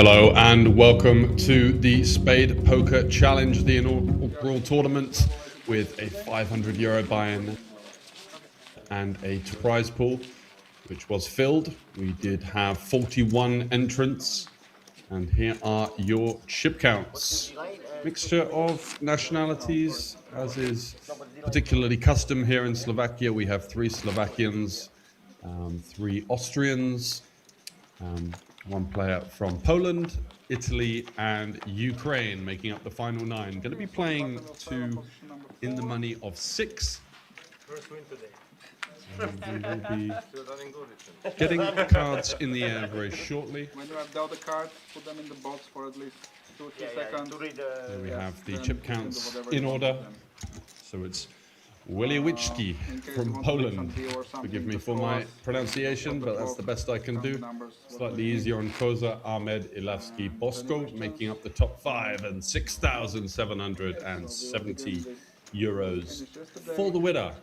Hello and welcome to the Spadepoker Challenge, the inaugural tournament with a €500 buy-in and a prize pool, which was filled. We did have 41 entrants, and here are your chip counts. Mixture of nationalities, as is particularly custom here in Slovakia. We have 3 Slovakians, 3 Austrians, one player from Poland, Italy, and Ukraine, making up the final 9. Going to be playing to in the money of 6. And we will be getting cards in the air very shortly. When you have dealt the cards, put them in the box for at least 2 seconds. Here we have the chip counts in order. So it's Williewicki from Poland. Forgive me for my pronunciation, but that's the best I can do. Slightly easier on Koza, Ahmed, Ilavsky, Bosco, making up the top 5, and €6,770 for the winner.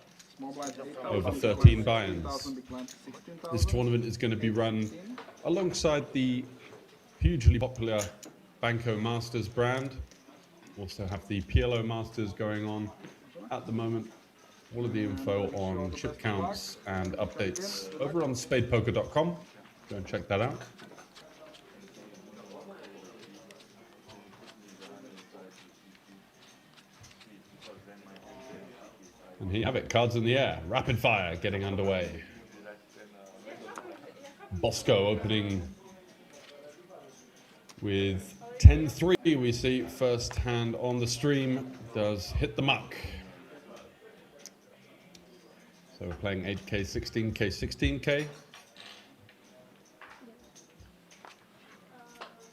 Over 13 buy-ins. This tournament is going to be run alongside the hugely popular Banco Masters brand. Also have the PLO Masters going on at the moment. All of the info on chip counts and updates over on spadepoker.com. Go and check that out. And here you have it, cards in the air, rapid fire getting underway. Bosco opening with 10-3. We see first hand on the stream does hit the muck. So we're playing 8K, 16K, 16K.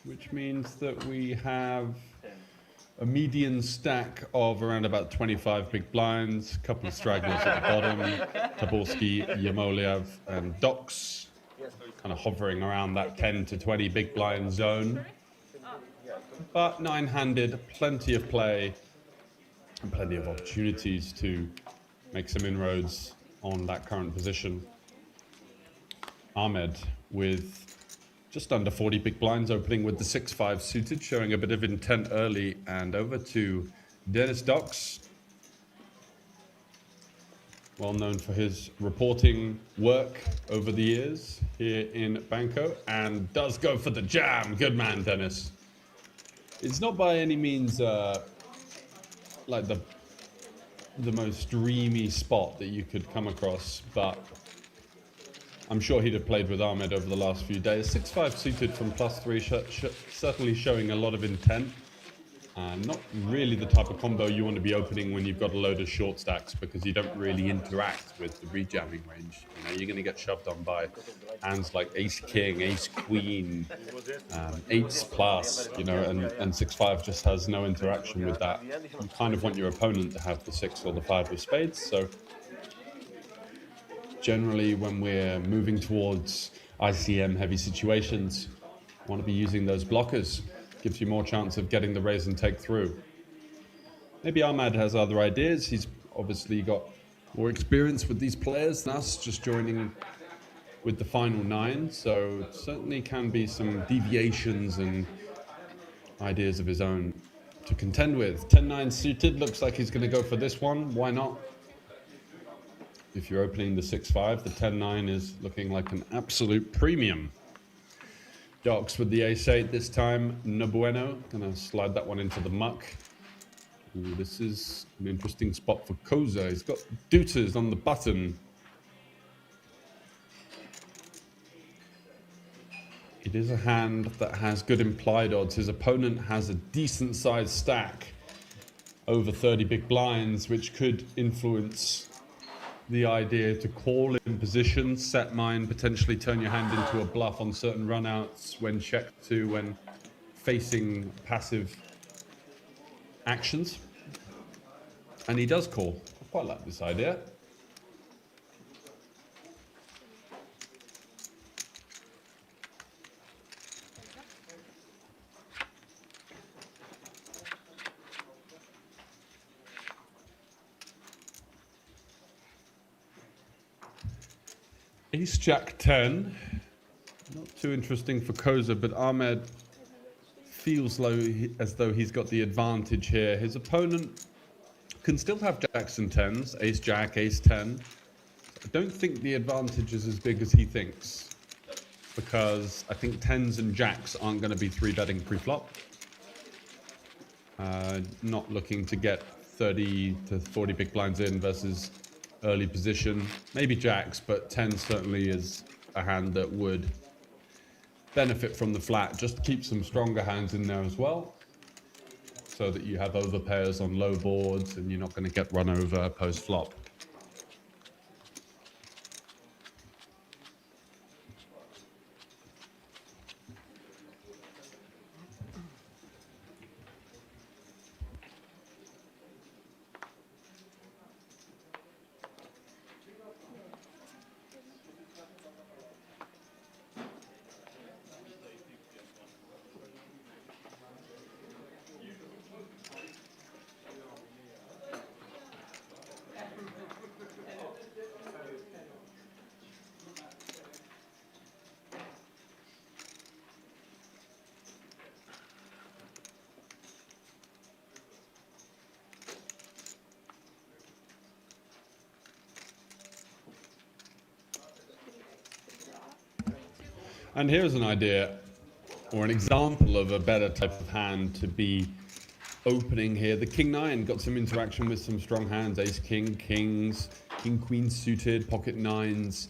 Which means that we have a median stack of around about 25 big blinds, a couple of stragglers at the bottom, Taborski, Yamoliev, and Docs, kind of hovering around that 10 to 20 big blind zone. But 9-handed, plenty of play, and plenty of opportunities to make some inroads on that current position. Ahmed with just under 40 big blinds, opening with the 6-5 suited, showing a bit of intent early, and over to Dennis Docs. Well known for his reporting work over the years here in Banco, and does go for the jam. Good man, Dennis. It's not by any means like the most dreamy spot that you could come across, but I'm sure he'd have played with Ahmed over the last few days. 6-5 suited from +3, certainly showing a lot of intent. Not really the type of combo you want to be opening when you've got a load of short stacks, because you don't really interact with the rejamming range. You know, you're going to get shoved on by hands like Ace King, Ace Queen, 8s plus, you know, and 6-5 just has no interaction with that. You kind of want your opponent to have the 6 or the 5 of spades. So generally, when we're moving towards ICM heavy situations, you want to be using those blockers. Gives you more chance of getting the raise and take through. Maybe Ahmad has other ideas. He's obviously got more experience with these players than us, just joining with the final 9. So it certainly can be some deviations and ideas of his own to contend with. 10-9 suited, looks like he's going to go for this one. Why not? If you're opening the 6-5, the 10-9 is looking like an absolute premium. Docs with the ace-8 this time, no bueno. Gonna slide that one into the muck. Ooh, this is an interesting spot for Koza. He's got deuces on the button. It is a hand that has good implied odds. His opponent has a decent sized stack, over 30 big blinds, which could influence the idea to call in position, set mine, potentially turn your hand into a bluff on certain runouts when checked to, when facing passive actions. And he does call. I quite like this idea. Ace Jack 10, not too interesting for Koza, but Ahmed feels as though he's got the advantage here. His opponent can still have jacks and tens, ace jack, ace 10. I don't think the advantage is as big as he thinks, because I think tens and jacks aren't going to be 3-betting pre-flop. Not looking to get 30 to 40 big blinds in versus early position. Maybe jacks, but 10 certainly is a hand that would benefit from the flat. Just keep some stronger hands in there as well, so that you have overpairs on low boards and you're not going to get run over post-flop. And here's an idea, or an example of a better type of hand to be opening here. The king-9 got some interaction with some strong hands, ace-king, kings, king-queen suited, pocket nines,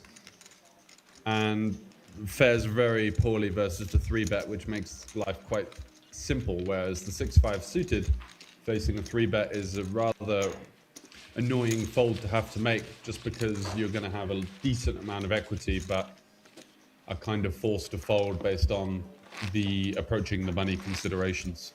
and fares very poorly versus the 3-bet, which makes life quite simple, whereas the 6-5 suited facing a 3-bet is a rather annoying fold to have to make, just because you're going to have a decent amount of equity, but are kind of forced to fold based on the approaching the money considerations.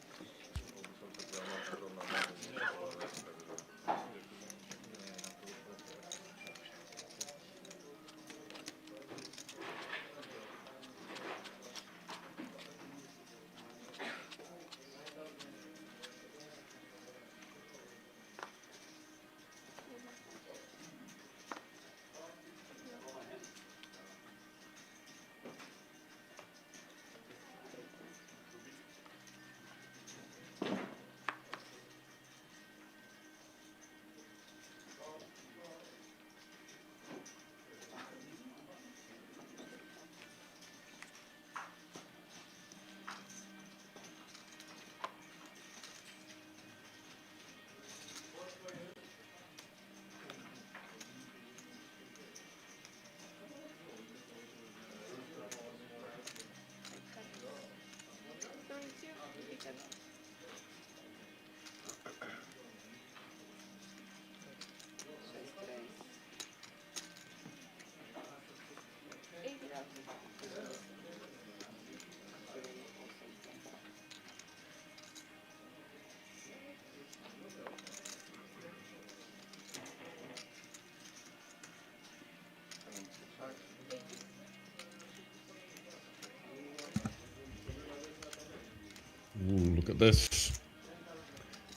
Ooh, look at this.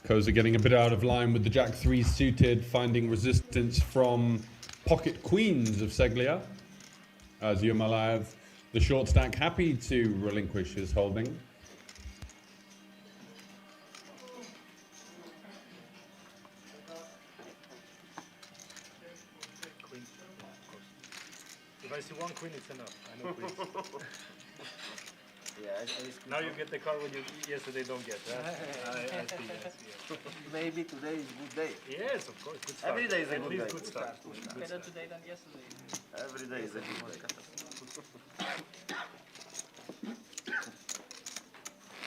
Koza getting a bit out of line with the jack 3 suited, finding resistance from pocket queens of Seglia. As Yumalaev, the short stack, happy to relinquish his holding. Queen, of course. If I see one queen, it's enough. I know queens. Yeah, Now you get the card when you yesterday don't get. I see. Yeah. maybe today is a good day. Yes, of course. Good start. Every day is a At good least day. good start. Better today than yesterday. Every day is a good day.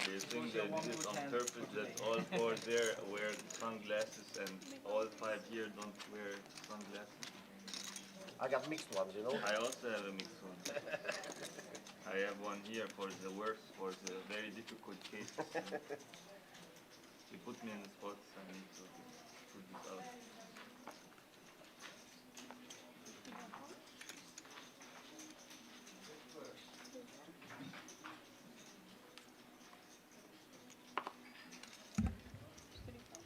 Do you think they did it on purpose that all 4 there wear sunglasses and all 5 here don't wear sunglasses? I got mixed ones, you know. I also have a mixed one. I have one here for the worst, for the very difficult cases. You put me in the spot, I need to put this out.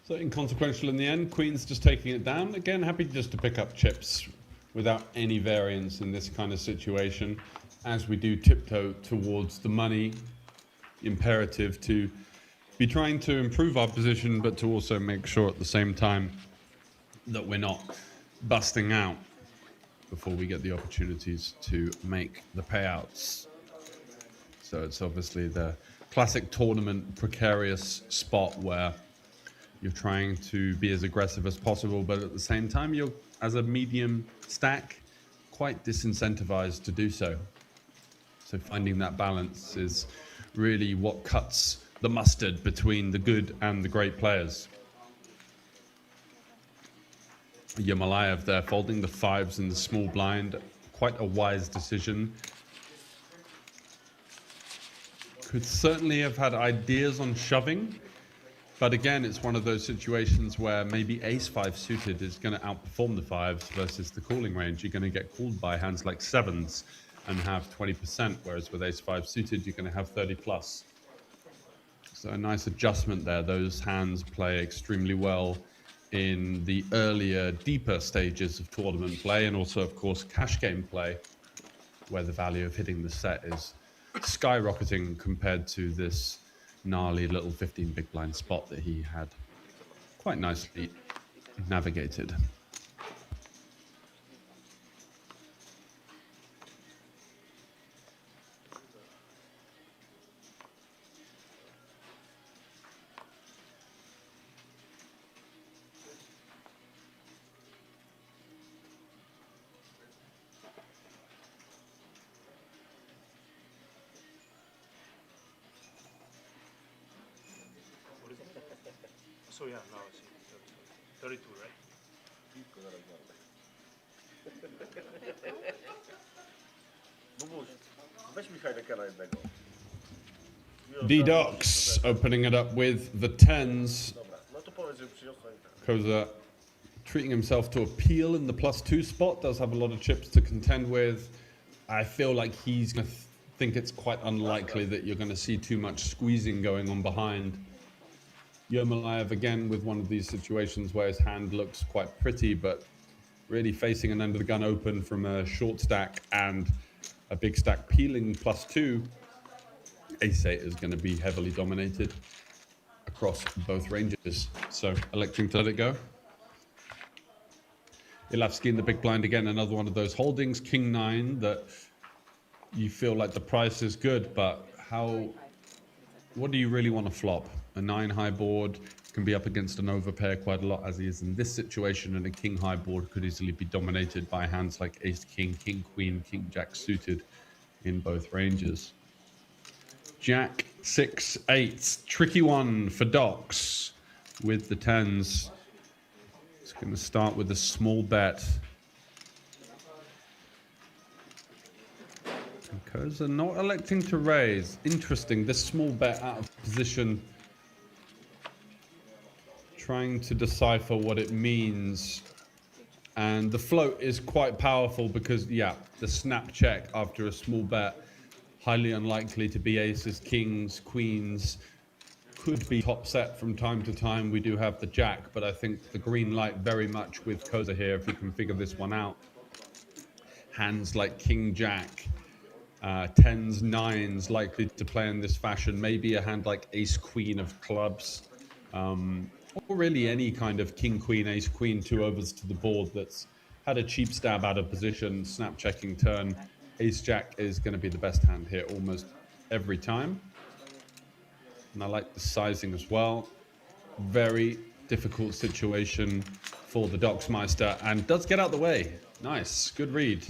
So inconsequential in the end. Queen's just taking it down. Again, happy just to pick up chips without any variance in this kind of situation, as we do tiptoe towards the money. imperative to be trying to improve our position, but to also make sure at the same time that we're not busting out before we get the opportunities to make the payouts. So it's obviously the classic tournament precarious spot where you're trying to be as aggressive as possible, but at the same time, you're, as a medium stack, quite disincentivized to do so. So finding that balance is really what cuts the mustard between the good and the great players. Yamalayev there folding the fives in the small blind. Quite a wise decision. Could certainly have had ideas on shoving, but again, it's one of those situations where maybe ace-5 suited is going to outperform the fives versus the calling range. You're going to get called by hands like sevens and have 20%, whereas with ace-5 suited, you're going to have 30 plus. So a nice adjustment there. Those hands play extremely well in the earlier, deeper stages of tournament play, and also, of course, cash game play, where the value of hitting the set is skyrocketing compared to this gnarly little 15 big blind spot that he had quite nicely navigated. So yeah, now I see. 32, right? Bubuś, weź mi hajneka na jednego. D-Docs opening it up with the tens. Dobra, no to powiedz, że przyniosła i tak. Koza treating himself to a peel in the +2 spot. Does have a lot of chips to contend with. I feel like he's going to think it's quite unlikely that you're going to see too much squeezing going on behind. Yomalayev again with one of these situations where his hand looks quite pretty, but really facing an under the gun open from a short stack and a big stack peeling +2. Ace-8 is going to be heavily dominated across both ranges. So electing to let it go. Ilavsky in the big blind again, another one of those holdings. King-9 that you feel like the price is good, but what do you really want to flop? A 9 high board can be up against an overpair quite a lot, as he is in this situation, and a king high board could easily be dominated by hands like ace king, king queen, king jack suited in both ranges. Jack 6-8, tricky one for Docs with the tens. It's going to start with a small bet. Koza not electing to raise. Interesting, this small bet out of position. Trying to decipher what it means. And the float is quite powerful because, yeah, the snap check after a small bet, highly unlikely to be aces, kings, queens. Could be top set from time to time. We do have the jack, but I think the green light very much with Koza here if he can figure this one out. Hands like king jack, tens, nines likely to play in this fashion. Maybe a hand like ace queen of clubs. Or really any kind of king, queen, ace, queen, 2 overs to the board that's had a cheap stab out of position, snap checking turn. Ace jack is going to be the best hand here almost every time. And I like the sizing as well. Very difficult situation for the Docsmeister, and does get out the way. Nice, good read.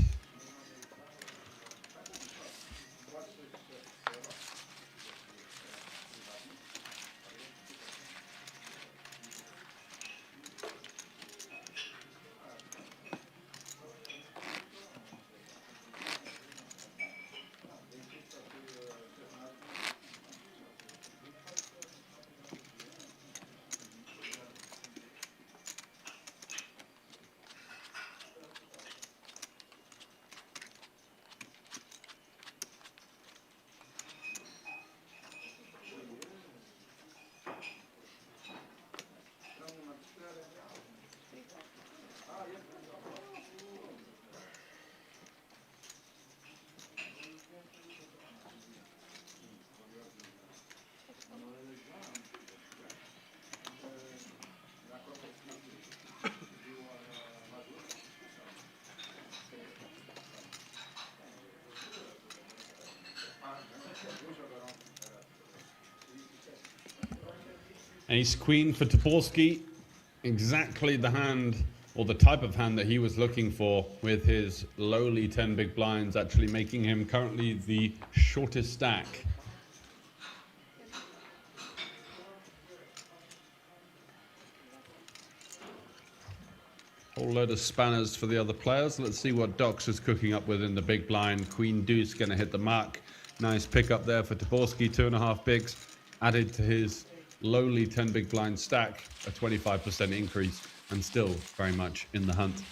Ace queen for Toporski. Exactly the hand or the type of hand that he was looking for, with his lowly 10 big blinds actually making him currently the shortest stack. Whole load of spanners for the other players. Let's see what Docs is cooking up with in the big blind. Queen deuce going to hit the mark. Nice pick up there for Toporski. 2.5 bigs added to his lowly 10 big blind stack. A 25% increase, and still very much in the hunt.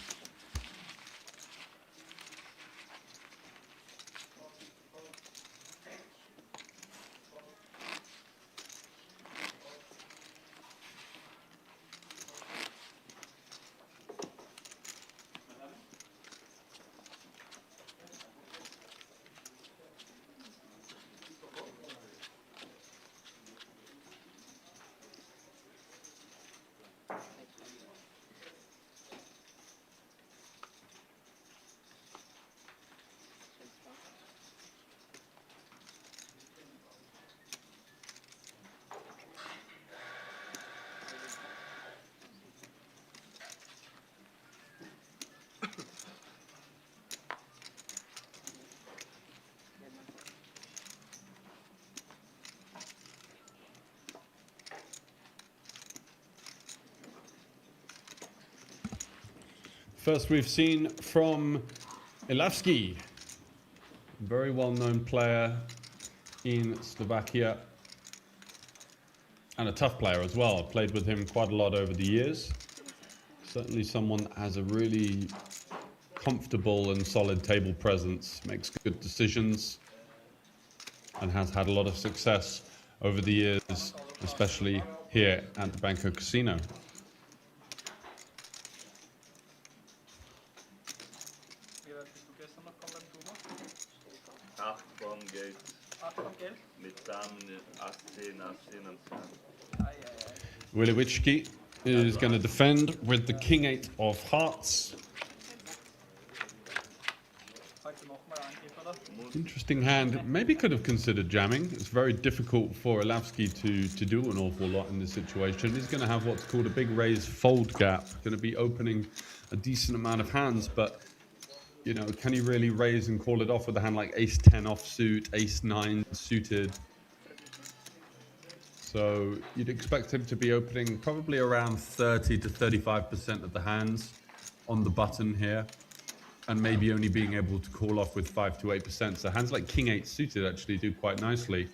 First we've seen from Ilavsky, very well-known player in Slovakia, and a tough player as well. I've played with him quite a lot over the years. Certainly someone that has a really comfortable and solid table presence, makes good decisions, and has had a lot of success over the years, especially here at the Banco Casino. Wilowiczki is going to defend with the King-8 of hearts. Interesting hand. Maybe could have considered jamming. It's very difficult for Ilavsky to do an awful lot in this situation. He's going to have what's called a big raise fold gap. Going to be opening a decent amount of hands, but you know, can he really raise and call it off with a hand like ace-10 offsuit, ace-9 suited? So you'd expect him to be opening probably around 30 to 35% of the hands on the button here, and maybe only being able to call off with 5 to 8%. So hands like King-8 suited actually do quite nicely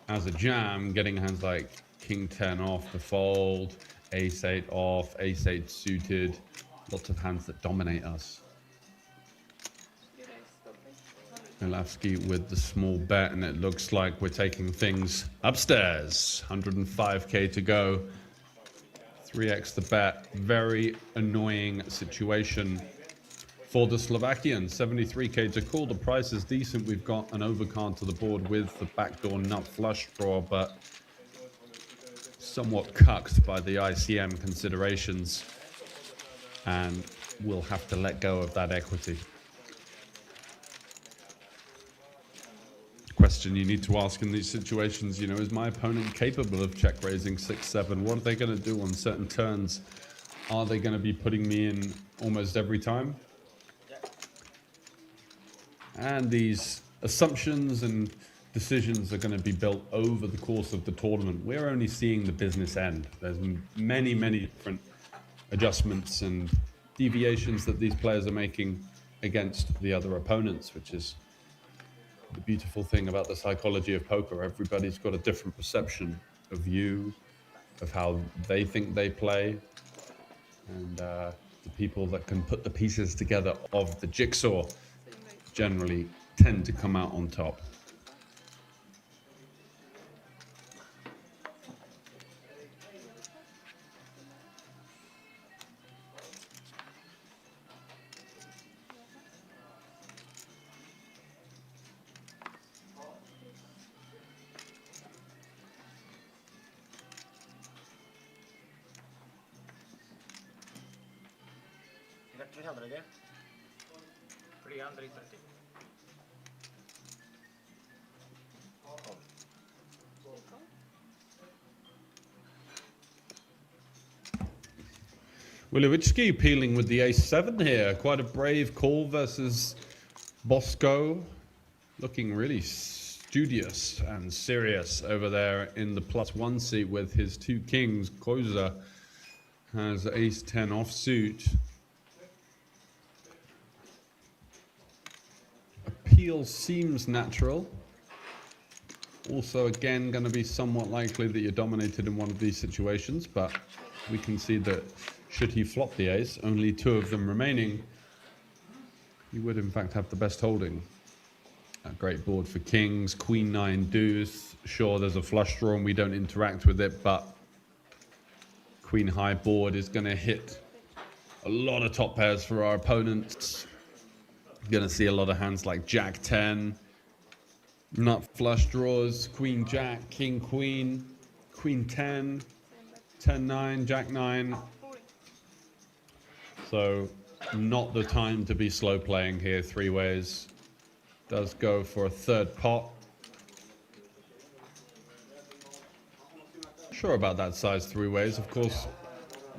as a jam, getting hands like King-10 off the fold, ace-8 off, ace-8 suited, lots of hands that dominate us. Ilavsky with the small bet, and it looks like we're taking things upstairs. 105k to go. 3x the bet. Very annoying situation for the Slovakian. 73k to call. The price is decent. We've got an overcard to the board with the backdoor nut flush draw, but somewhat cucked by the ICM considerations, and we'll have to let go of that equity. Question you need to ask in these situations, you know, is my opponent capable of check raising 6-7? What are they going to do on certain turns? Are they going to be putting me in almost every time? And these assumptions and decisions are going to be built over the course of the tournament. We're only seeing the business end. There's many, many different adjustments and deviations that these players are making against the other opponents, which is the beautiful thing about the psychology of poker. Everybody's got a different perception of you, of how they think they play, and the people that can put the pieces together of the jigsaw generally tend to come out on top. You got 300 again? 330. Wilowicki peeling with the ace-7 here. Quite a brave call versus Bosco. Looking really studious and serious over there in the +1 seat with his 2 kings. Koza has ace-10 offsuit. Appeal seems natural. Also, again, going to be somewhat likely that you're dominated in one of these situations, but we can see that should he flop the ace, only 2 of them remaining, he would in fact have the best holding. A great board for kings, queen 9 deuce. Sure, there's a flush draw and we don't interact with it, but queen high board is going to hit a lot of top pairs for our opponents. Going to see a lot of hands like jack 10, nut flush draws, queen jack, king queen, queen 10, 10 9, jack 9. So not the time to be slow playing here. 3 ways. Does go for a 3rd pot. Sure about that size 3 ways. Of course,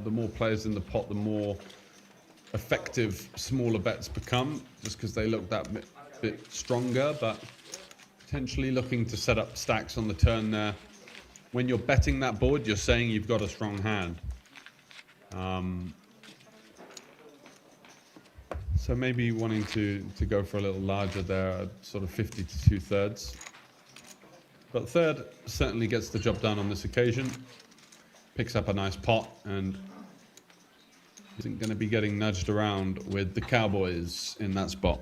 the more players in the pot, the more effective smaller bets become, just because they look that bit stronger, but potentially looking to set up stacks on the turn there. When you're betting that board, you're saying you've got a strong hand. So maybe wanting to go for a little larger there, sort of 50 to 2/3. But 3rd certainly gets the job done on this occasion. Picks up a nice pot and isn't going to be getting nudged around with the Cowboys in that spot.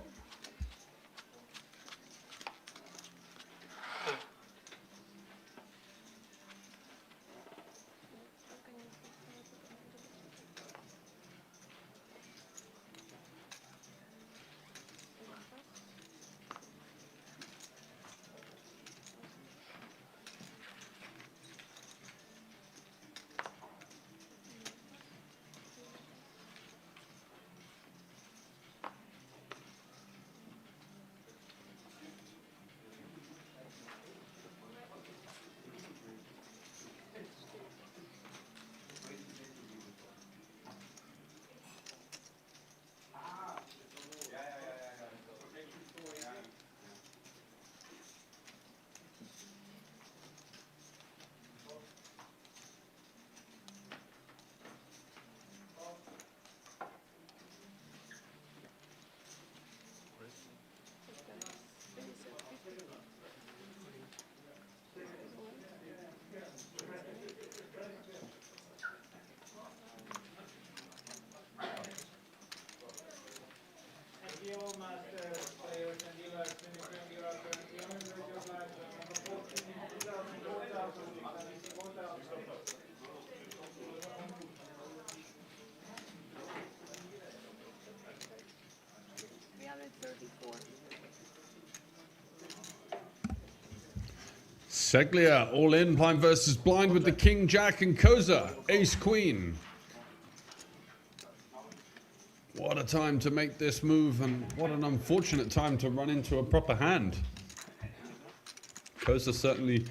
Seglia all in, blind versus blind with the king, jack, and Koza, ace, queen. What a time to make this move, and what an unfortunate time to run into a proper hand. Koza certainly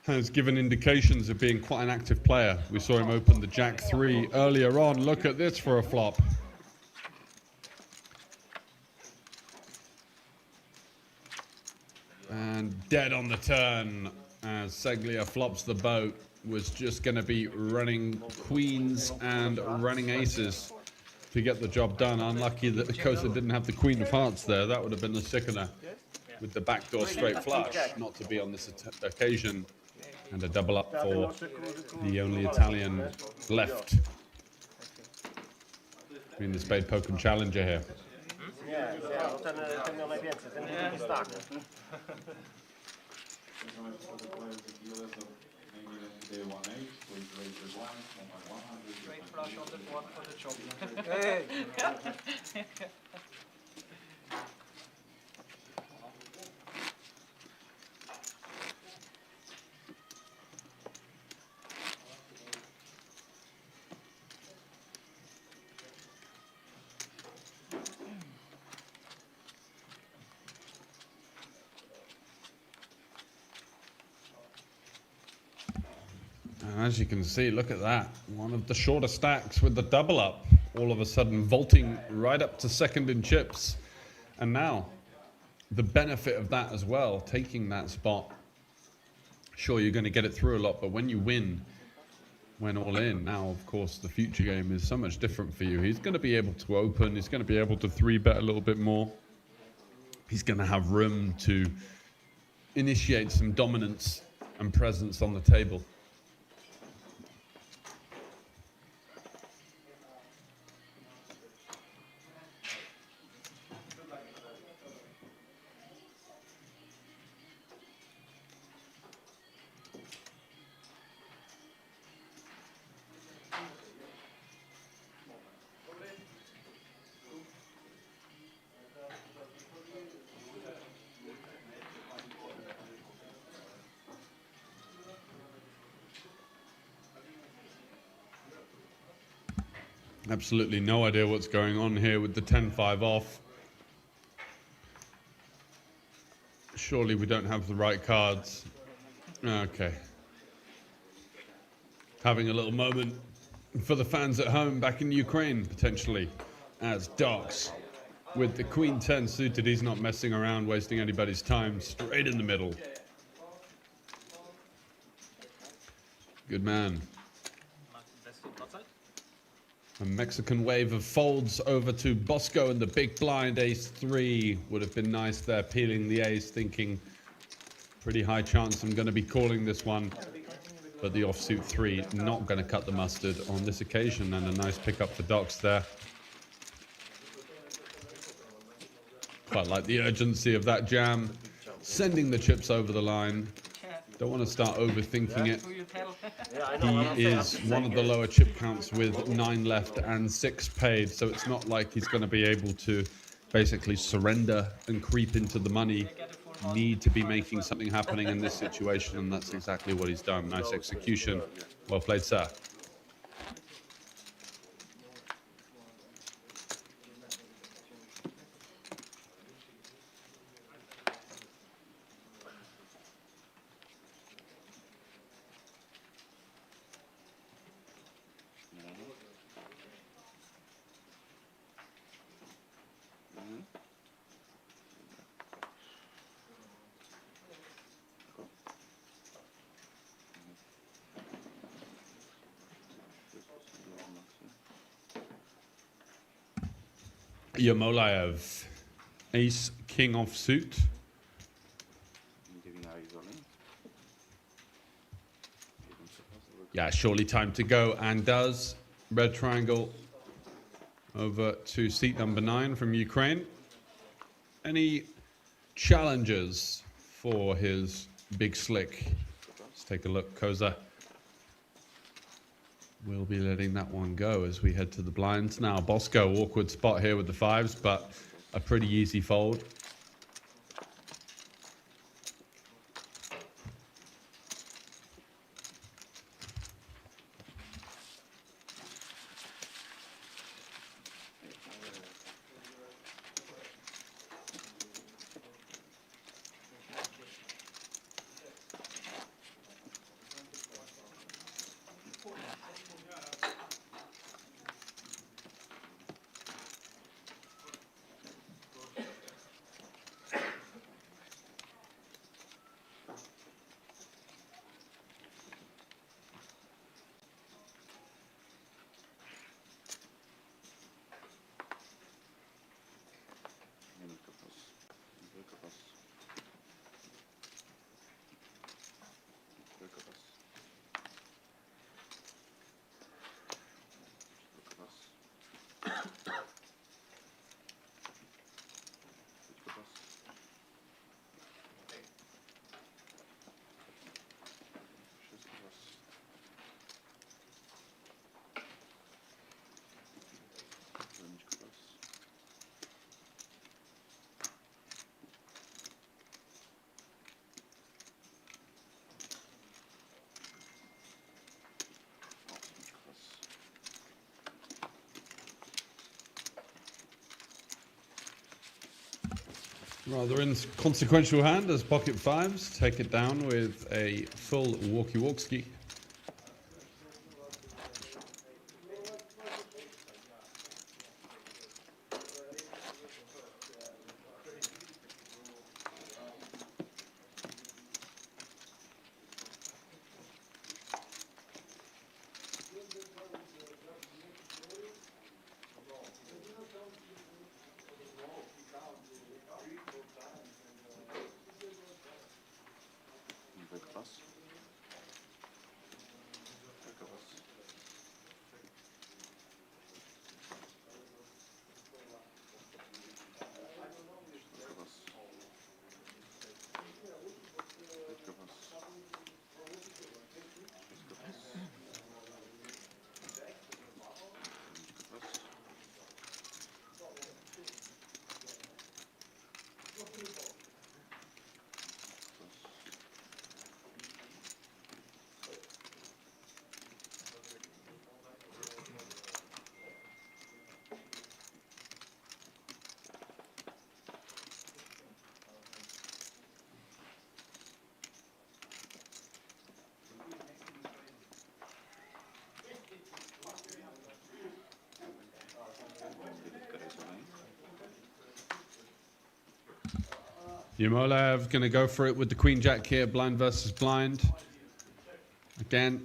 has given indications of being quite an active player. We saw him open the jack 3 earlier on. Look at this for a flop. And dead on the turn as Seglia flops the boat. Was just going to be running queens and running aces to get the job done. Unlucky that Koza didn't have the queen of hearts there. That would have been the sickener with the backdoor straight flush. Not to be on this occasion. And a double up for the only Italian left in the Spadepoker Challenger here. Straight flush on the board for the chop. Hey! And as you can see, look at that. One of the shorter stacks with the double up. All of a sudden vaulting right up to second in chips. And now, the benefit of that as well, taking that spot. Sure, you're going to get it through a lot, but when you win, when all in, now, of course, the future game is so much different for you. He's going to be able to open. He's going to be able to 3-bet a little bit more. He's going to have room to initiate some dominance and presence on the table. Absolutely no idea what's going on here with the 10-5 off. Surely we don't have the right cards. Okay. Having a little moment for the fans at home back in Ukraine, potentially, as Docs with the Queen 10 suited. He's not messing around, wasting anybody's time. Straight in the middle. Good man. A Mexican wave of folds over to Bosco and the big blind. Ace-3 would have been nice there, peeling the ace, thinking pretty high chance I'm going to be calling this one. But the offsuit 3 not going to cut the mustard on this occasion, and a nice pickup for Docs there. Quite like the urgency of that jam, sending the chips over the line. Don't want to start overthinking it. He is one of the lower chip counts with 9 left and 6 paid, so it's not like he's going to be able to basically surrender and creep into the money. Need to be making something happening in this situation, and that's exactly what he's done. Nice execution. Well played, sir. Yamolaev, ace, king offsuit. Yeah, surely time to go, and does. Red triangle over to seat number 9 from Ukraine. Any challenges for his big slick? Let's take a look. Koza will be letting that one go as we head to the blinds. Now, Bosco, awkward spot here with the 5s, but a pretty easy fold. Rather inconsequential hand as pocket 5s take it down with a full walkie-walkie. Yermolayev going to go for it with the queen jack here, blind versus blind. Again,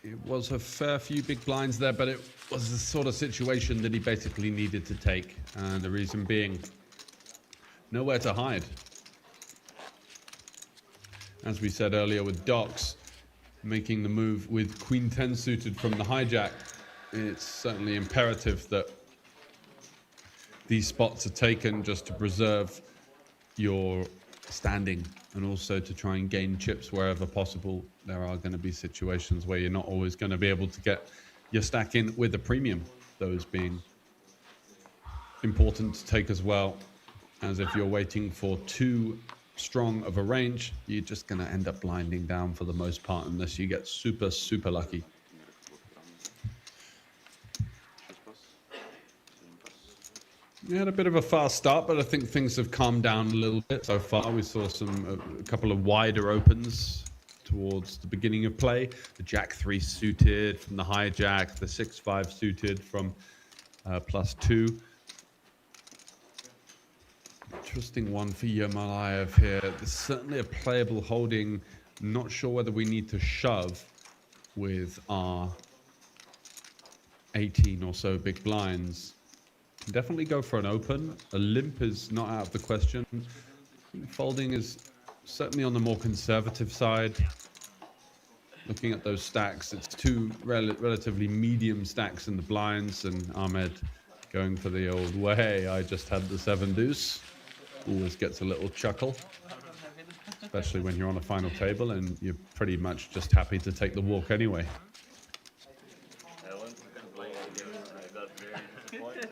it was a fair few big blinds there, but it was the sort of situation that he basically needed to take. And the reason being, nowhere to hide. As we said earlier with Docs, making the move with queen 10 suited from the hijack, it's certainly imperative that these spots are taken just to preserve your standing and also to try and gain chips wherever possible. There are going to be situations where you're not always going to be able to get your stack in with a premium, those being important to take as well, as if you're waiting for too strong of a range, you're just going to end up blinding down for the most part unless you get super, super lucky. We had a bit of a fast start, but I think things have calmed down a little bit so far. We saw a couple of wider opens towards the beginning of play. The Jack 3 suited from the hijack, the 6-5 suited from +2. Interesting one for Yermolayev here. There's certainly a playable holding. Not sure whether we need to shove with our 18 or so big blinds. Definitely go for an open. A limp is not out of the question. Folding is certainly on the more conservative side. Looking at those stacks, it's two relatively medium stacks in the blinds, and Ahmed going for the old way. I just had the 7 deuce. Always gets a little chuckle, especially when you're on a final table and you're pretty much just happy to take the walk anyway. I went to play a game and I got very disappointed.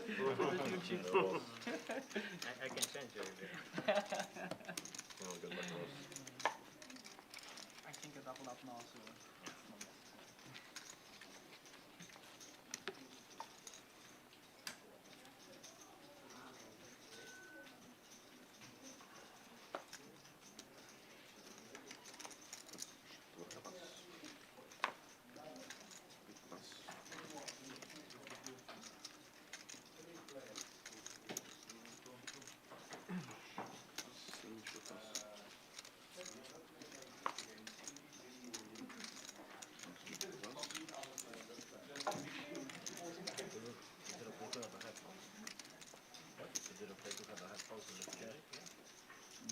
I can change it. I think a double up now, so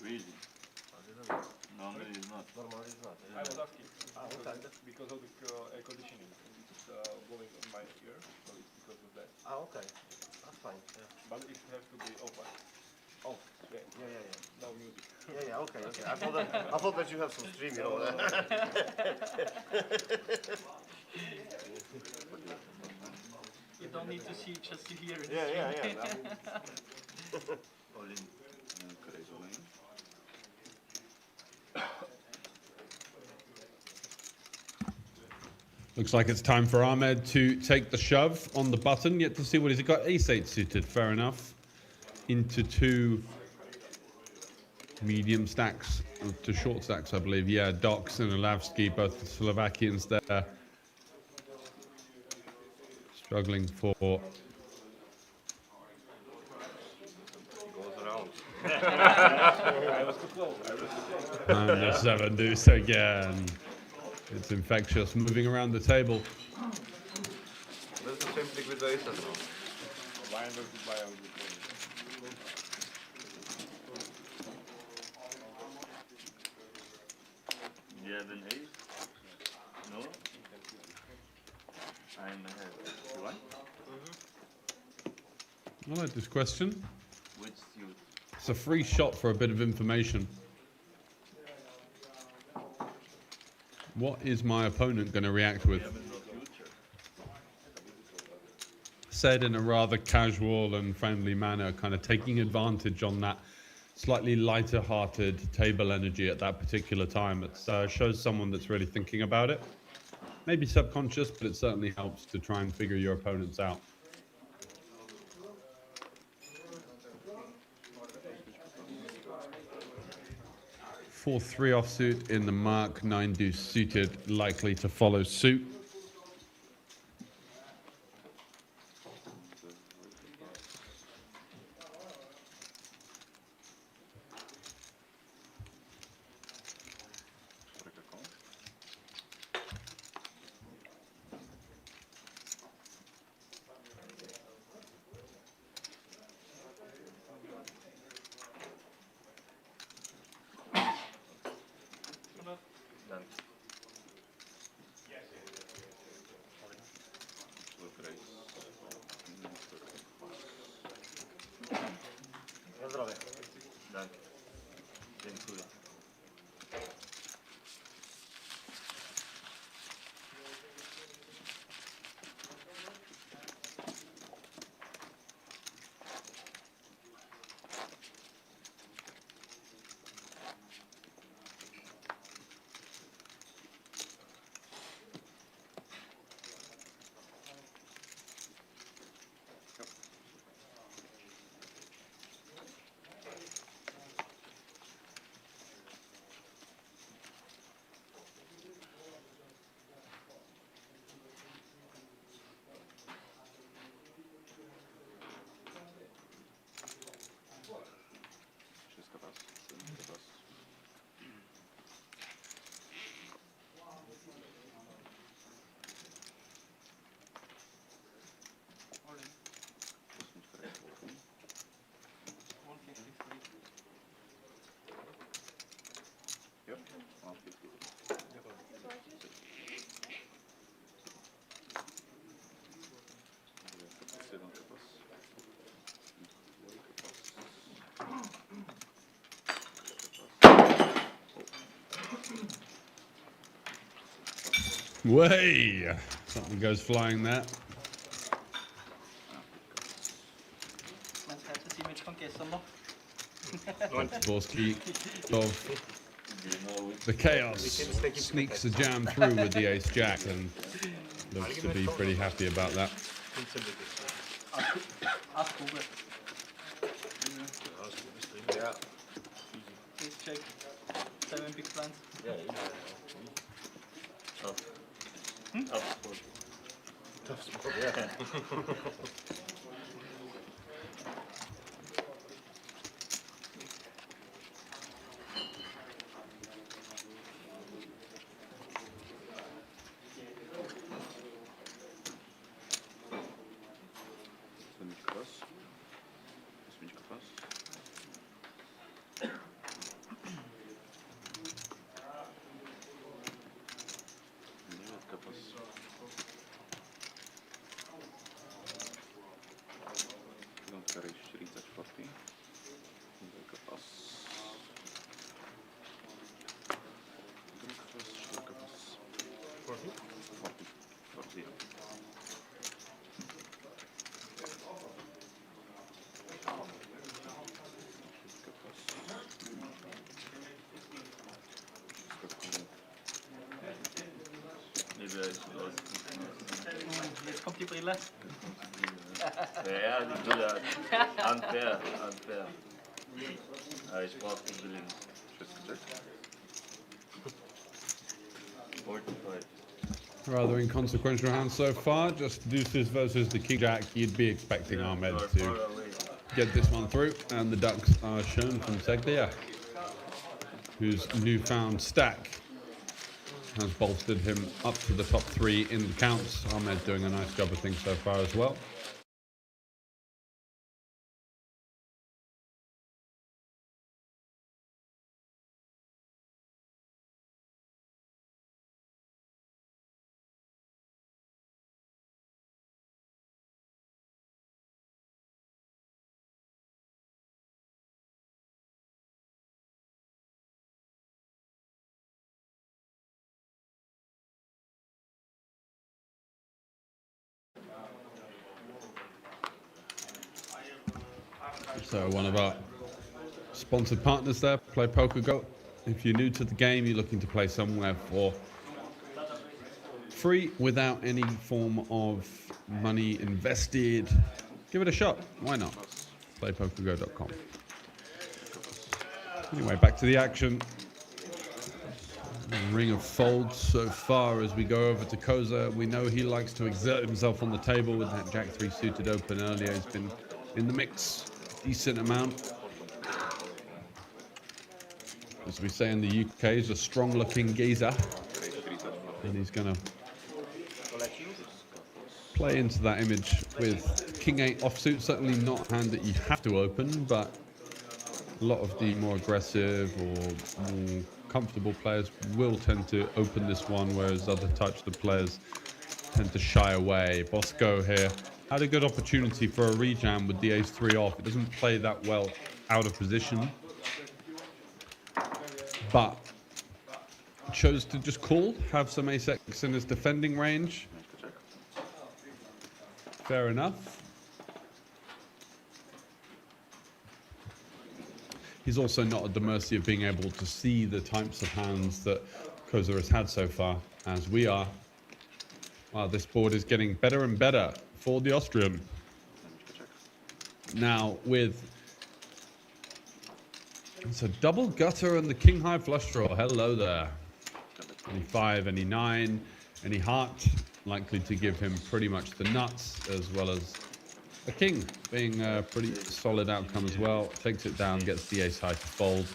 Really? Normally it's not. I was asking. Okay. Because of the air conditioning. It's blowing on my ear, so it's because of that. Okay. That's fine. Yeah. But it has to be open. Oh. Yeah. No music. Yeah, okay. I thought that you have some stream, you know. you don't need to see, just to hear it. Yeah. All in. Correct. Looks like it's time for Ahmed to take the shove on the button. Yet to see what he's got. Ace-8 suited, fair enough. Into 2 medium stacks, to short stacks, I believe. Yeah, Docs and Olavsky, both the Slovakians there. Struggling for... Goes around. I was too close. And the 7 deuce again. It's infectious, moving around the table. That's the same thing with the aces now. Lion versus lion. You have an ace? No? I'm ahead. You want? I like this question. Which suit? It's a free shot for a bit of information. What is my opponent going to react with? Said in a rather casual and friendly manner, kind of taking advantage on that slightly lighter-hearted table energy at that particular time. It shows someone that's really thinking about it. Maybe subconscious, but it certainly helps to try and figure your opponents out. 4-3 offsuit in the mark, 9 deuce suited, likely to follow suit. Way! Something goes flying there. Man ska inte se mycket från Kesson då. Borski of the chaos sneaks a jam through with the ace jack and looks to be pretty happy about that. Askogel. Yeah. Please check. 7 big blinds. Yeah. Tough. Tough sport. Yeah. Maybe I should ask. Jetzt kommt die Brille. Ja, die Brille. Unfair. Ich brauche die Brille nicht. 45. Rather inconsequential hand so far. Just deuces versus the king jack. You'd be expecting Ahmed to get this one through, and the ducks are shown from Segdia, whose newfound stack has bolstered him up to the top 3 in the counts. Ahmed doing a nice job of things so far as well. So one of our sponsored partners there, Play Poker Go. If you're new to the game, you're looking to play somewhere for free without any form of money invested, give it a shot. Why not? Playpokergo.com. Anyway, back to the action. Ring of folds so far as we go over to Koza. We know he likes to exert himself on the table with that Jack 3 suited open earlier. He's been in the mix a decent amount. As we say in the UK, he's a strong-looking geezer. And he's going to play into that image with King 8 offsuit. Certainly not a hand that you have to open, but a lot of the more aggressive or more comfortable players will tend to open this one, whereas other types of players tend to shy away. Bosco here had a good opportunity for a rejam with the ace 3 off. It doesn't play that well out of position, but chose to just call, have some ace X in his defending range. Fair enough. He's also not at the mercy of being able to see the types of hands that Koza has had so far, as we are. Wow, this board is getting better and better for the Austrian. Now with it's a double gutter and the king high flush draw. Hello there. Any 5, any 9, any heart, likely to give him pretty much the nuts, as well as a king being a pretty solid outcome as well. Takes it down, gets the ace high to fold.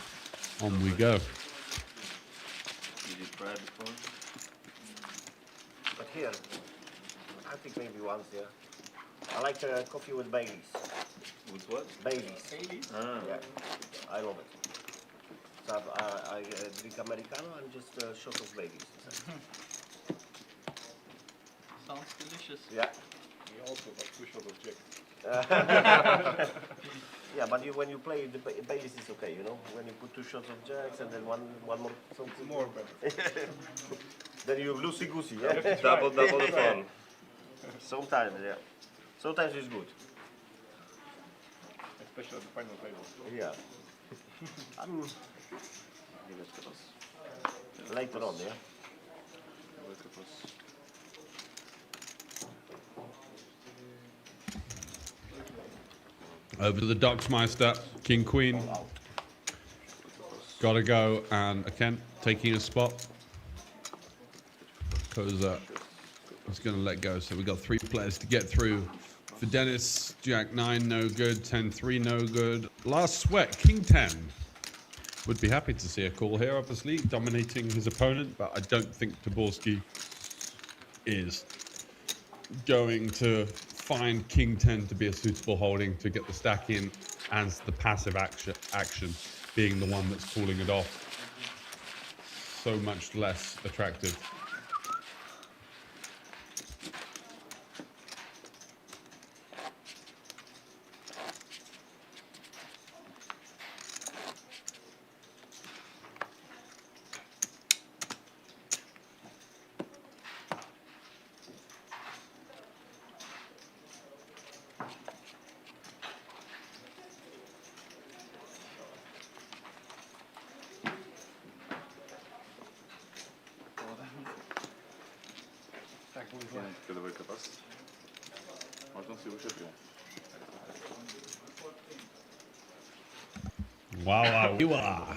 On we go. Did you try before? But here, I think maybe once, yeah. I like coffee with Baileys. With what? Baileys. Baileys? Ah. Yeah, I love it. So I drink Americano and just a shot of Baileys. Sounds delicious. Yeah. We also got 2 shots of Jack. Yeah, but when you play the Baileys is okay, you know. When you put 2 shots of Jacks and then one more something. More better. Then you loosey goosey, yeah. Double the fun. Sometimes, yeah. Sometimes it's good. Especially at the final table. Yeah. Later on, yeah. Over to the Docksmeister, King Queen. Gotta go, and again, taking a spot. Koza is gonna let go, so we've got 3 players to get through. For Dennis, Jack 9, no good, 10-3, no good. Last sweat, King 10. Would be happy to see a call here, obviously, dominating his opponent, but I don't think Taborski is going to find King 10 to be a suitable holding to get the stack in, as the passive action being the one that's calling it off. So much less attractive. Wow, you are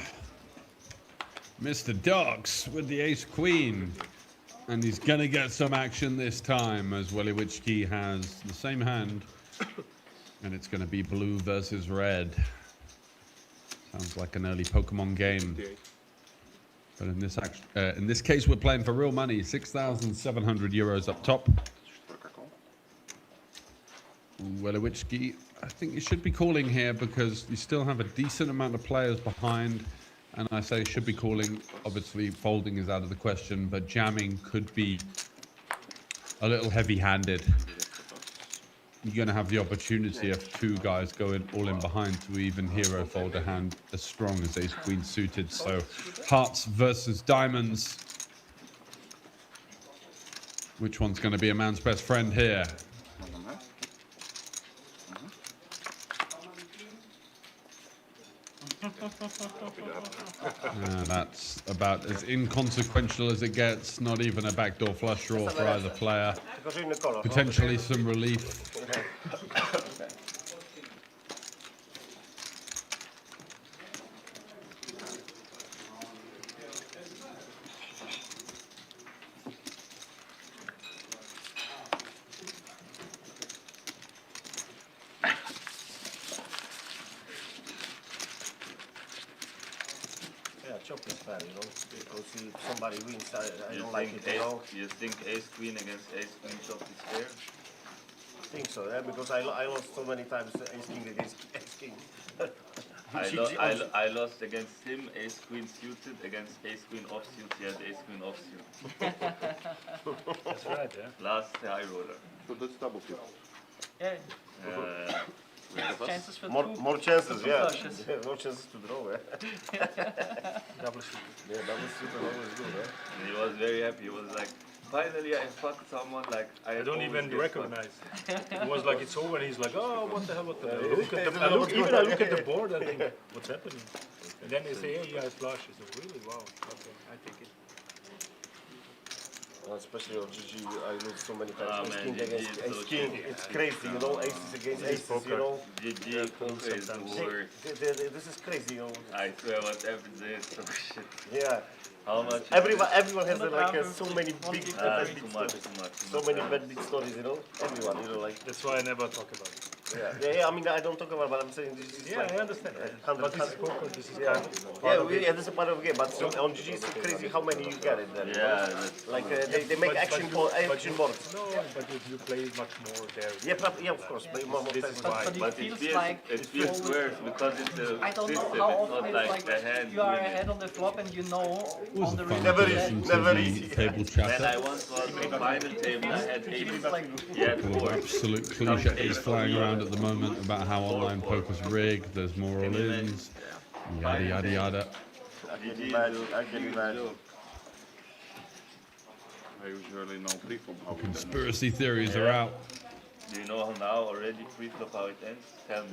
Mr. Dogs with the ace queen, and he's gonna get some action this time, as Weliwiczki has the same hand, and it's gonna be blue versus red. Sounds like an early Pokemon game, but in this case we're playing for real money. 6,700 euros up top. Weliwiczki, I think you should be calling here because you still have a decent amount of players behind, and I say should be calling. Obviously folding is out of the question, but jamming could be a little heavy-handed. You're going to have the opportunity of 2 guys going all in behind to even hero fold a hand as strong as ace queen suited. So hearts versus diamonds. Which one's going to be a man's best friend here? That's about as inconsequential as it gets. Not even a backdoor flush draw for either player. Potentially some relief. Chop is fair, you know, because if somebody wins, I don't like it, You think ace queen against ace queen chop is fair? I think so, yeah, because I lost so many times ace king against ace king. I lost against him, ace queen suited, against ace queen offsuit, he had ace queen offsuit. That's right, yeah. Last high roller. So that's double flip. Yeah, Uh, chances for More chances, yeah. flushes. More chances to draw, yeah. Double shoot. Yeah, double suit is always good, yeah. and he was very happy, he was like, finally I fucked someone like I I don't always even get recognize. It was like it's over and he's like, oh, what the hell, what the hell. Yeah. I look at the board and think, what's happening? And then they say, hey, you guys flush. I said, really? Wow. Okay, I take it. Especially on GG, I lose so many Ah, times. Ace man, king GG against is ace so king, shitty. it's crazy, you know, aces against aces, you know. GG poker is the worst. This is crazy, you know. I swear what happens there is so shit. Yeah. How much? Everyone has so many big Too bad much, big too much, stories. too much. So many bad big stories, you know. Everyone, you know, like. That's why I never talk about it. Yeah. I mean, I don't talk about, but I'm saying this is Yeah, like I understand. 100. But this is poker, this is Yeah, part of it. this is a part of the game. But so on GG, it's crazy how many you get it then. Yeah, that's Like they make action boards. No, but you play much more there. Yeah, of course. But more This is why. but it feels worse because it's a I don't system. know how It's often not it's like the hand you are doing it. ahead on the flop and you know Was on the fun river to Never that listen to never the easy. table When I chatter. once was on the final table, I had 8. Yeah, Full of 4. absolute cliches flying around at the moment about how online poker's rigged, there's more all-ins, yada yada yada. I can imagine. I usually know pre-flop how it ends. Conspiracy theories are out. Do you know now already pre-flop how it ends? Tell me.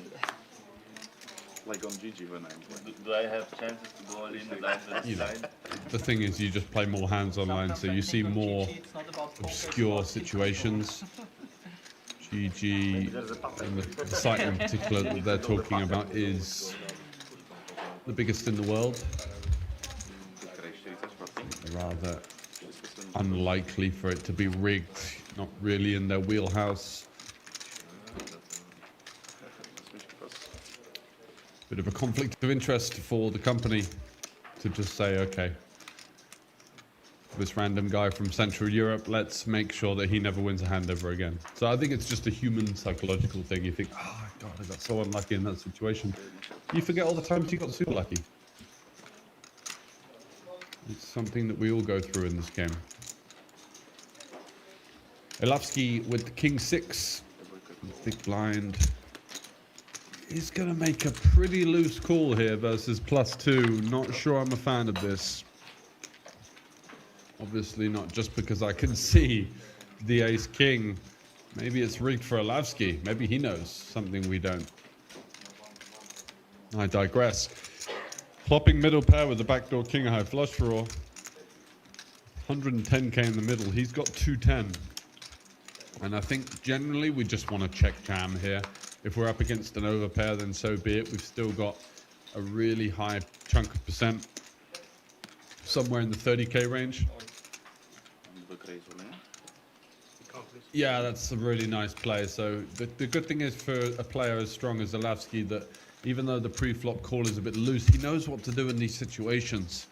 Like on GG when I'm playing. Do I have chances to go all in without the You know, line? the thing is, you just play more hands online, so you see more obscure situations. GG, and the site in particular that they're talking about is the biggest in the world. Rather unlikely for it to be rigged, not really in their wheelhouse. Bit of a conflict of interest for the company to just say, okay, this random guy from Central Europe, let's make sure that he never wins a hand ever again. So I think it's just a human psychological thing. You think, oh God, I got so unlucky in that situation. You forget all the times you got super lucky. It's something that we all go through in this game. Elavsky with the King 6, big blind. He's going to make a pretty loose call here versus +2. Not sure I'm a fan of this. Obviously not just because I can see the ace-king. Maybe it's rigged for Elavsky. Maybe he knows something we don't. I digress. Flopping middle pair with the backdoor king high flush draw. 110k in the middle. He's got 210. And I think generally we just want to check jam here. If we're up against an overpair, then so be it. We've still got a really high chunk of percent. Somewhere in the 30k range. Yeah, that's a really nice play. So the good thing is for a player as strong as Elavsky that even though the pre-flop call is a bit loose, he knows what to do in these situations.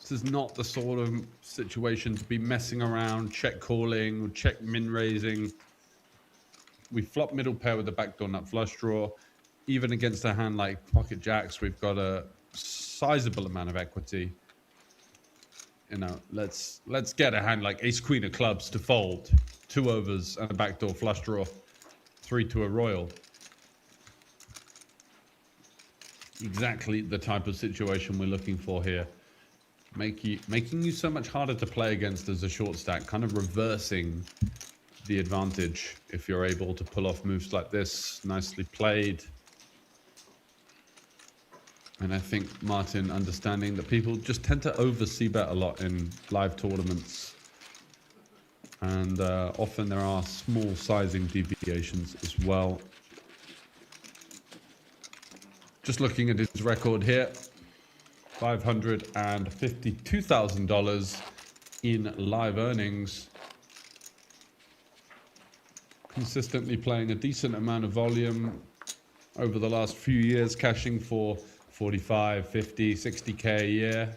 This is not the sort of situation to be messing around, check calling, or check min raising. We flop middle pair with the backdoor nut flush draw. Even against a hand like pocket jacks, we've got a sizable amount of equity. You know, let's get a hand like ace queen of clubs to fold. 2 overs and a backdoor flush draw. 3 to a royal. Exactly the type of situation we're looking for here. Making you so much harder to play against as a short stack, kind of reversing the advantage if you're able to pull off moves like this. Nicely played. And I think Martin understanding that people just tend to over c-bet a lot in live tournaments. And often there are small sizing deviations as well. Just looking at his record here, $552,000 in live earnings. Consistently playing a decent amount of volume over the last few years, cashing for 45, 50, 60k a year.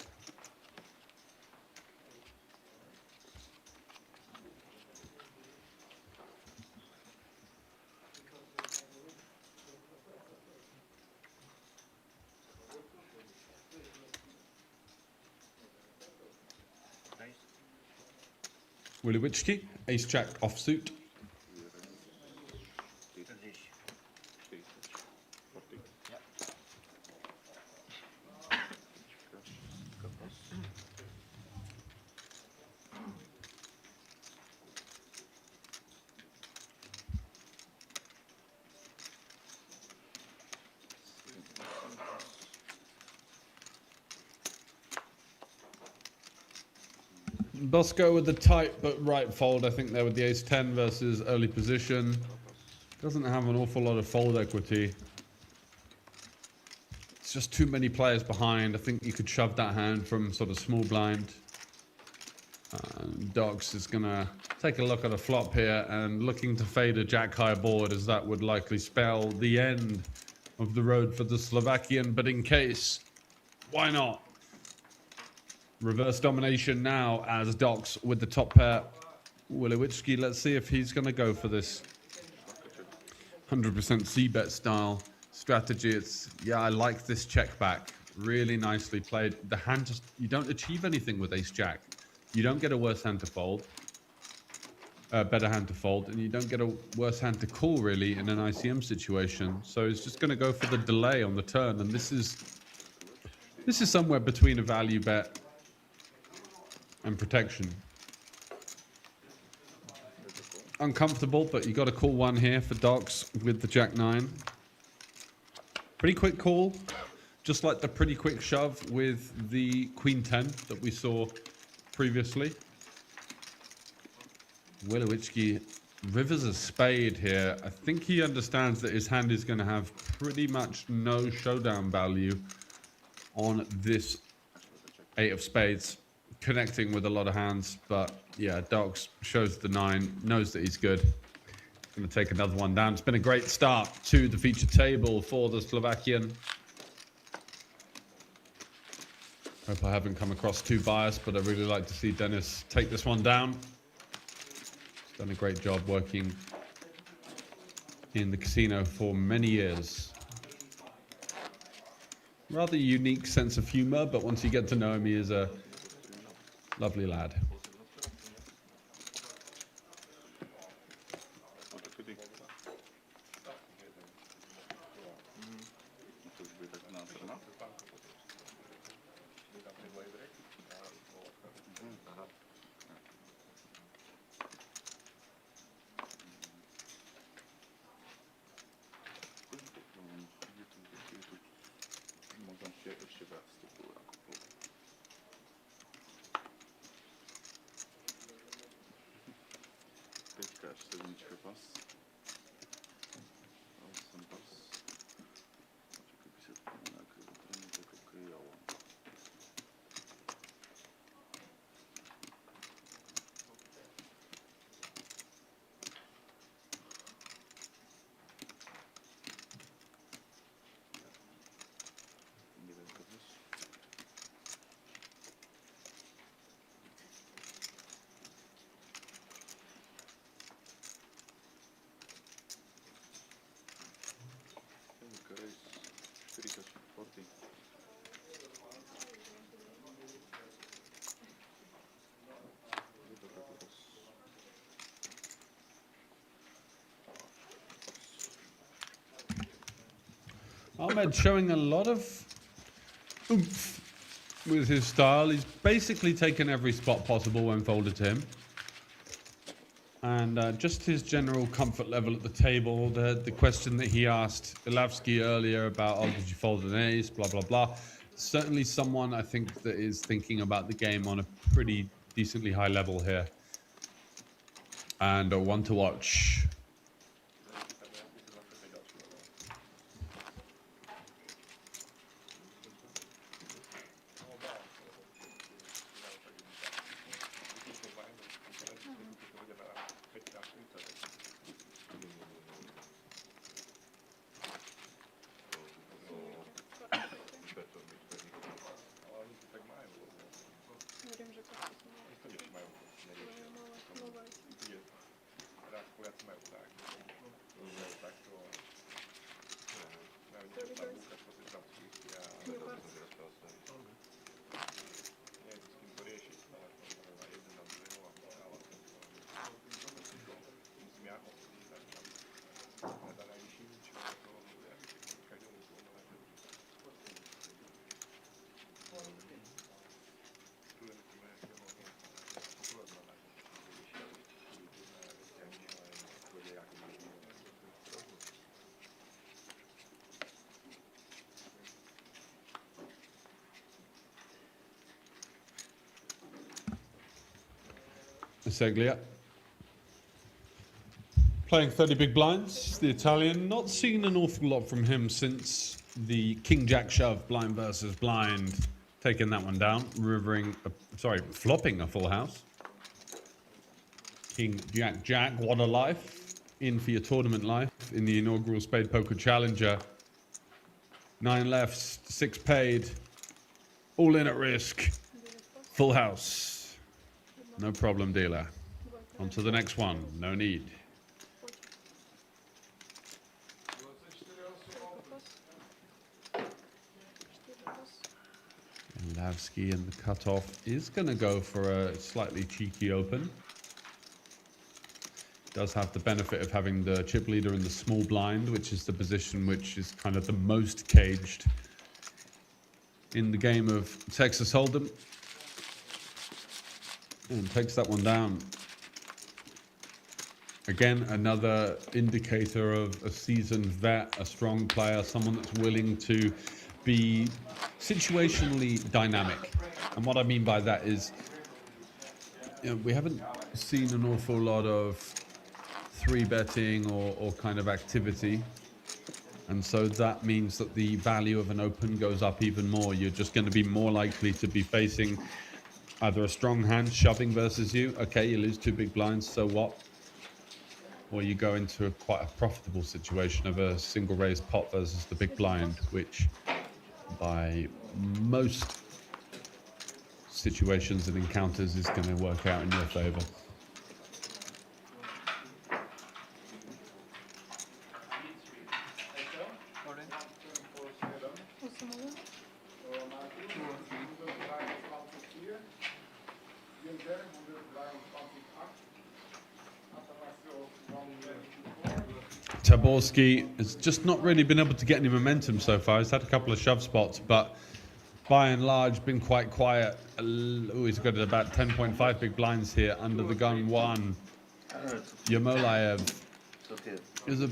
Williwiczki, ace jack offsuit. Bosco with the tight but right fold. I think there with the ace 10 versus early position. Doesn't have an awful lot of fold equity. It's just too many players behind. I think you could shove that hand from sort of small blind. Docs is going to take a look at a flop here and looking to fade a jack-high board, as that would likely spell the end of the road for the Slovakian. But in case, why not? Reverse domination now as Docs with the top pair. Wilowicki, let's see if he's going to go for this 100% c-bet style strategy. It's, yeah, I like this check back. Really nicely played. The hand just, you don't achieve anything with ace-jack. You don't get a worse hand to fold, better hand to fold, and you don't get a worse hand to call, really, in an ICM situation. So he's just going to go for the delay on the turn, and this is somewhere between a value bet and protection. Uncomfortable, but you got to call one here for Docs with the jack-9. Pretty quick call, just like the pretty quick shove with the queen-10 that we saw previously. Wilowicki rivers a spade here. I think he understands that his hand is going to have pretty much no showdown value on this 8 of spades, connecting with a lot of hands. But yeah, Docs shows the 9, knows that he's good. Going to take another one down. It's been a great start to the feature table for the Slovakian. Hope I haven't come across too biased, but I really like to see Dennis take this one down. He's done a great job working in the casino for many years. Rather unique sense of humor, but once you get to know him, he is a lovely lad. Ahmed showing a lot of oomph with his style. He's basically taken every spot possible when folded to him. And just his general comfort level at the table, the question that he asked Ilavsky earlier about, oh, did you fold an ace, blah, blah, blah. Certainly someone I think that is thinking about the game on a pretty decently high level here. And one to watch. Seglia. Playing 30 big blinds. The Italian, not seen an awful lot from him since the King Jack shove, blind versus blind. Taking that one down, flopping a full house. King, Jack, Jack. What a life. In for your tournament life in the inaugural Spadepoker Challenger. 9 lefts, 6 paid. All in at risk. Full house. No problem, dealer. On to the next one. No need. Lavsky in the cutoff is going to go for a slightly cheeky open. Does have the benefit of having the chip leader in the small blind, which is the position which is kind of the most caged in the game of Texas Hold'em. And takes that one down. Again, another indicator of a seasoned vet, a strong player, someone that's willing to be situationally dynamic. And what I mean by that is, you know, we haven't seen an awful lot of 3-betting or kind of activity. And so that means that the value of an open goes up even more. You're just going to be more likely to be facing either a strong hand shoving versus you. Okay, you lose 2 big blinds, so what? Or you go into quite a profitable situation of a single raise pot versus the big blind, which by most situations and encounters is going to work out in your favor. Taborski has just not really been able to get any momentum so far. He's had a couple of shove spots, but by and large been quite quiet. Oh, he's got about 10.5 big blinds here under the gun 1. Yermolayev is a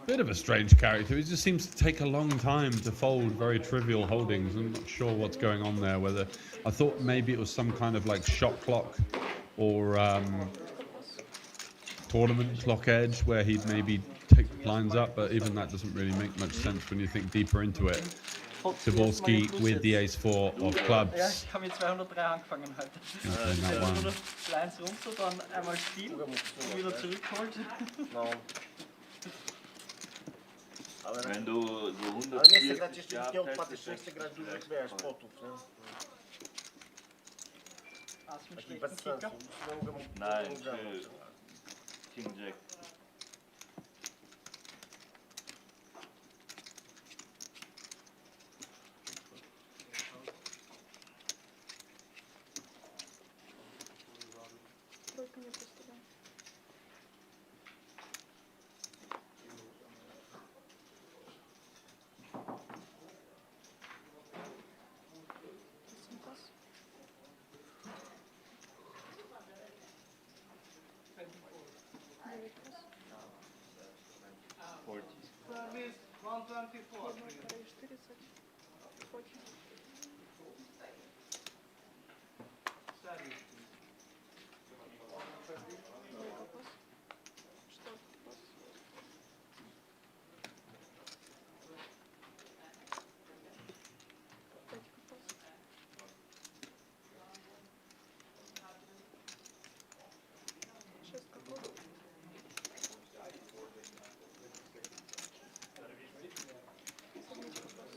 bit of a strange character. He just seems to take a long time to fold very trivial holdings. I'm not sure what's going on there. Whether I thought maybe it was some kind of like shot clock or tournament clock edge where he'd maybe take the blinds up, but even that doesn't really make much sense when you think deeper into it. Taborski with the ace-4 of clubs. Ja, ich habe mit 203 angefangen heute. That one. Blinds runter, dann einmal Spiel und wieder zurückholt. No. Wenn du so Ale nie chcę 140 grać jeszcze gehabt nie hättest, odpadł, jeszcze chcę grać dużo, wiesz, spotów, nie? Hast du einen Taki schlechten bez sensu. Kicker? Nie mogę Nein, mu für King Jack. Тройка не пустила. Симпас. 9 плюс. 40. 1, 40. Очень. Двойка пас. Шторка пас. Пятика пас. Шестка пас. Семечка пас.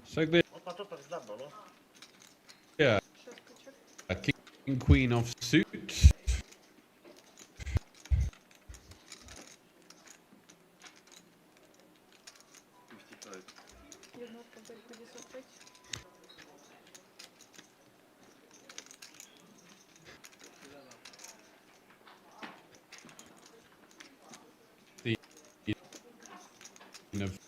So the Odpadł to z dawno, no. yeah, Шестка чек. a king queen off suit. 55. Jednotka 55. Of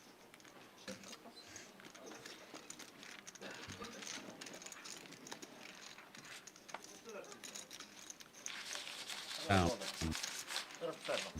down. Teraz przerwa.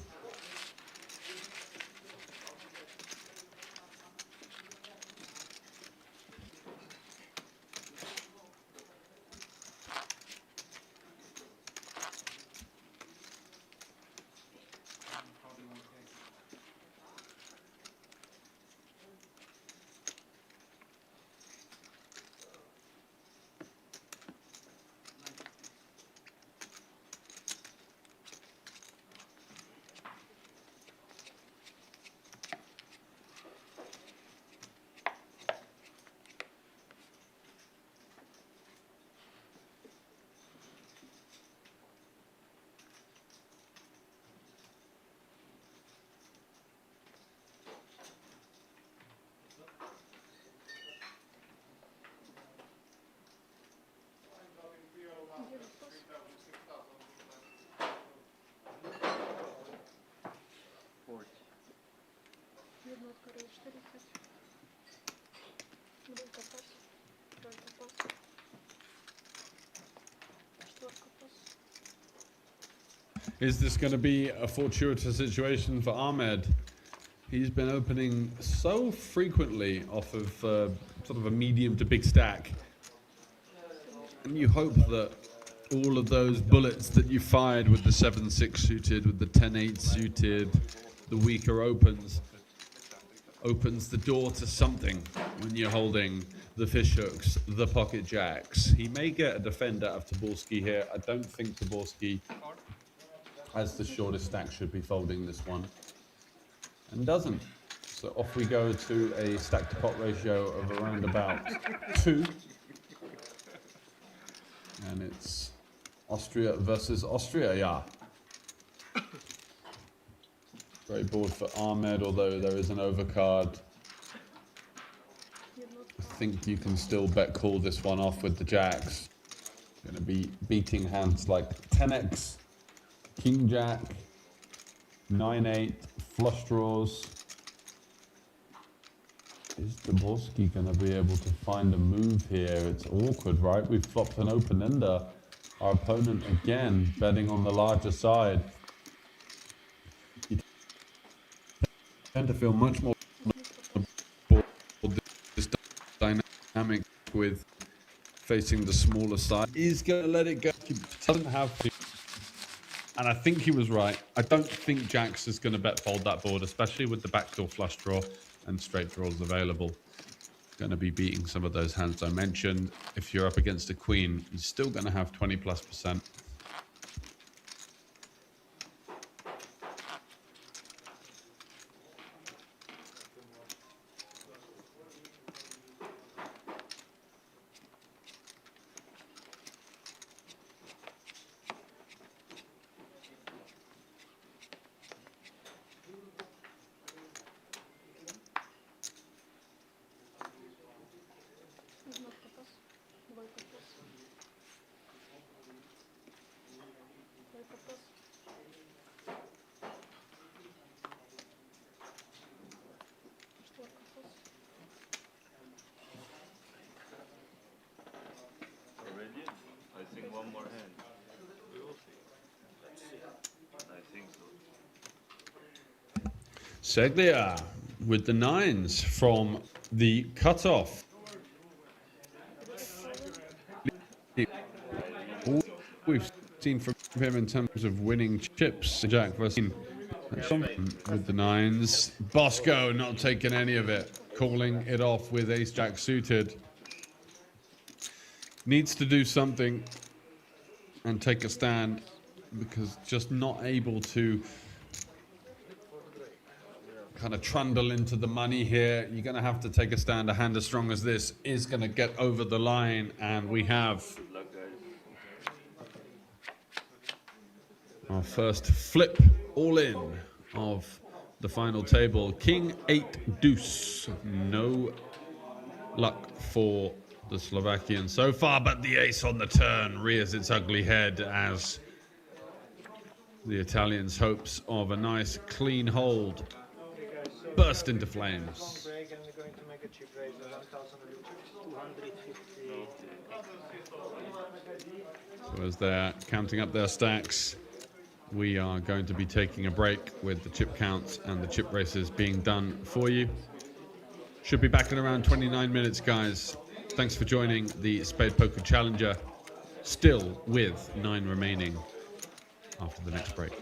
Второй 4, 5. Двойка пас. Тройка пас. Четверка пас. Is this going to be a fortuitous situation for Ahmed? He's been opening so frequently off of sort of a medium to big stack. And you hope that all of those bullets that you fired with the 7-6 suited, with the 10-8 suited, the weaker opens the door to something when you're holding the fish hooks, the pocket jacks. He may get a defender of Taborski here. I don't think Taborski, as the shortest stack, should be folding this one. And doesn't. So off we go to a stack to pot ratio of around about 2. And it's Austria versus Austria, yeah. Great board for Ahmed, although there is an overcard. I think you can still bet call this one off with the jacks. Going to be beating hands like 10x, king jack, 9-8, flush draws. Is Taborski going to be able to find a move here? It's awkward, right? We've flopped an open-ender. Our opponent, again, betting on the larger side. You tend to feel much more this dynamic with facing the smaller side. He's going to let it go. He doesn't have to. And I think he was right. I don't think Jax is going to bet fold that board, especially with the backdoor flush draw and straight draws available. Going to be beating some of those hands I mentioned. If you're up against a queen, you're still going to have 20+%. Однорка пас. Двойка пас. Тройка пас. Четверка пас. Already? I think one more hand. We will see. I think so. Seglia with the 9s from the cutoff. All we've seen from him in terms of winning chips, Jack versus with the 9s. Bosco not taking any of it, calling it off with ace-jack suited. Needs to do something and take a stand, because just not able to kind of trundle into the money here. You're going to have to take a stand. A hand as strong as this is going to get over the line, and we have our first flip all in of the final table. King 8 deuce. No luck for the Slovakian so far, but the ace on the turn rears its ugly head as the Italians' hopes of a nice clean hold burst into flames. Break, and we're going to make a chip raise of 1,250. So as they're counting up their stacks, we are going to be taking a break with the chip counts and the chip races being done for you. Should be back in around 29 minutes, guys. Thanks for joining the Spadepoker Challenger, still with 9 remaining after the next break.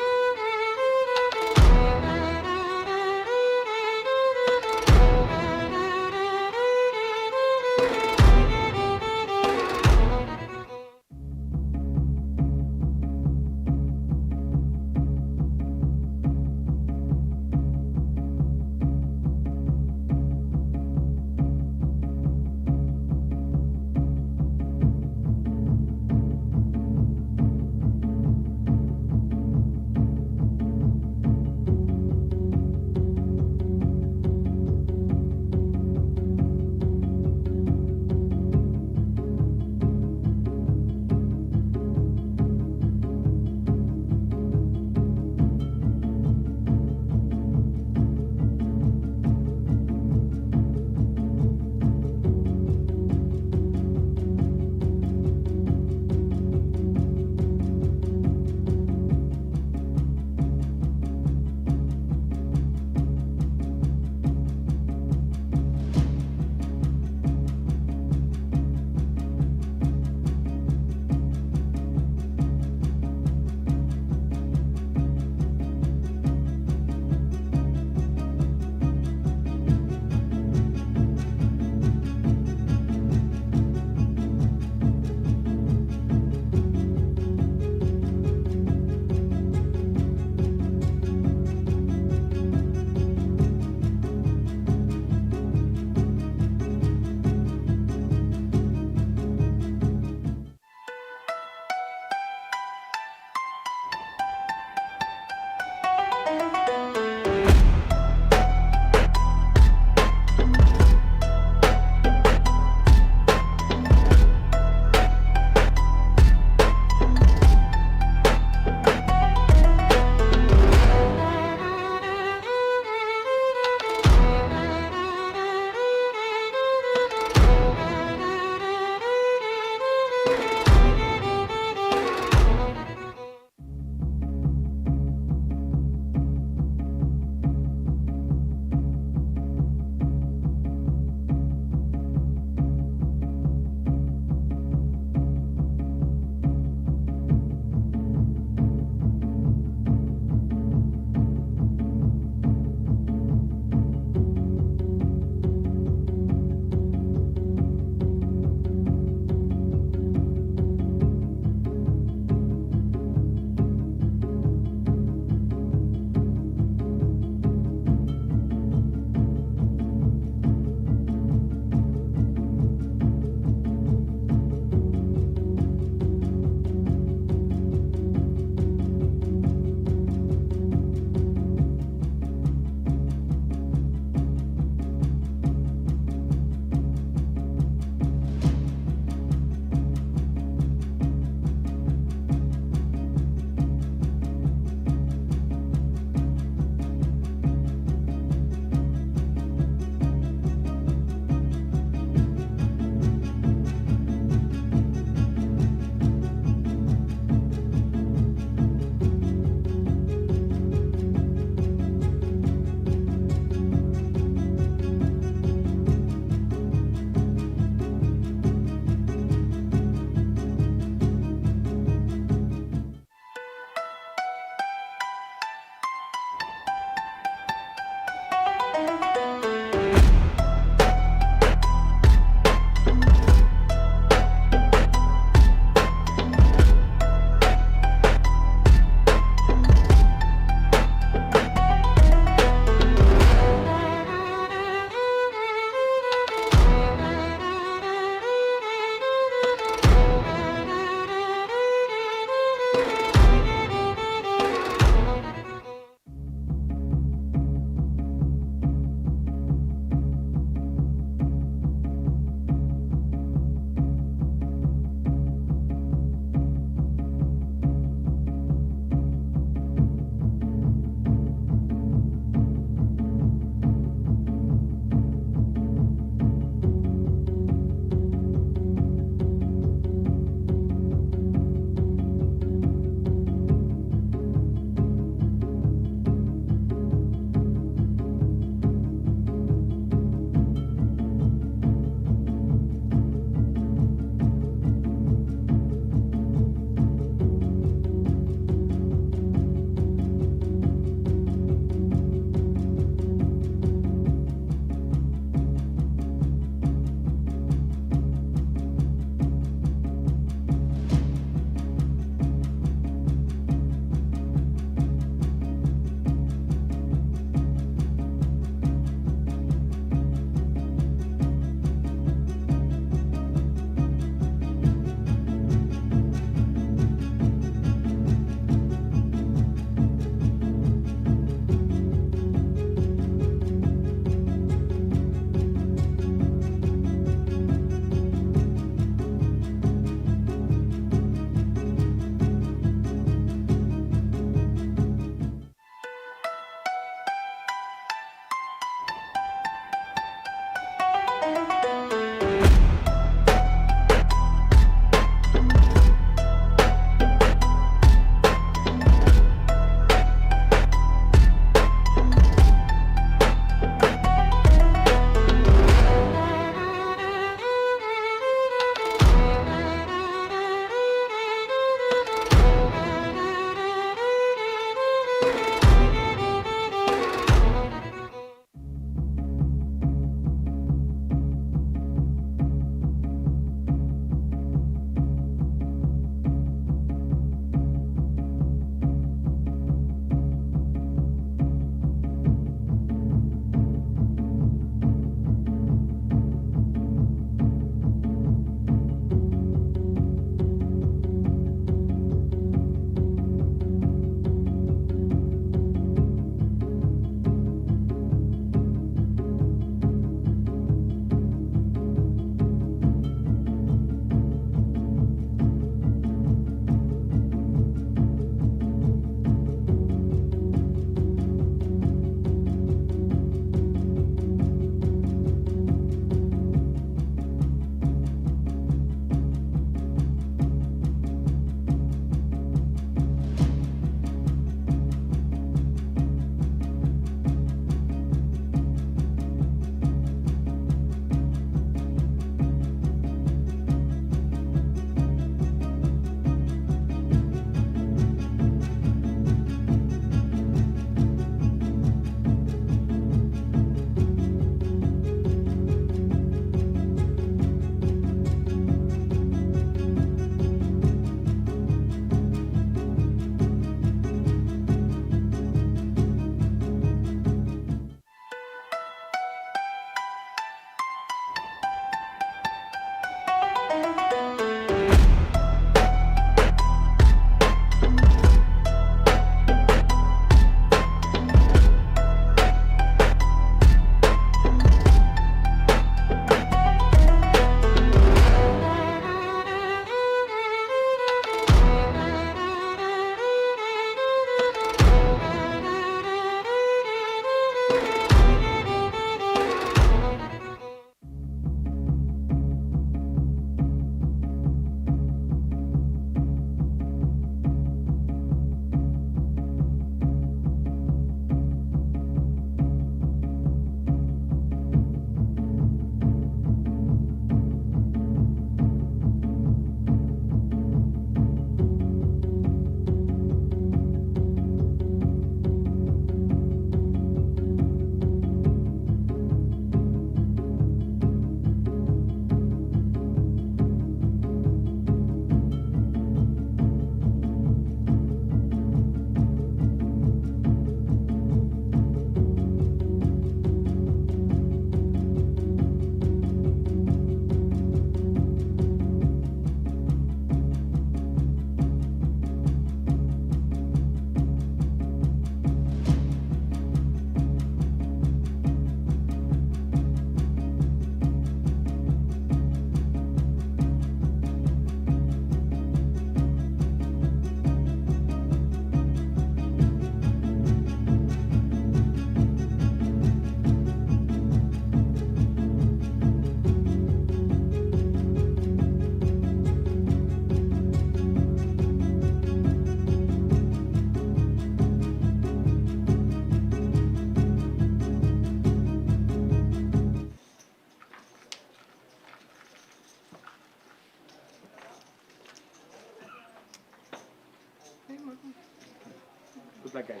Good luck, guys.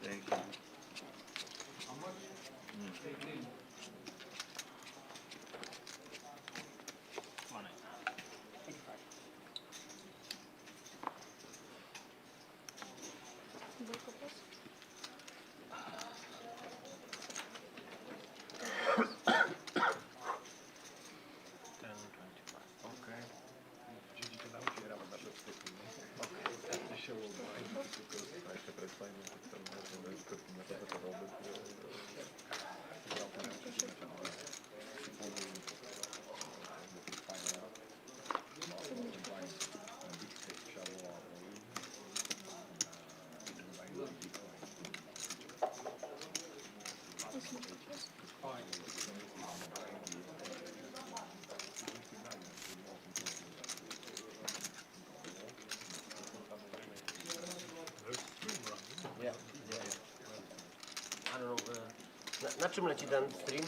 Thank you. Двойка пас. Восьмерка пас. Yeah. I don't know. Na czym leci ten stream?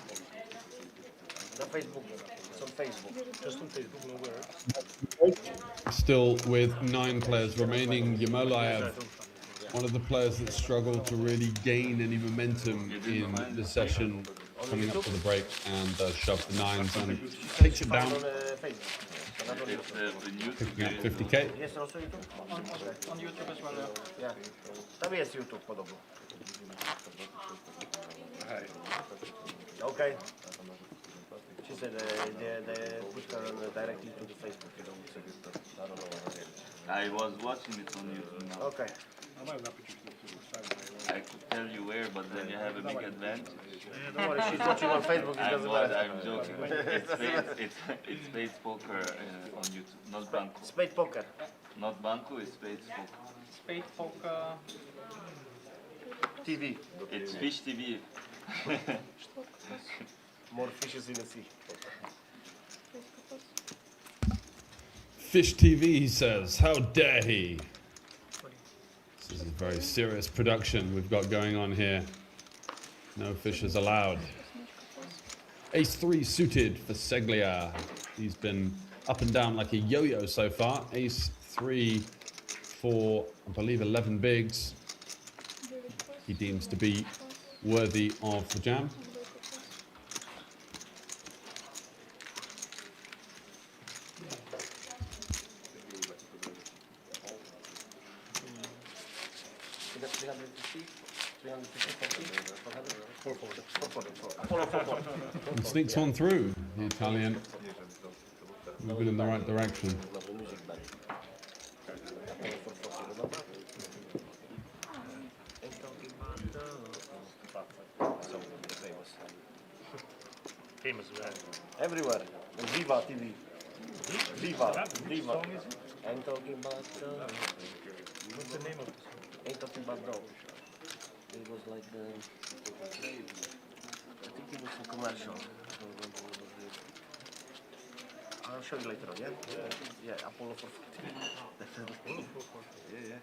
Na Facebooku. It's on Facebook. Just on Facebook, nowhere. Still with 9 players remaining. Yamolaev, one of the players that struggled to really gain any momentum in the session coming up to the break, and shoved the 9s and takes it down, On Facebook. Not on It's YouTube. the YouTube. picking up 50k. Jest also YouTube? On YouTube as well. Yeah. Tam jest YouTube podobno. Okay. She said they put her directly to the Facebook. You know, I don't know. I was watching it on YouTube now. Okay. I could tell you where, but then you have a big advantage. Don't worry, she's watching on Facebook. It doesn't matter. I'm joking. It's Spadepoker on YouTube, not Banco. Spadepoker. Not Banco, it's Spadepoker. Spadepoker. TV. It's Fish TV. Четверка пас. More fishes in the sea. Пятка пас. Fish TV, he says. How dare he? This is a very serious production we've got going on here. No fishes allowed. Восьмерка пас. Ace 3 suited for Seglia. He's been up and down like a yo-yo so far. Ace 3 for, I believe, 11 bigs. Девять пас. He deems to be worthy of the jam. Двойка пас. And sneaks one through, the Italian. Moving in the right direction. Famous everywhere. And Viva TV. Viva. Viva. I'm talking about. What's the name of this? Ain't talking about bro. It was like I think it was a commercial. I'll show you later on, yeah? Yeah, Apollo 440. Definitely. Yeah.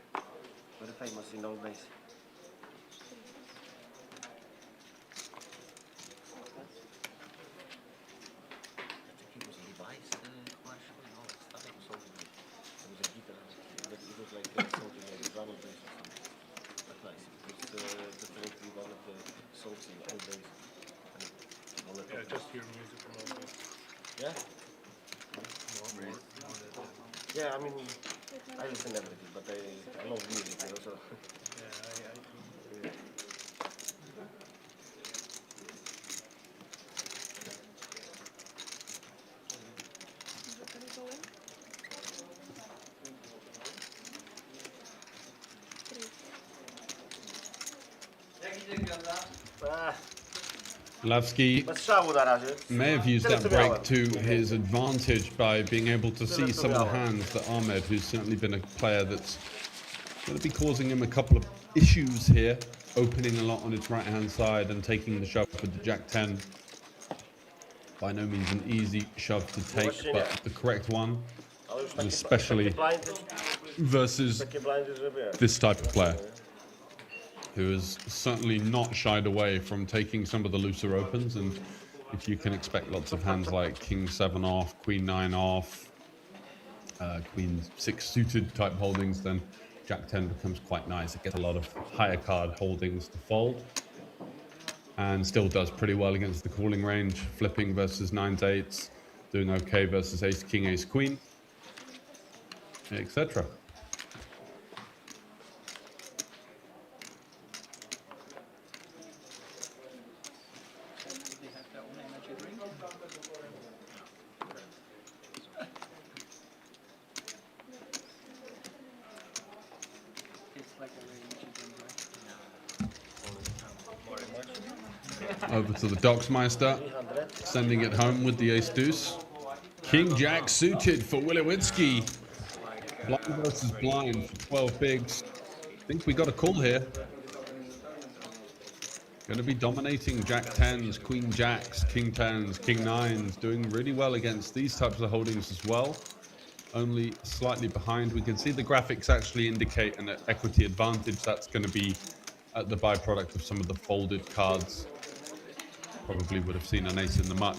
Very famous in those days. I think it was a device commercial. No, it's nothing was something. It was a guitar. It was like something like a drum and bass or something. But nice. It was definitely one of the songs in old days. Yeah, just hear music from old days. Yeah? Yeah, I mean, I listen to everything, but I love music, you know, so. Yeah. Заколебален. Lavsky Bez szału na razie. may have used that break to his advantage by being able to see some of the hands that Ahmed, who's certainly been a player that's going to be causing him a couple of issues here, opening a lot on its right-hand side and taking the shove with the Jack-10. By no means an easy shove to take, but the correct one, and especially versus this type of player, who has certainly not shied away from taking some of the looser opens. And if you can expect lots of hands like King 7 off, Queen 9 off, Queen 6 suited type holdings, then Jack 10 becomes quite nice. It gets a lot of higher card holdings to fold, and still does pretty well against the calling range, flipping versus 9s, 8s, doing okay versus ace king, ace queen, etc. They have their own energy drink. It's like a very energy drink, right? Over to the Doxmeister, sending it home with the ace deuce. King Jack suited for Willowitzki. Blind versus blind for 12 bigs. Think we got a call here. Going to be dominating Jack 10s, Queen Jacks, King 10s, King 9s, doing really well against these types of holdings as well. Only slightly behind. We can see the graphics actually indicate an equity advantage. That's going to be the byproduct of some of the folded cards. Probably would have seen an ace in the muck.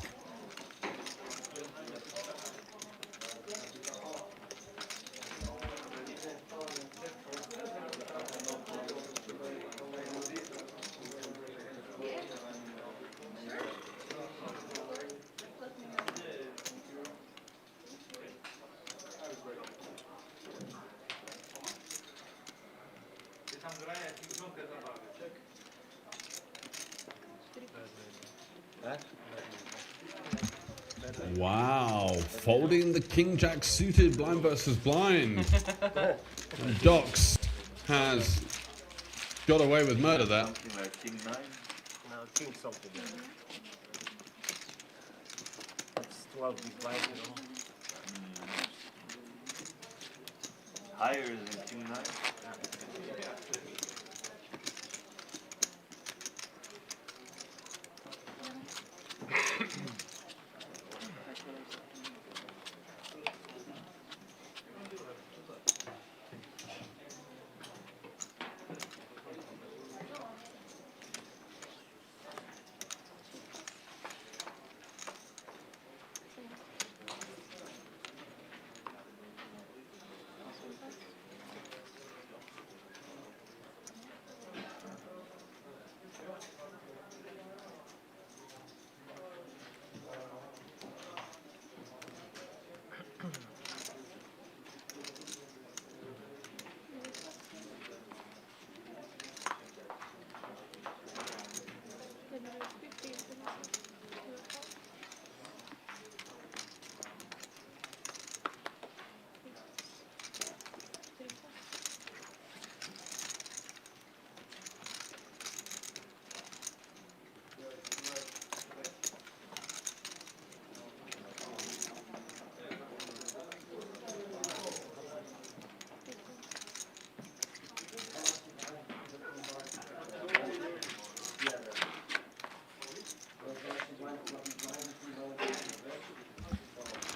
Wow, folding the King Jack suited blind versus blind. And Dox has got away with murder there. Something like king 9. No, king something. It's 12 big blind, you know. Higher than king 9.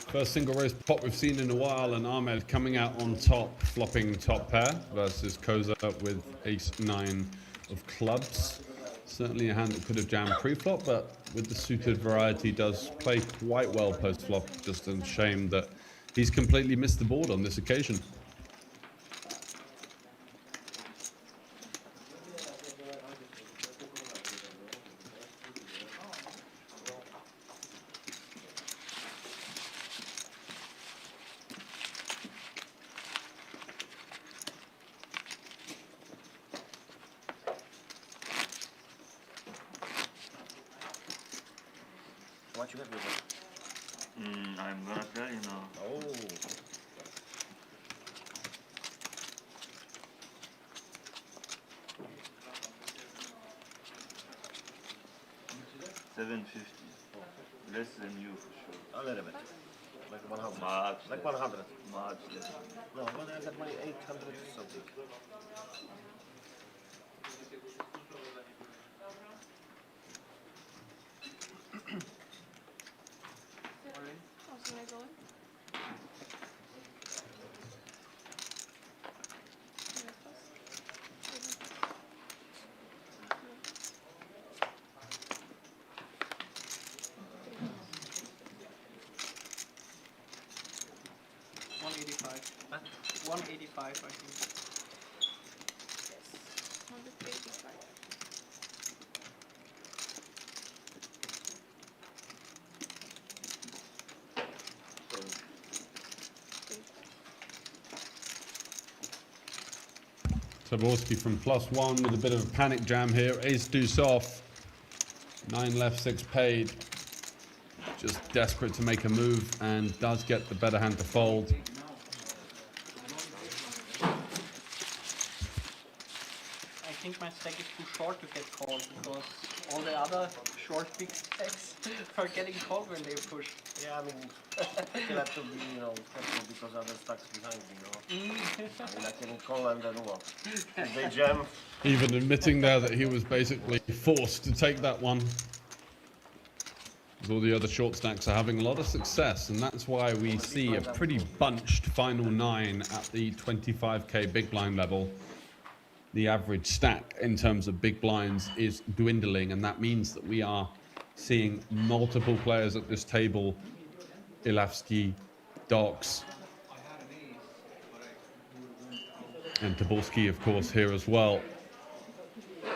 First single raise pot we've seen in a while, and Ahmed coming out on top, flopping top pair versus Koza with ace 9 of clubs. Certainly a hand that could have jammed pre-flop, but with the suited variety does play quite well post-flop. Just a shame that he's completely missed the board on this occasion. What you have with that? I'm gonna tell you now. Oh. 750. Less than you for sure. A little bit. Like 100. Much. Like 100. Much less. No, but I got my 800 something. How's it going? $185. $185, I think. Zaborski from +1 with a bit of a panic jam here. Ace deuce off. 9 left, 6 paid. Just desperate to make a move and does get the better hand to fold. I think my stack is too short to get called because all the other short big stacks are getting called when they push. Yeah, I mean, still have to be, careful because other stacks behind me, I mean, I can call and then what? If they jam. Even admitting there that he was basically forced to take that one. All the other short stacks are having a lot of success, and that's why we see a pretty bunched final 9 at the 25k big blind level. The average stack in terms of big blinds is dwindling, and that means that we are seeing multiple players at this table. Ilavsky, Docs, and Tobolski, of course, here as well.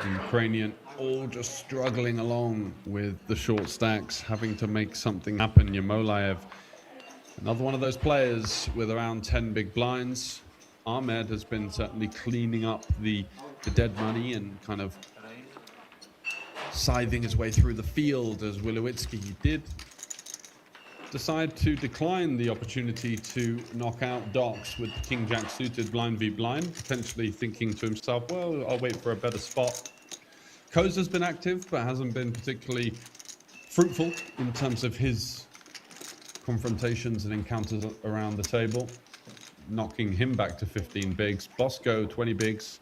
The Ukrainian all just struggling along with the short stacks, having to make something happen. Yamolaev, another one of those players with around 10 big blinds. Ahmed has been certainly cleaning up the dead money and kind of scything his way through the field, as Wilowitsky did decide to decline the opportunity to knock out Docs with the King Jack suited blind v blind, potentially thinking to himself, well, I'll wait for a better spot. Koza's been active, but hasn't been particularly fruitful in terms of his confrontations and encounters around the table, knocking him back to 15 bigs. Bosco, 20 bigs,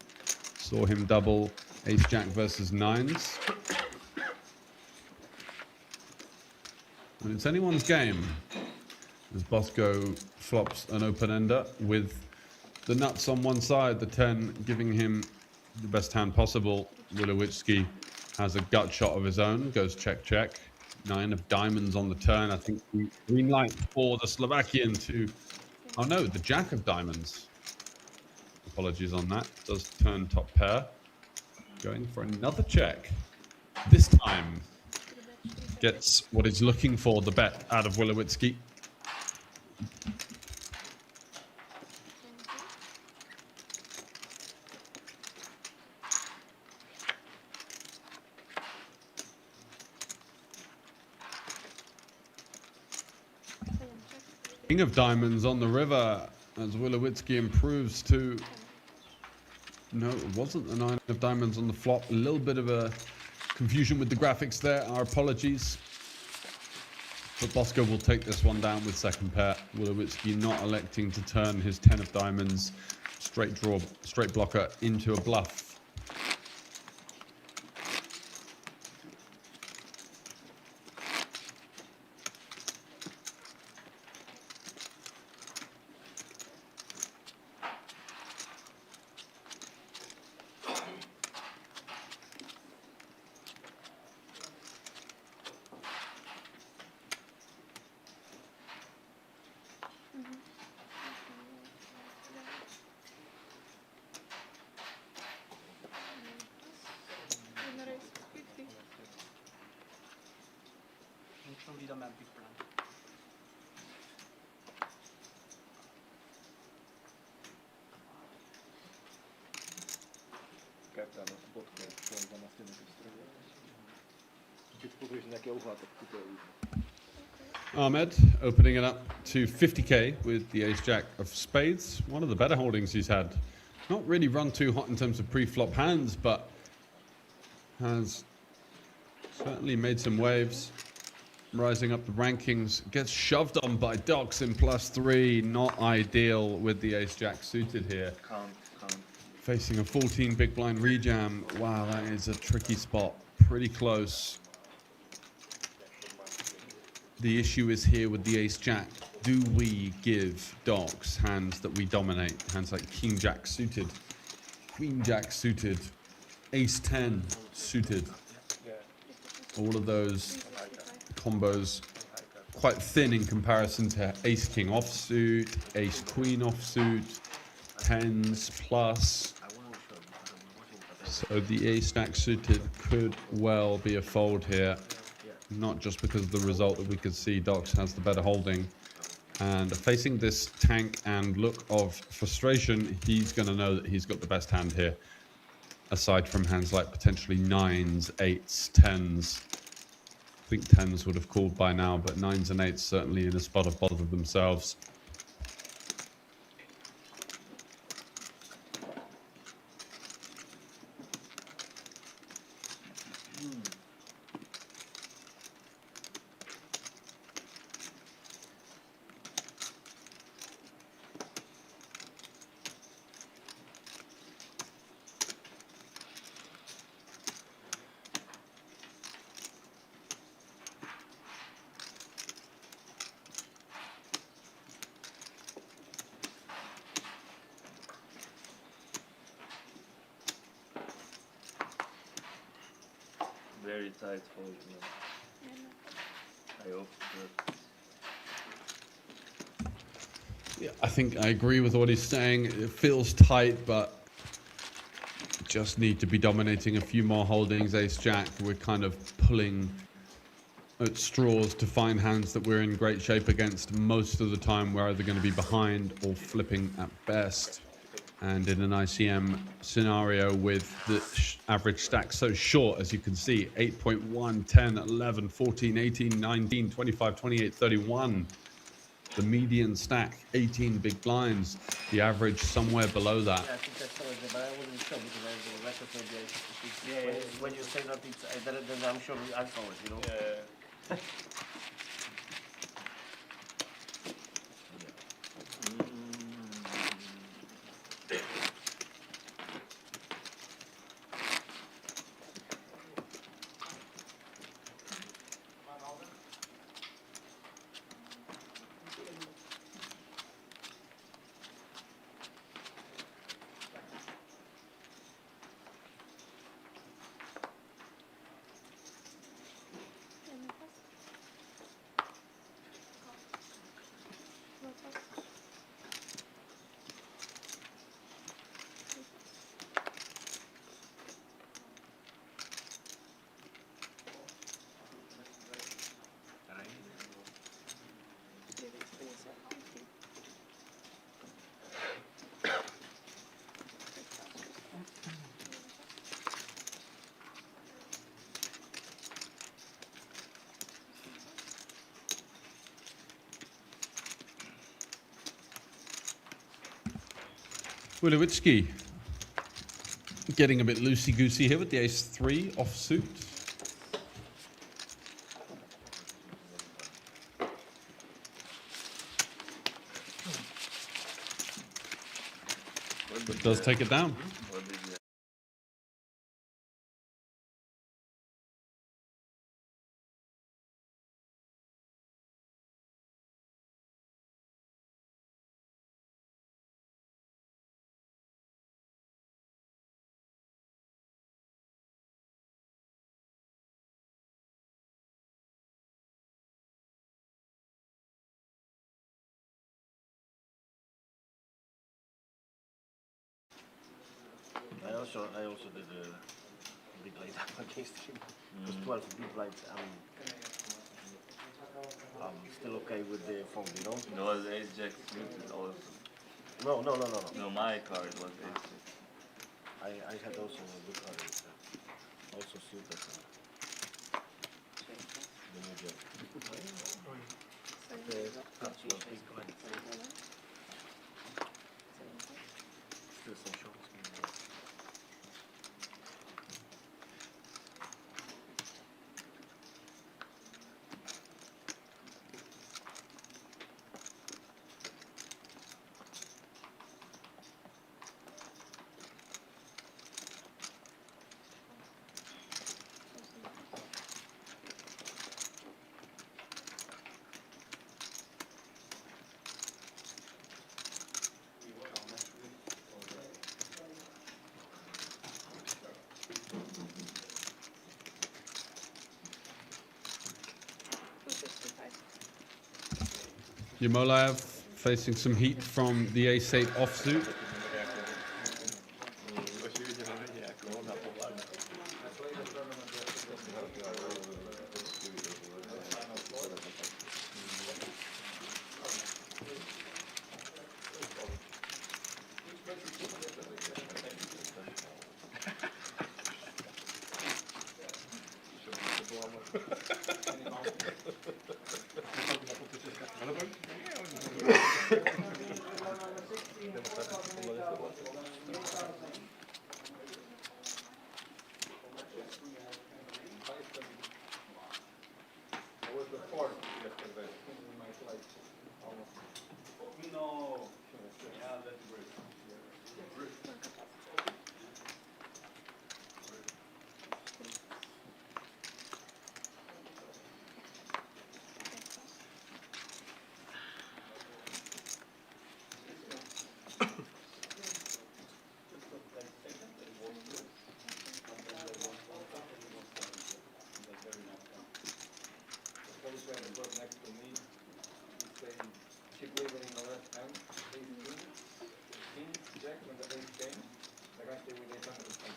saw him double ace-jack versus 9s. And it's anyone's game, as Bosco flops an open-ender with the nuts on one side, the 10 giving him the best hand possible. Wilowitsky has a gut shot of his own, goes check. 9 of diamonds on the turn. I think the green light for the Slovakian to, oh no, the jack of diamonds. Apologies on that. Does turn top pair. Going for another check. This time gets what he's looking for, the bet out of Wilowitsky. King of diamonds on the river as Wilowitsky improves to... No, it wasn't the 9 of diamonds on the flop. A little bit of a confusion with the graphics there. Our apologies. But Bosco will take this one down with second pair. Wilowitsky not electing to turn his 10 of diamonds straight draw, straight blocker into a bluff. Schon wieder mehr Big Blind. Ahmed opening it up to 50k with the ace-jack of spades. One of the better holdings he's had. Not really run too hot in terms of pre-flop hands, but has certainly made some waves. Rising up the rankings, gets shoved on by Docs in +3. Not ideal with the ace-jack suited here. Facing a 14 big blind rejam. Wow, that is a tricky spot. Pretty close. The issue is here with the ace-jack. Do we give Docs hands that we dominate? Hands like King Jack suited, Queen Jack suited, Ace-10 suited. All of those combos quite thin in comparison to Ace-King offsuit, Ace-Queen offsuit, 10s plus. So the ace-jack suited could well be a fold here. Not just because of the result that we could see Docs has the better holding, And facing this tank and look of frustration, he's going to know that he's got the best hand here. Aside from hands like potentially 9s, 8s, 10s. I think 10s would have called by now, but 9s and 8s certainly in a spot of bother themselves. Very tight hold. I hope that. Yeah, I think I agree with what he's saying. It feels tight, but just need to be dominating a few more holdings. Ace-Jack, we're kind of pulling at straws to find hands that we're in great shape against. Most of the time, we're either going to be behind or flipping at best. And in an ICM scenario with the average stack so short, as you can see, 8.1, 10, 11, 14, 18, 19, 25, 28, 31. The median stack, 18 big blinds. The average somewhere below that. Yeah, I think that's always but I wasn't sure because I the record maybe when you say that it's then I'm sure I saw it, you know. Yeah. Wilowitsky getting a bit loosey-goosey here with the ace-3 offsuit. But does take it down. What did you I also did a big blind up against him. It was 12 big blinds. I'm still okay with the phone, you know? It was ace-jack suited also. No. No, my card was ace-jack. I had also a good card. Also suited. The new jack. The big blind. Still some shorts. Yamolaev facing some heat from the ace-8 offsuit. I was the fourth yesterday in my flight. Almost. No. Yeah, that's great. The policeman that was next to me, he's saying, keep leaving in the left hand, king, jack, when the ace came, the guy stayed with 800 or something.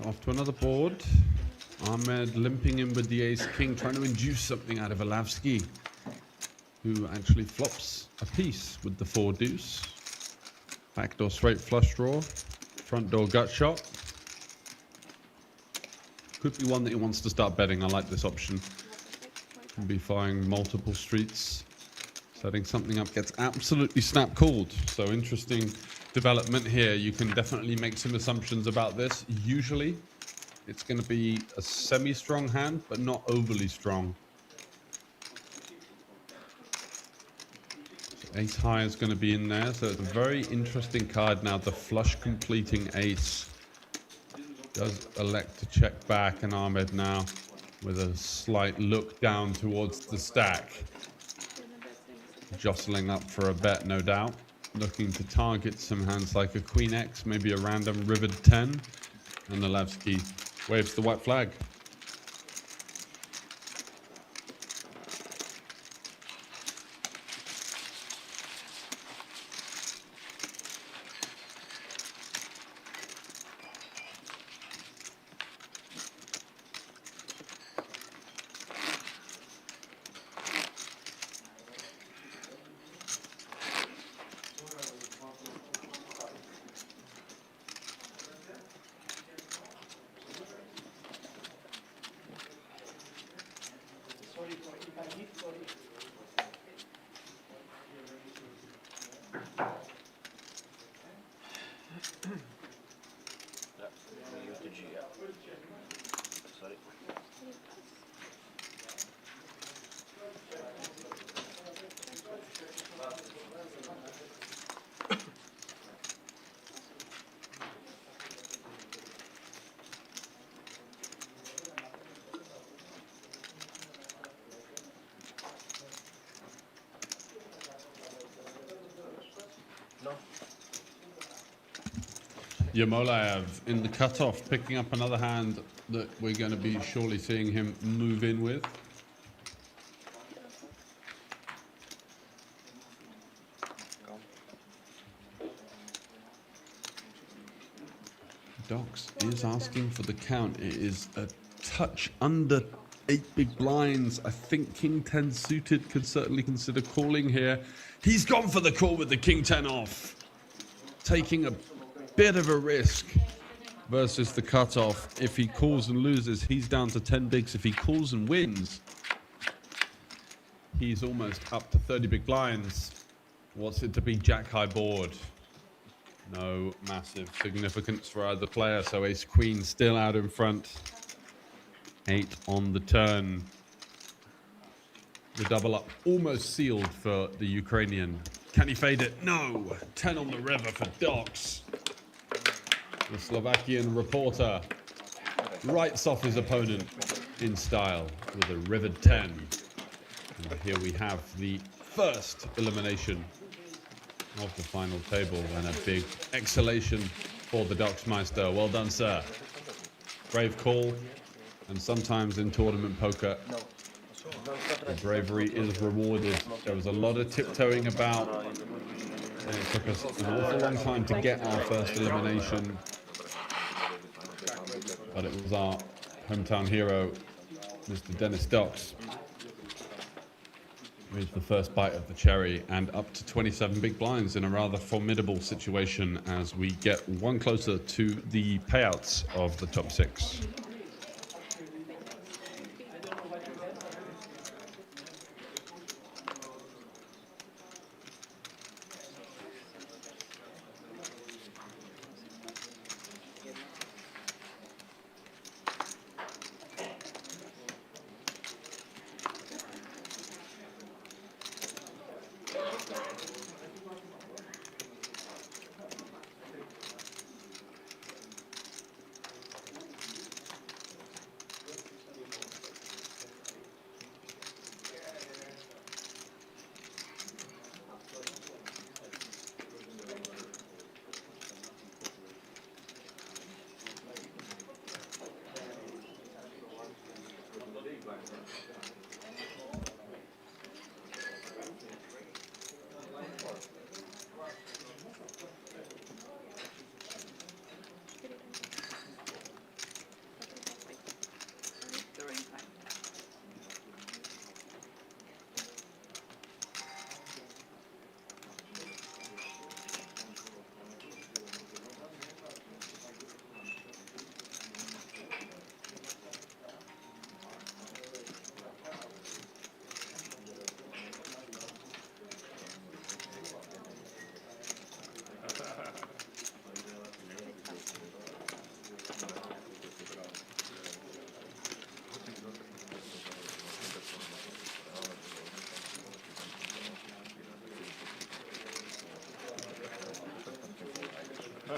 Off to another board. Ahmed limping in with the ace-king, trying to induce something out of Alavsky, who actually flops a piece with the 4-deuce. Backdoor straight flush draw. Front door gut shot. Could be one that he wants to start betting. I like this option. Can be firing multiple streets. Setting something up, gets absolutely snap called. So interesting development here. You can definitely make some assumptions about this. Usually it's going to be a semi-strong hand, but not overly strong. So ace high is going to be in there. So it's a very interesting card now. The flush completing ace does elect to check back, and Ahmed now with a slight look down towards the stack. Jostling up for a bet, no doubt. Looking to target some hands like a Queen X, maybe a random rivered 10. And Alavsky waves the white flag. Yamolaev in the cutoff, picking up another hand that we're going to be surely seeing him move in with. Docs is asking for the count. It is a touch under 8 big blinds. I think King 10 suited could certainly consider calling here. He's gone for the call with the King 10 off. Taking a bit of a risk versus the cutoff. If he calls and loses, he's down to 10 bigs. If he calls and wins, he's almost up to 30 big blinds. What's it to be jack high board? No massive significance for either player. So ace queen still out in front. 8 on the turn. The double up almost sealed for the Ukrainian. Can he fade it? No. 10 on the river for Docs. The Slovakian reporter writes off his opponent in style with a rivered 10. And here we have the first elimination of the final table, and a big exhalation for the Docsmeister. Well done, sir. Brave call, and sometimes in tournament poker, The bravery is rewarded. There was a lot of tiptoeing about, and it took us an awful long time to get our first elimination. But it was our hometown hero, Mr. Dennis Stocks, with the first bite of the cherry and up to 27 big blinds in a rather formidable situation as we get one closer to the payouts of the top six.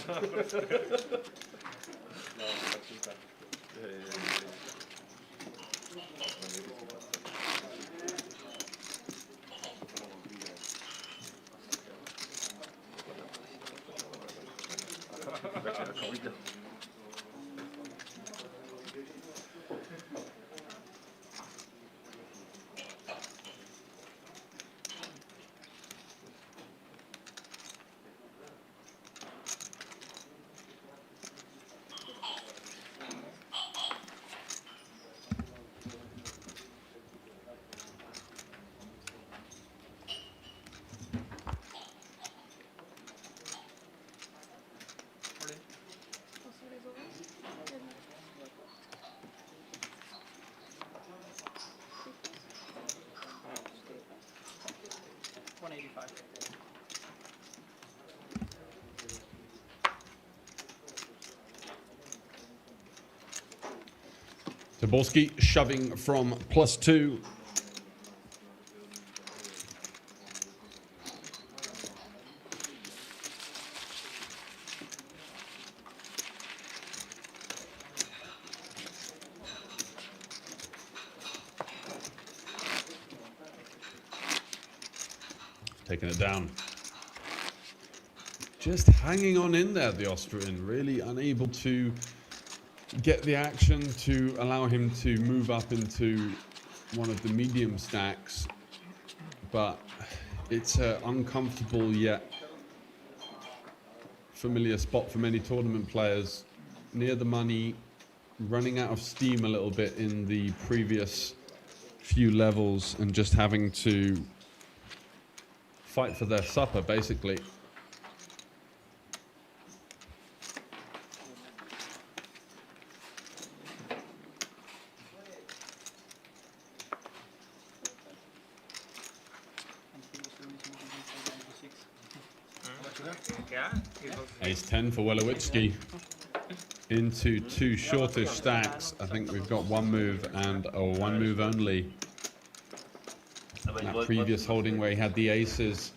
Also, there's always 185. Zaborski shoving from +2. Taking it down. Just hanging on in there, the Austrian, really unable to get the action to allow him to move up into one of the medium stacks. But it's an uncomfortable yet familiar spot for many tournament players. Near the money, running out of steam a little bit in the previous few levels and just having to fight for their supper, basically. Ace-10 for Welowitsky. Into two shortish stacks. I think we've got one move and one move only. That previous holding where he had the aces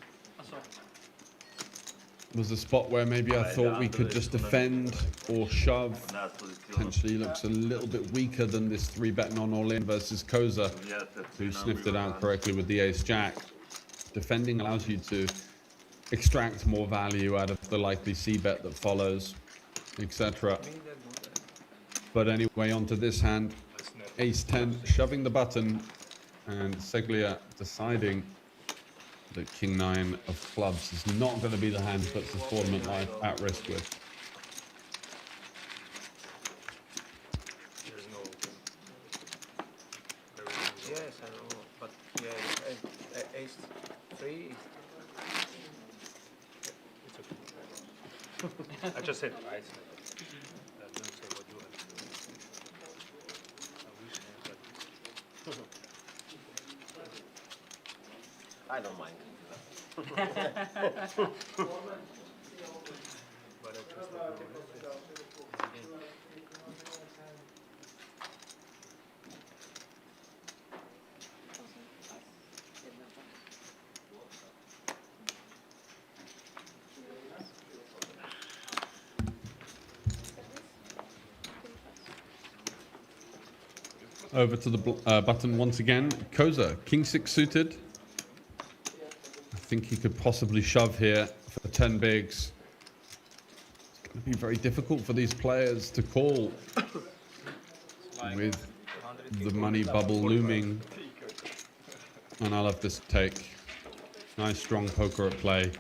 was a spot where maybe I thought we could just defend or shove. Potentially looks a little bit weaker than this 3-bet non-all-in versus Koza, who sniffed it out correctly with the ace-jack. Defending allows you to extract more value out of the likely c-bet that follows, etc. But anyway, onto this hand. Ace-10, shoving the button. And Seglia deciding that King 9 of clubs is not going to be the hand he puts his tournament life at risk with. There's no. Yes, I know, but yeah, ace 3. It's okay. I just said twice. I didn't say what you have to do. I wish I had. I don't mind. But I just don't Over to the button once again. Koza, King 6 suited. I think he could possibly shove here for 10 bigs. It's going to be very difficult for these players to call with the money bubble looming. And I love this take. Nice strong poker at play.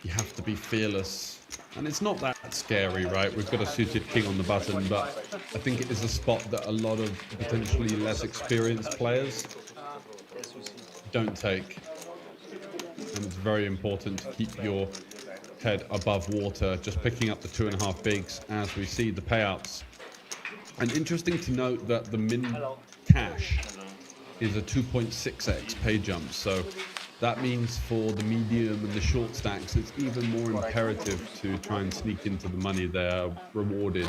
You have to be fearless. And it's not that scary, right? We've got a suited king on the button, but I think it is a spot that a lot of potentially less experienced players don't take. And it's very important to keep your head above water, just picking up the 2.5 bigs as we see the payouts. And interesting to note that the min cash is a 2.6x pay jump. So that means for the medium and the short stacks, it's even more imperative to try and sneak into the money. They're rewarded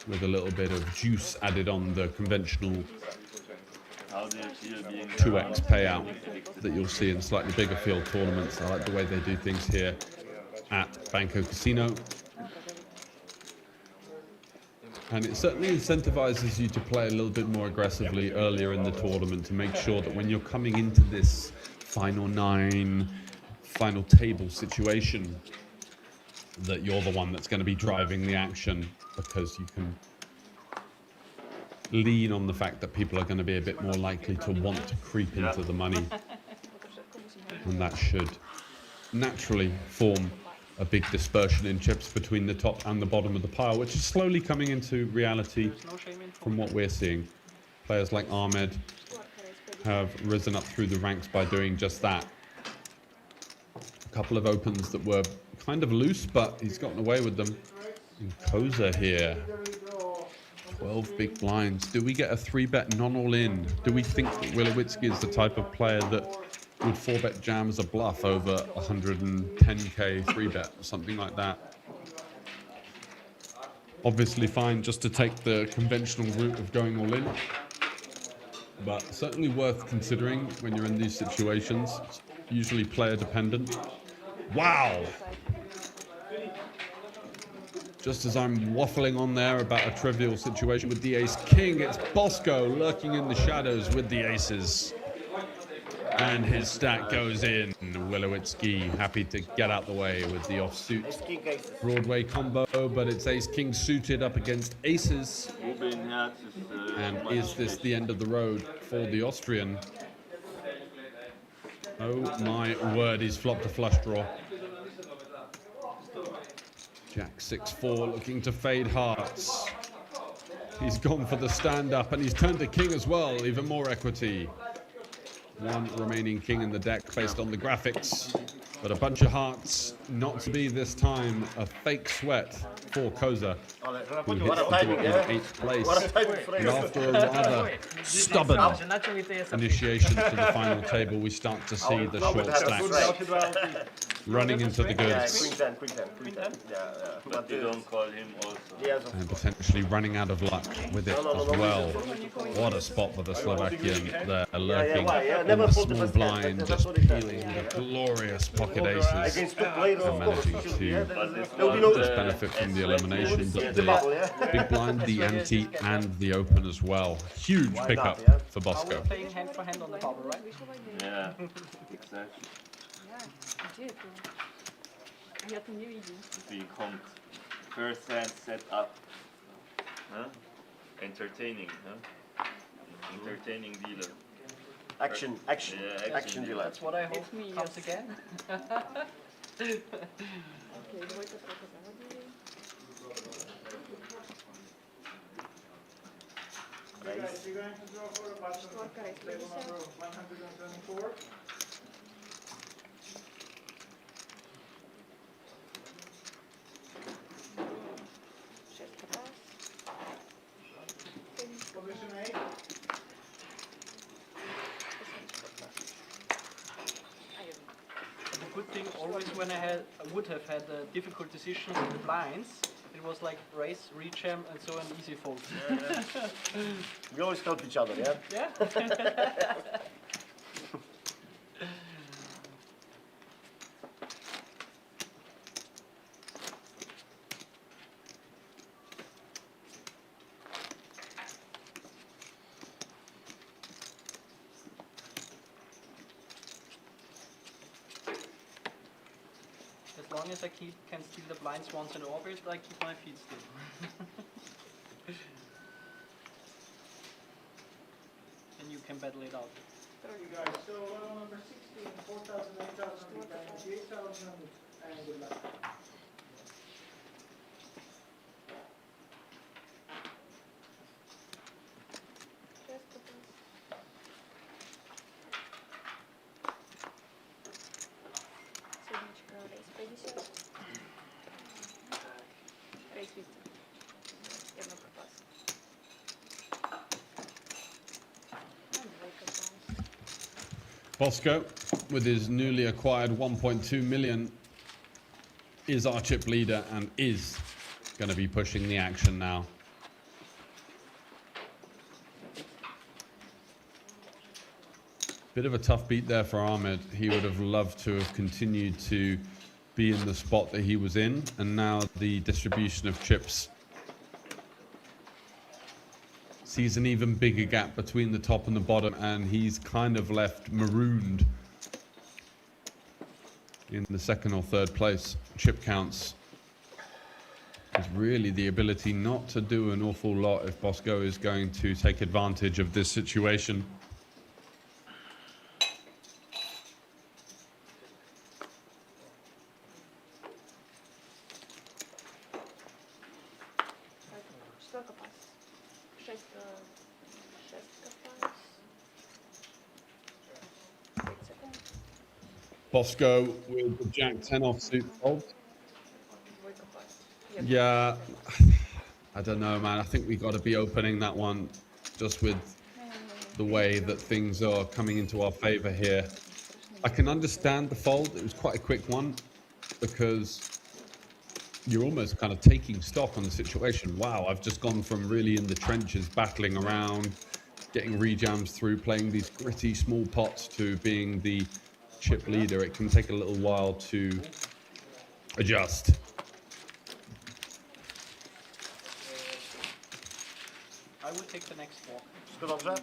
with a little bit of juice added on the conventional 2x payout that you'll see in slightly bigger field tournaments. I like the way they do things here at Banco Casino. And it certainly incentivizes you to play a little bit more aggressively earlier in the tournament to make sure that when you're coming into this final 9, final table situation, that you're the one that's going to be driving the action, because you can lean on the fact that people are going to be a bit more likely to want to creep into the money. And that should naturally form a big dispersion in chips between the top and the bottom of the pile, which is slowly coming into reality from what we're seeing. Players like Ahmed have risen up through the ranks by doing just that. A couple of opens that were kind of loose, but he's gotten away with them. And Koza here. 12 big blinds. Do we get a 3-bet non-all-in? Do we think that Wilowitzki is the type of player that would 4-bet jam as a bluff over 110k 3-bet or something like that? Obviously fine just to take the conventional route of going all in, but certainly worth considering when you're in these situations. It's usually player dependent. Wow! Just as I'm waffling on there about a trivial situation with the ace-king, it's Bosco lurking in the shadows with the aces. And his stack goes in. Wilowitzki happy to get out the way with the offsuit Broadway combo, but it's ace-king suited up against aces. And is this the end of the road for the Austrian? Oh my word, he's flopped a flush draw. Jack 6-4 looking to fade hearts. He's gone for the stand-up and he's turned to king as well, even more equity. One remaining king in the deck based on the graphics, but a bunch of hearts, not to be this time a fake sweat for Koza, who hits the draw in 8th place. And after a rather stubborn initiation to the final table, we start to see the short stacks running into the goods. But you don't call him also. And potentially running out of luck with it as well. What a spot for the Slovakian there, lurking in the small blind, just peeling the glorious pocket aces and managing to just benefit from the elimination. But the big blind, the ante, and the open as well. Huge pickup for Bosco. Playing hand for hand on the bubble, right? Yeah, exactly. Wie kommt first hand set up? Huh? Entertaining, huh? entertaining dealer. Action Yeah, action dealer. That's what I hope me, comes yes. again. Окей, двойка тройка заводи. Четверка рейс 50. Шестка пас. Семечка пас. Восьмичка пас. The good thing always when I would have had difficult decisions in the blinds, it was like race, rejam, and so an easy fold. We always help each other, yeah? Yeah. As long as I can steal the blinds once in orbit, I keep my feet still. And you can battle it out. You guys, so level number 16, 4,000, 8,000, 8,000, and good luck. Шестка пас. Семечка рейс 50. Рейс 50. Явно пропас. Двойка пас. Bosco, with his newly acquired 1.2 million, is our chip leader and is going to be pushing the action now. Bit of a tough beat there for Ahmed. He would have loved to have continued to be in the spot that he was in, and now the distribution of chips sees an even bigger gap between the top and the bottom, and he's kind of left marooned in the second or third place chip counts. It's really the ability not to do an awful lot if Bosco is going to take advantage of this situation. Четверка пас. Шестка пас. 30 секунд. Bosco with the Jack 10 offsuit fold. Двойка пас. Yeah, I don't know, man. I think we got to be opening that one just with the way that things are coming into our favor here. I can understand the fold. It was quite a quick one because you're almost kind of taking stock on the situation. Wow, I've just gone from really in the trenches, battling around, getting rejams through, playing these gritty small pots, to being the chip leader. It can take a little while to adjust. I will take the next walk. Wszystko dobrze?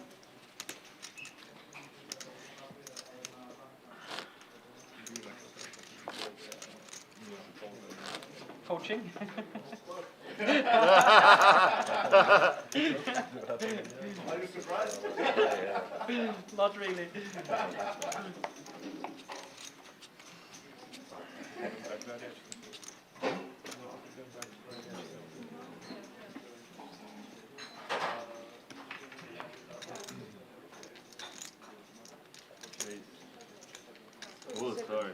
Coaching? Are you surprised? Not really. Oh, sorry.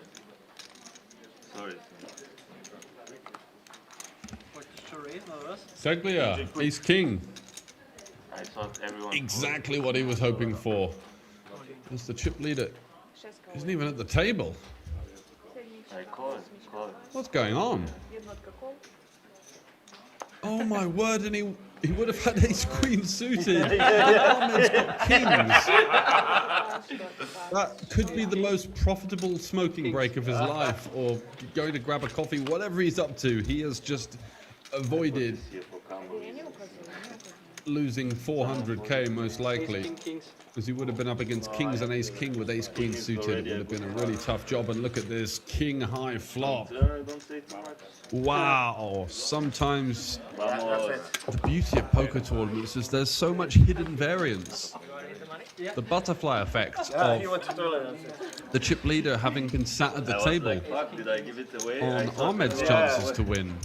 Sorry. What did you raise, no worse? Seglia, ace king. I thought everyone. Exactly what he was hoping for. That's the chip leader. Шестка Isn't even at the table. I call it. Call it. What's going on? Jednotka кол. Oh my word, and he would have had ace queen suited. Ahmed's got kings. That could be the most profitable smoking break of his life, or going to grab a coffee, whatever he's up to. He has just avoided Я не указываю. losing 400k most likely, King, kings. because he would have been up against kings and ace king with ace queen suited. It would have been a really tough job. And look at this king high flop. Don't say too much. Wow. Sometimes Vamos. the beauty of poker tournaments is there's so much hidden variance. Yeah. the butterfly effect Ah, of he wants to tolerance. the chip leader having been sat at the I was table like, fuck, did I give it away? I on thought Ahmed's it was- chances to win.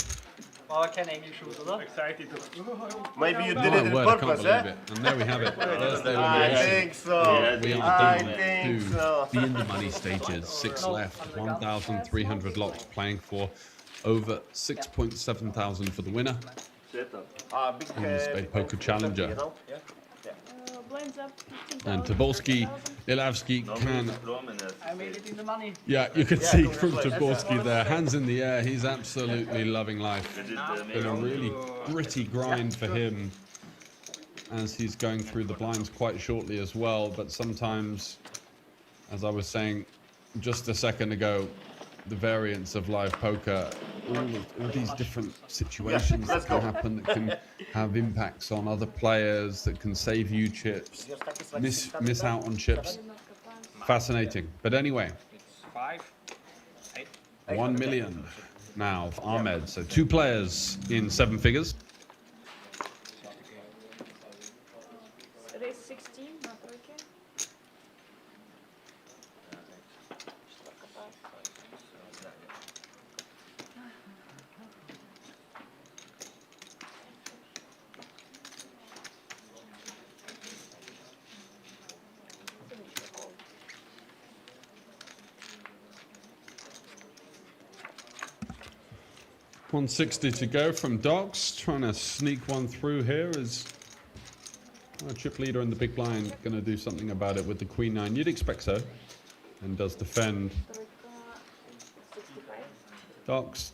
Oh, kein Englisch, oder? Excited to. Maybe you did My it on word, I can't purpose, believe eh? it. And there we have it. First I elimination. think so. Yeah, We I are I down think to so. the in the money stages. 6 left, 1,300 lots playing for over 6.7 thousand for the winner. Shut up. Big In the Spadepoker Challenger. You know? Yeah. Blinds up And 15,000. Tobolski, Ilavsky No can. prominence. I made it in the money. Yeah, you can see from congratulations. Tobolski there, hands in the air. He's absolutely loving life. I did the Been a mirror. really gritty grind for him as he's going through the blinds quite shortly as well. But sometimes, as I was saying just a second ago, the variance of live poker, all these different situations that can happen, that can have impacts on other players, that can save you chips, miss out on chips. Fascinating. But anyway, It's 5, 8. 1 million now for Ahmed. So 2 players in 7 figures. Race 16 на тройке. Четверка пас. Семечка кол. 160 to go from Docs, trying to sneak one through here. Is a chip leader in the big blind going to do something about it with the Queen 9? You'd expect so. And does defend. Тройка 65. Docs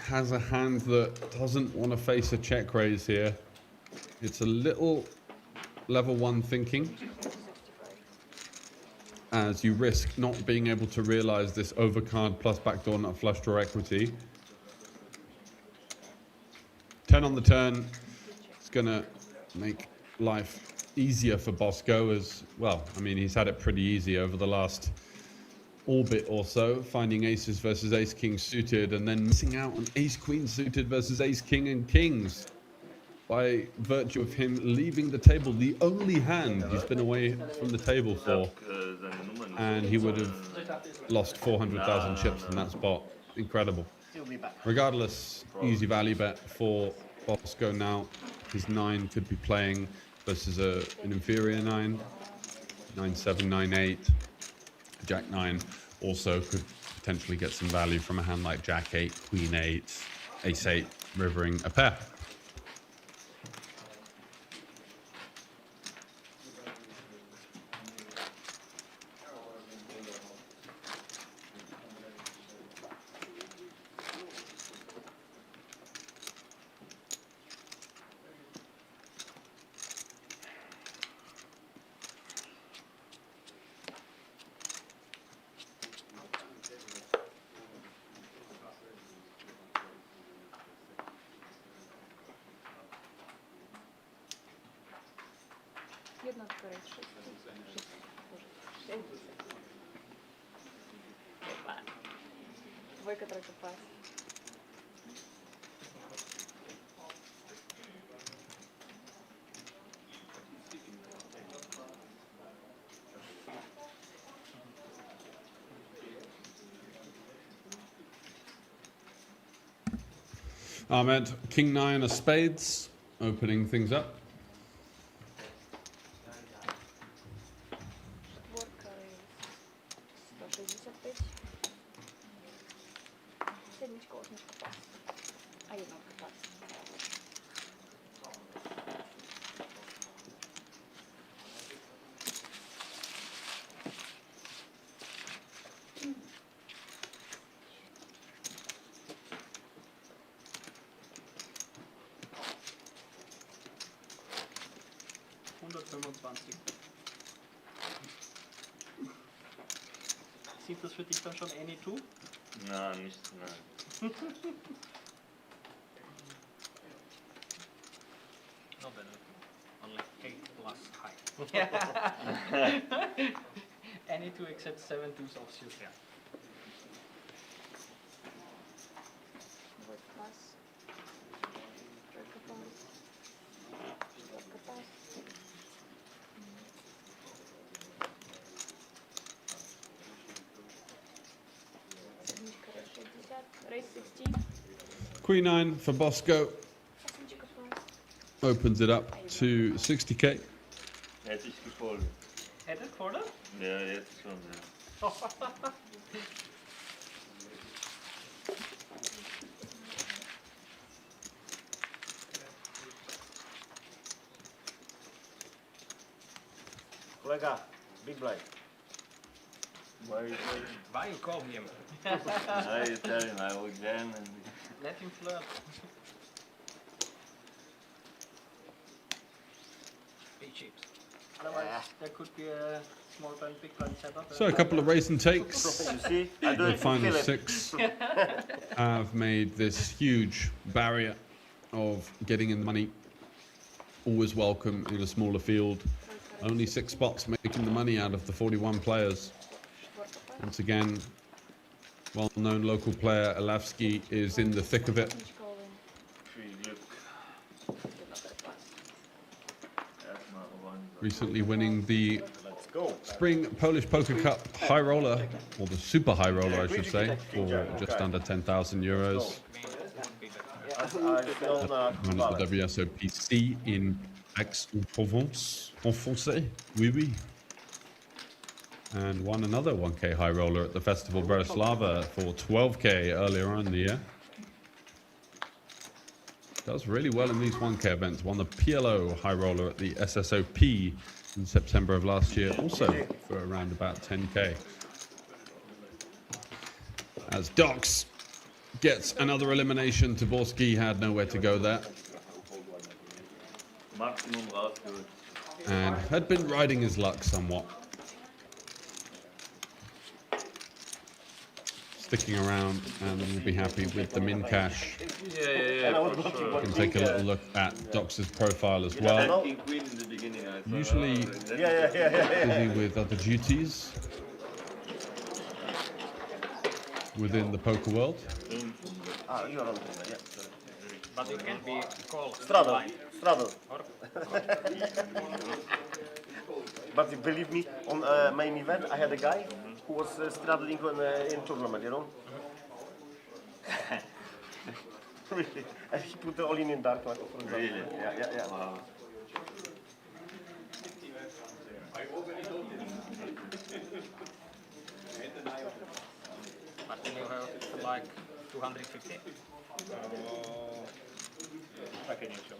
has a hand that doesn't want to face a check raise here. It's a little level 1 thinking, 65. as you risk not being able to realize this overcard plus backdoor nut flush draw equity. 10 on the turn. It's going to make life easier for Bosco as well. I mean, he's had it pretty easy over the last orbit or so, finding aces versus ace king suited and then missing out on ace queen suited versus ace king and kings by virtue of him leaving the table, the only hand he's been away from the table for, and he would have lost 400,000 chips in that spot. Incredible. Regardless, easy value bet for Bosco now. His 9 could be playing versus an inferior 9, 9-7, 9-8. Jack 9 also could potentially get some value from a hand like Jack 8, Queen 8, Ace 8, rivering a pair. Jedna tylko race 6. 6. Двойка, тройка, пас. Ahmed, King 9 of spades, opening things up. Четверка, рейс 165. Седмичка, восьмичка, пас. А еднорка, пас. Sind das für dich dann schon any two? Na, nicht, nein. No better. Only 8 plus high. Any two except 7 twos offsuit. Yeah. Двойка, пас. Тройка, пас. Четверка, пас. 16. Queen 9 for Bosco Passenger plus. opens it up to 60k. Het is gevolgd. Had it for that? Ja, jetzt schon, ja. Kolega, big blind. Why you call him? I tell him I will jam and Let him flirt. Big chips. Otherwise, there could be a small blind, big blind setup. So a couple of race and takes. You see? I do The it to final feel it. 6 have made this huge barrier of getting in money. Always welcome in a smaller field. Only 6 spots making the money out of the 41 players. Once again, well-known local player Alavsky is in the thick of it. free look. That's not one. Recently winning the Let's go. Spring Polish Poker Cup High Roller, or the Super High Roller I should say, for just under 10,000 euros. Known as the WSOPC in Aix-en-Provence, en français, oui oui. And won another 1k high roller at the Festival Bratislava for 12k earlier on in the year. Does really well in these 1k events. Won the PLO high roller at the SSOP in September of last year, also for around about 10k. As Docs gets another elimination, Taborski had nowhere to go there. Maximum output. And had been riding his luck somewhat. Sticking around, and we'll be happy with the min cash. Yeah, for sure. We can take a little look at Docs' profile as well. King queen in the beginning. I thought, Usually busy with other duties within the poker world. Ah, you are on. Yeah. But it can be called Straddle. blind. Straddle. But believe me, on main event, I had a guy who was straddling in tournament, you know? Really? And he put the all-in dark, like, for example. Really? Yeah. Wow. But then you have like 250. Takie nie wziął.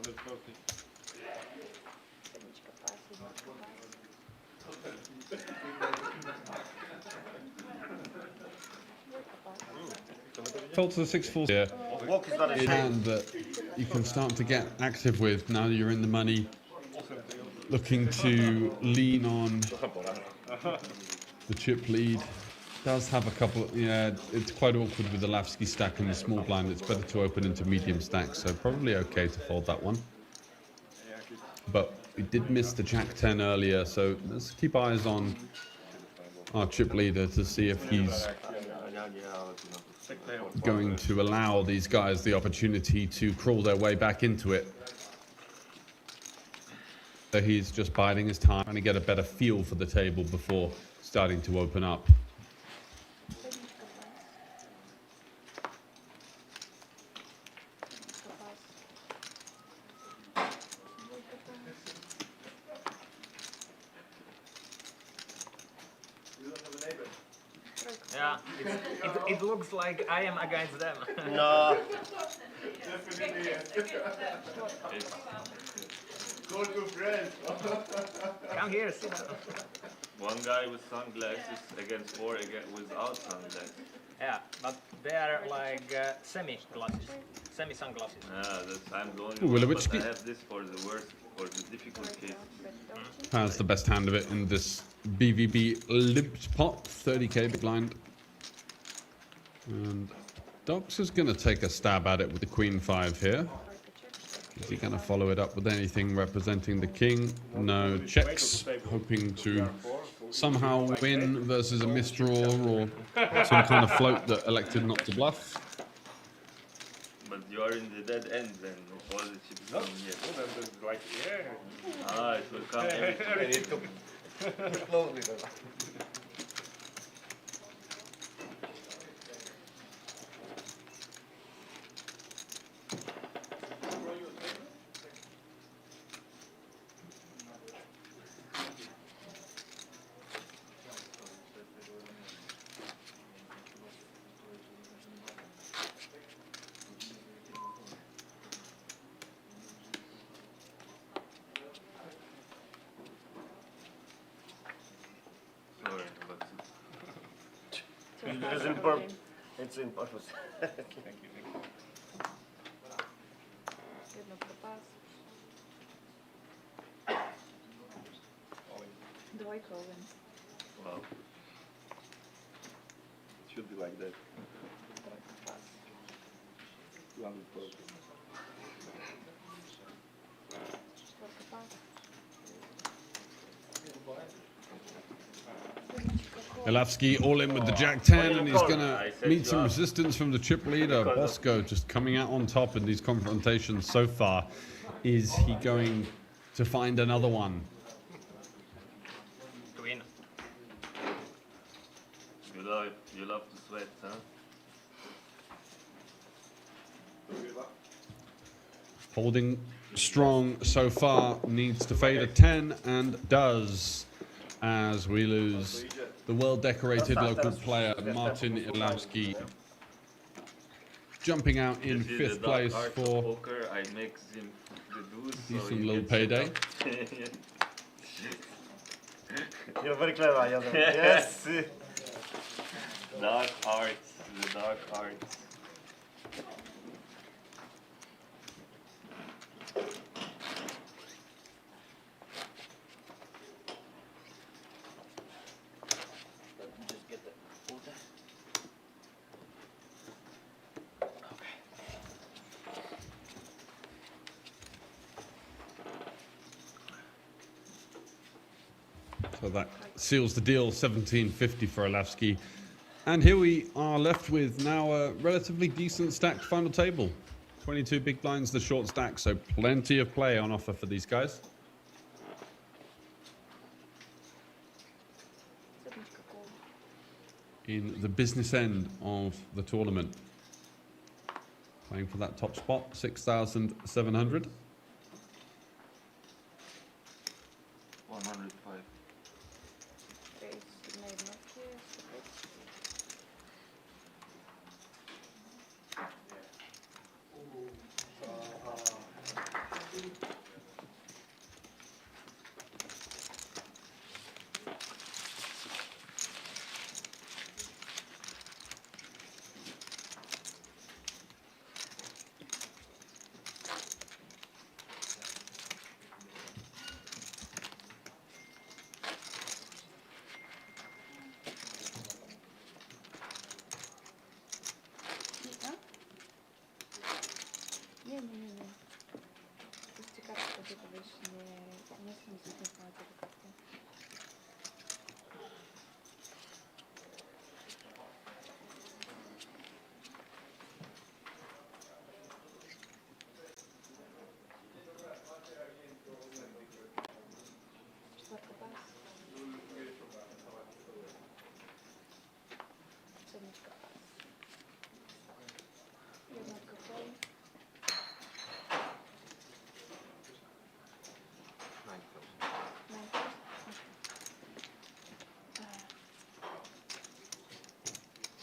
240. Fell to the 6-4 here. Walk is not a A shame. hand that you can start to get active with now you're in the money. Looking to lean on the chip lead. Does have a couple, yeah, it's quite awkward with the Lavsky stack and the small blind. It's better to open into medium stack, so probably okay to fold that one. But we did miss the Jack 10 earlier, so let's keep eyes on our chip leader to see if he's going to allow these guys the opportunity to crawl their way back into it. So he's just biding his time, trying to get a better feel for the table before starting to open up. Yeah, it looks like I am against them. No. Come here, sit down. One guy with sunglasses against 4 without sunglasses. Yeah, but they are like semi-glasses, semi-sunglasses. Yeah, I'm the only Ooh, one, Willowitz but I have this for the worst, for the difficult case. Has the best hand of it in this BVB limped pot, 30k big blind. And Docs is going to take a stab at it with the Queen 5 here. Is he going to follow it up with anything representing the King? No, checks, hoping to somehow win versus a misdraw or some kind of float that elected not to bluff. But you are in the dead end then, all the chips come here. Right here. Ah, it will come every And it took Close with it. Sorry, but Just pass for game. It's in purpose. Jednotka pas. Dvojka all-in. wow. It should be like that. Trojka pas. 200%. Četvorka pas. Elavsky all in with the Jack 10, and he's going to meet some resistance from the chip leader. Bosco just coming out on top in these confrontations so far. Is he going to find another one? To win. You love to sweat, huh? Holding strong so far, needs to fade a 10 and does, as we lose the well-decorated local player Martin Elavsky, jumping out in This is 5th the place dark art of for poker. I make him the deuce. decent little payday. You're very clever, Josef. Yes! Dark arts, the dark arts. Just get the water. So that seals the deal, 1750 for Elavsky. And here we are left with now a relatively decent stacked final table. 22 big blinds, the short stack, so plenty of play on offer for these guys. Sedmička call. In the business end of the tournament. Playing for that top spot, 6,700. 105. Raise na jednotky. Stopit. Nie. Puśćcie kartę, żeby wiesz, nie chcę mi zniknąć tego kartę. Czwartka pas. Sedmička pas. Jednotka play.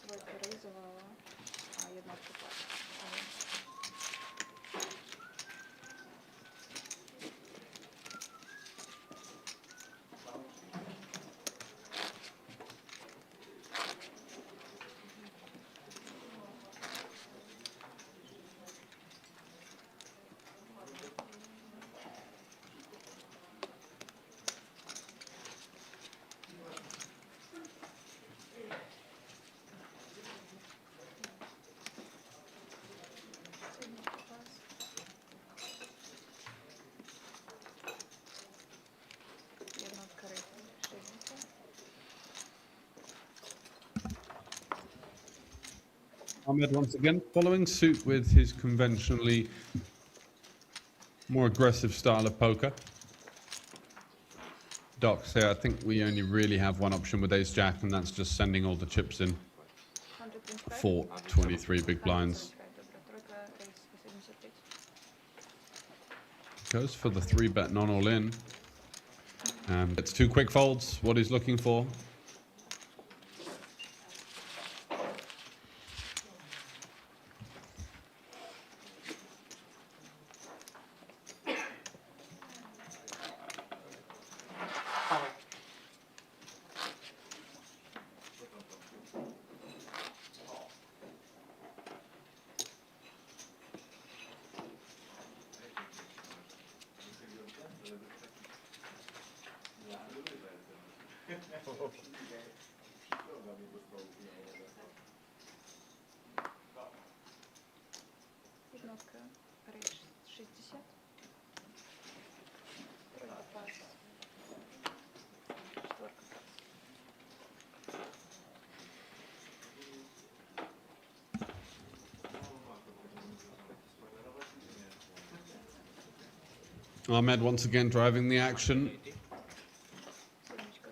Dvojka rejzowała, a jednotka pas. Sedmička pas. Jednotka rejzowała, sześćdziesiąt. Ahmed once again following suit with his conventionally more aggressive style of poker. Docs here. I think we only really have one option with ace jack, and that's just sending all the chips in 125. for 23 big blinds. 125, dobra, trójka, race 175. Goes for the 3-bet non all in. It's 2 quick folds, what he's looking for. Jednotka, race 60. Trójka pas. Czwórka pas. Ahmed once again driving the action. Siódemeczka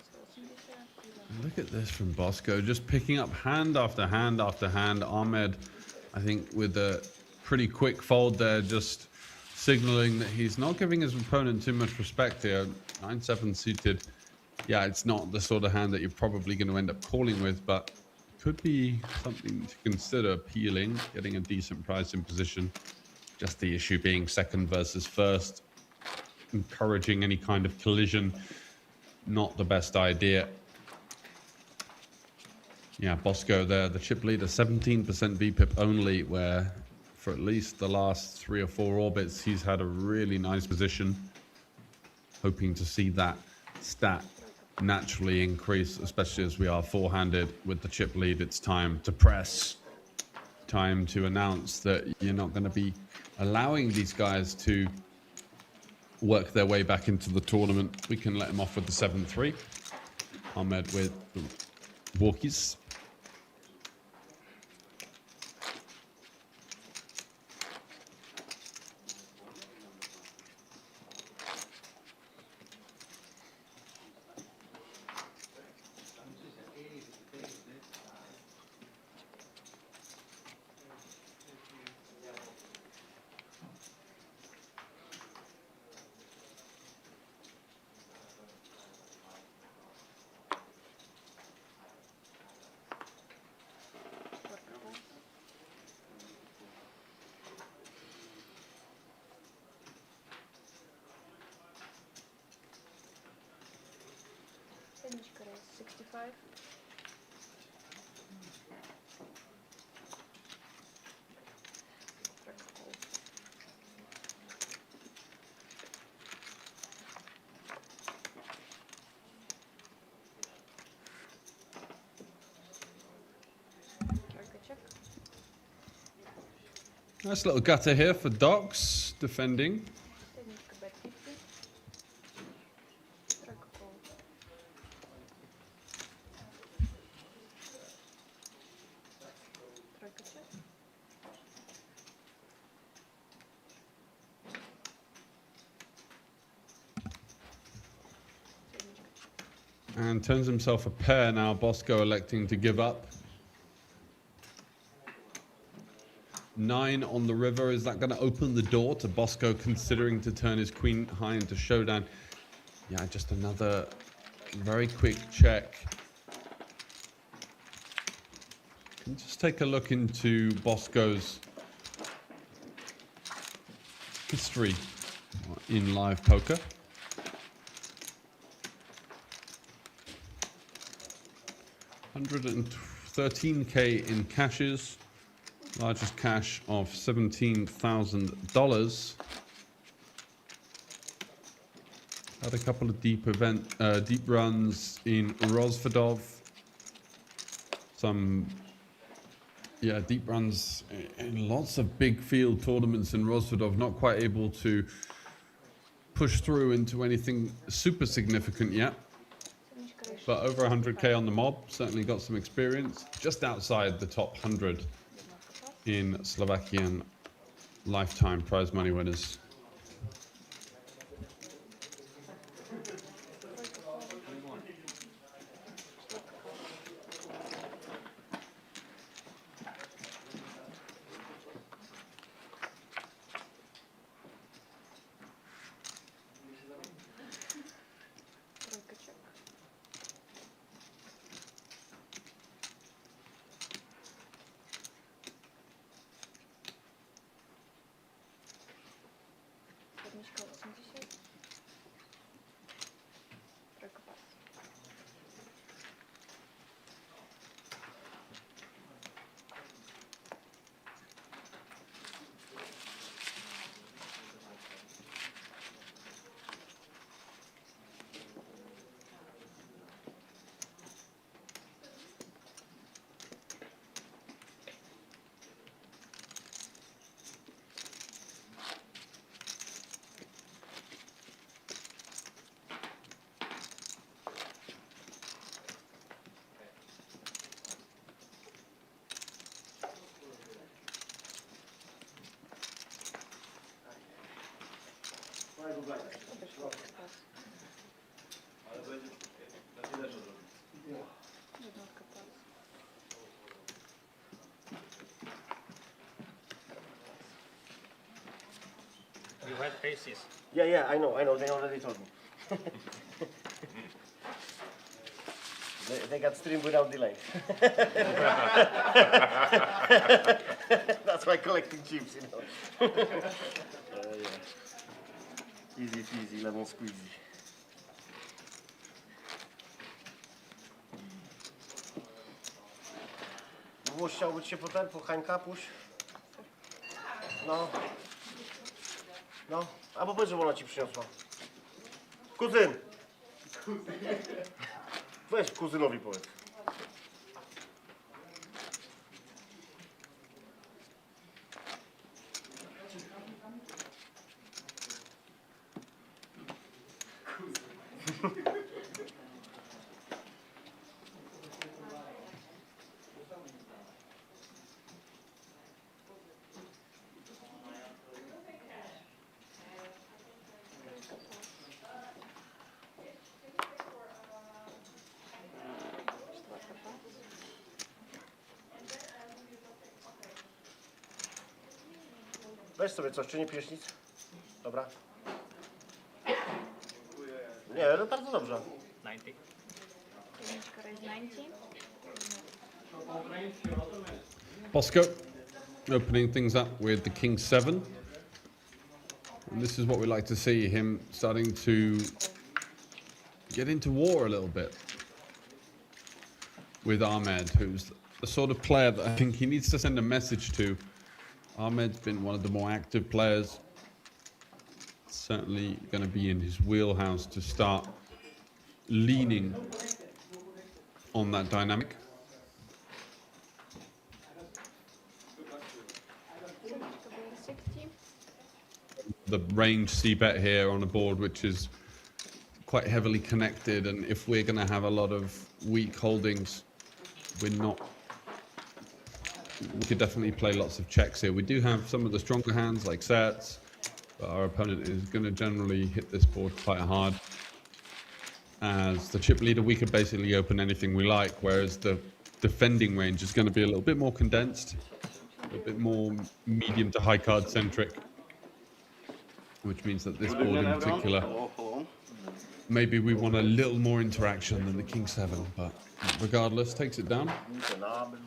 180. Look at this from Bosco, just picking up hand after hand after hand. Ahmed, I think, with a pretty quick fold there, just signaling that he's not giving his opponent too much respect here. 9-7 suited. Yeah, it's not the sort of hand that you're probably going to end up calling with, but could be something to consider peeling, getting a decent price in position. Just the issue being second versus first, encouraging any kind of collision, not the best idea. Yeah, Bosco there, the chip leader, 17% VPIP only, where for at least the last 3 or 4 orbits, he's had a really nice position. Hoping to see that stat naturally increase, especially as we are 4-handed with the chip lead. It's time to press. Time to announce that you're not going to be allowing these guys to work their way back into the tournament. We can let him off with the 7-3. Ahmed with the walkies. Jedyneczka race 65. Trójka call. Trójka check. Nice little gutter here for Docs, defending. Jedyneczka bet 50. Trójka call. Trójka check. Jedyneczka check. And turns himself a pair now. Bosco electing to give up. 9 on the river. Is that going to open the door to Bosco considering to turn his queen high into showdown? Yeah, just another very quick check. Can just take a look into Bosco's history in live poker. $113K in cashes. Largest cash of $17,000. Had a couple of deep runs in Rosvadov. Some, yeah, deep runs in lots of big field tournaments in Rosvadov. Not quite able to push through into anything super significant yet. Jedyneczka race But over 100K on the mob. Certainly got some experience. Just outside the top 100 Jednotka pas. in Slovakian lifetime prize money winners. Trójka call. Jedyneczka 80. Trójka pas. Jednostka pas. You had aces. Yeah, I know, they already told me. They got streamed without delay. That's why collecting chips, you know. Yeah. Easy peasy, lemon squeezy. Było chciałbyś się potem po Hańka pójść? No. No, albo powiedz, że ona ci przyniosła. Kuzyn! Weź kuzynowi powiedz. Czwarta pas. Weź sobie coś, czy nie pijesz nic? Dobra. Nie, no bardzo dobrze. 90. Jedyneczka raise 90. Bosco opening things up with the King 7. And this is what we like to see, him starting to get into war a little bit with Ahmed, who's the sort of player that I think he needs to send a message to. Ahmed's been one of the more active players. Certainly going to be in his wheelhouse to start leaning on that dynamic. Jedyneczka było 60. The range c-bet here on a board which is quite heavily connected, and if we're going to have a lot of weak holdings, we could definitely play lots of checks here. We do have some of the stronger hands like sets, but our opponent is going to generally hit this board quite hard. As the chip leader, we could basically open anything we like, whereas the defending range is going to be a little bit more condensed, a bit more medium to high card centric, which means that this board in particular, Hello. maybe we want a little more interaction than the King 7, but regardless, takes it down. Guten Abend.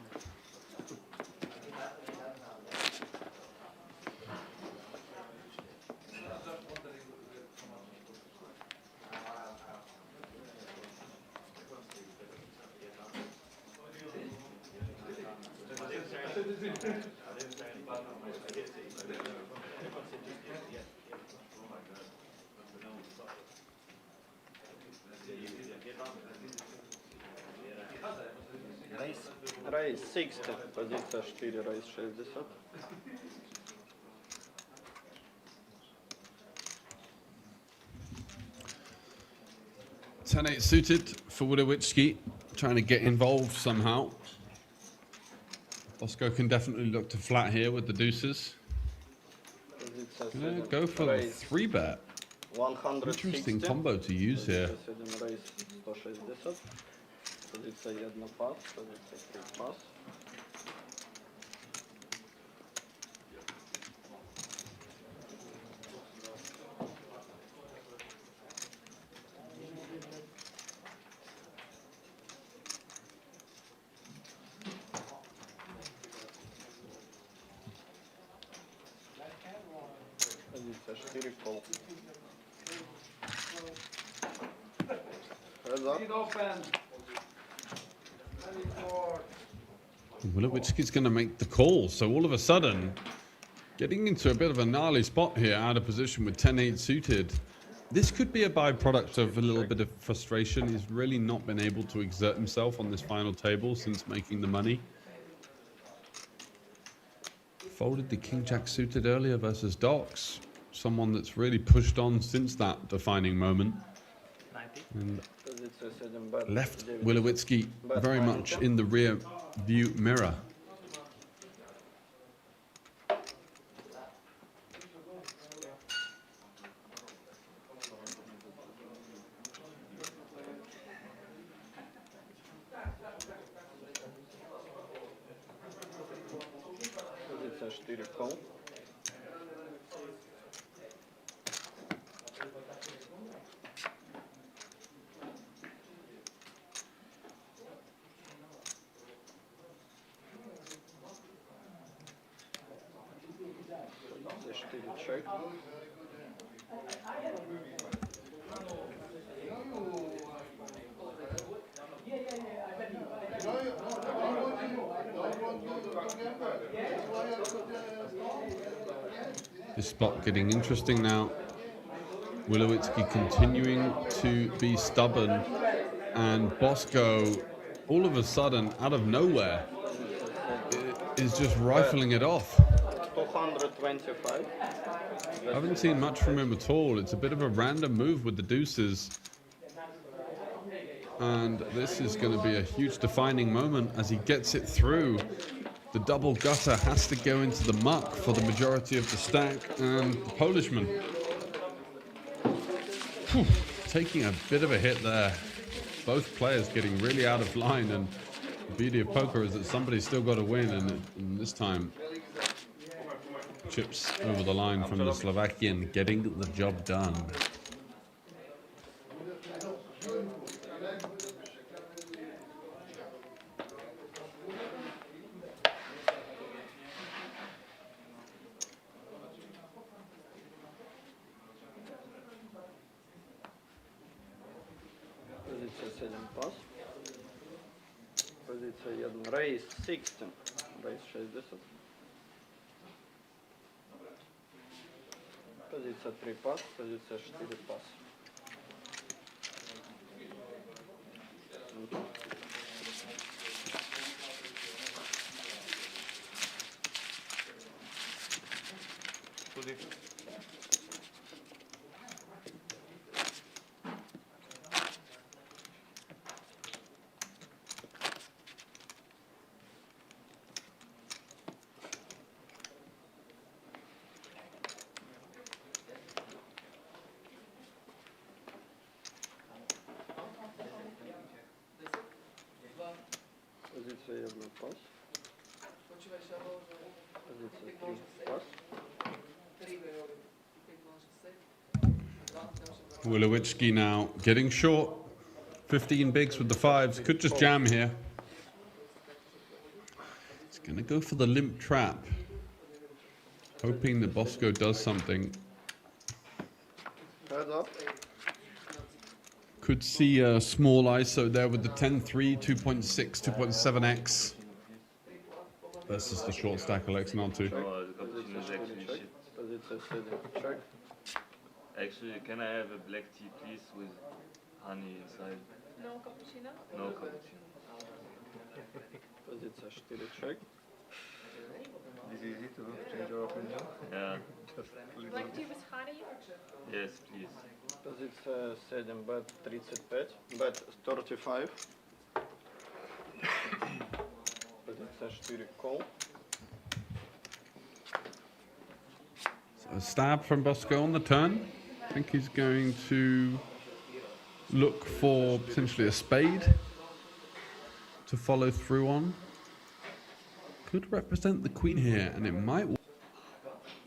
Raise 60, pozycja 4, raise 60. Ten 8 suited for Widowiczki, trying to get involved somehow. Bosco can definitely look to flat here with the deuces. Pozycja Gonna 7, go for the raise 3-bet. 160. Interesting combo to use here. Pozycja 7, raise 160. Pozycja 1 pas, pozycja 3 pas. Позиция 4, call. Heads up. Lead open. Ready for Wilowicki's going to make the call. So all of a sudden, getting into a bit of a gnarly spot here, out of position with 10-8 suited. This could be a byproduct of a little bit of frustration. He's really not been able to exert himself on this final table since making the money. Folded the king-jack suited earlier versus Docs. Someone that's really pushed on since that defining moment. 90. And Позиция 7, bet. left 9. Wilowicki very much in the rear view mirror. Позиция 4, call. Позиция 4, check. This spot getting interesting now. Wilowicki continuing to be stubborn, and Bosco, all of a sudden, out of nowhere, is just rifling it off. 225. I haven't seen much from him at all. It's a bit of a random move with the deuces. And this is going to be a huge defining moment as he gets it through. The double gutter has to go into the muck for the majority of the stack, and the Polishman taking a bit of a hit there. Both players getting really out of line, and the beauty of poker is that somebody's still got to win, and this time chips over the line from the Slovakian, getting the job done. Позиция 7, pass. Позиция 1, raise 16. Raise 60. Позиция 3, pass. Позиция 4, pass. Позиция 1, pass. Позиция 3, pass. Wilowicki now getting short. 15 bigs with the fives. Could just jam here. He's going to go for the limp trap, hoping that Bosco does something. Heads up. Could see a small ISO there with the 10-3, 2.6, 2.7x versus the short stack LX02. Oh, the competition is actually shit. Позиция 7, check. Actually, can I have a black tea, please, with honey inside? No cappuccino? No cappuccino. Позиция 4, check. This is easy to change your opinion. Yeah. Black tea with honey? Yes, please. Позиция 7, bet 35. Bet 35. Позиция 4, call. So a stab from Bosco on the turn. I think he's going to look for potentially a spade to follow through on. Could represent the queen here, and it might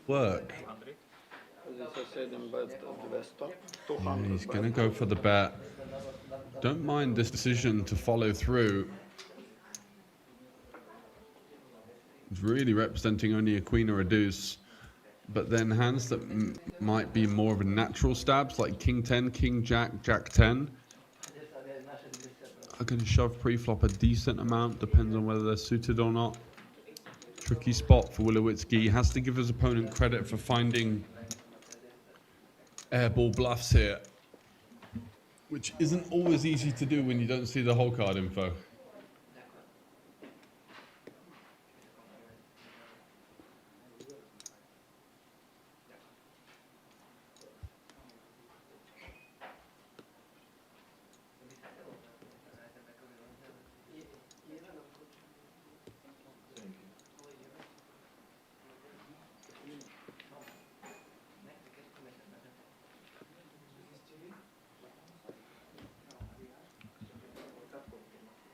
work. Позиция 7, bet 200. Yeah, 200 he's bet. going to go for the bet. Don't mind this decision to follow through. He's really representing only a queen or a deuce. but then hands that might be more of a natural stabs, like King 10, King Jack, Jack 10, are going to shove pre-flop a decent amount, depends on whether they're suited or not. Tricky spot for Willowitzki. He has to give his opponent credit for finding airball bluffs here, which isn't always easy to do when you don't see the whole card info.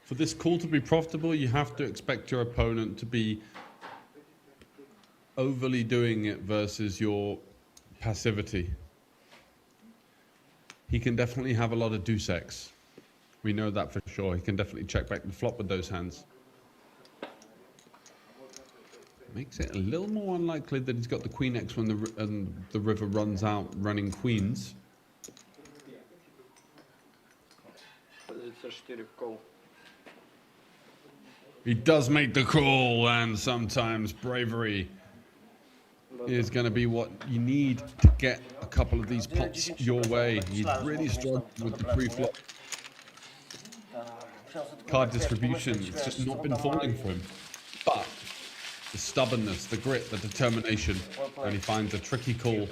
For this call to be profitable, you have to expect your opponent to be overly doing it versus your passivity. He can definitely have a lot of deuce X. We know that for sure. He can definitely check back the flop with those hands. Makes it a little more unlikely that he's got the queen X when the river runs out running queens. Позиция 4 call. He does make the call, and sometimes bravery is going to be what you need to get a couple of these pots your way. He's really struggled with the pre-flop card distribution. It's just not been falling for him. But the stubbornness, the grit, the determination, and he finds a tricky call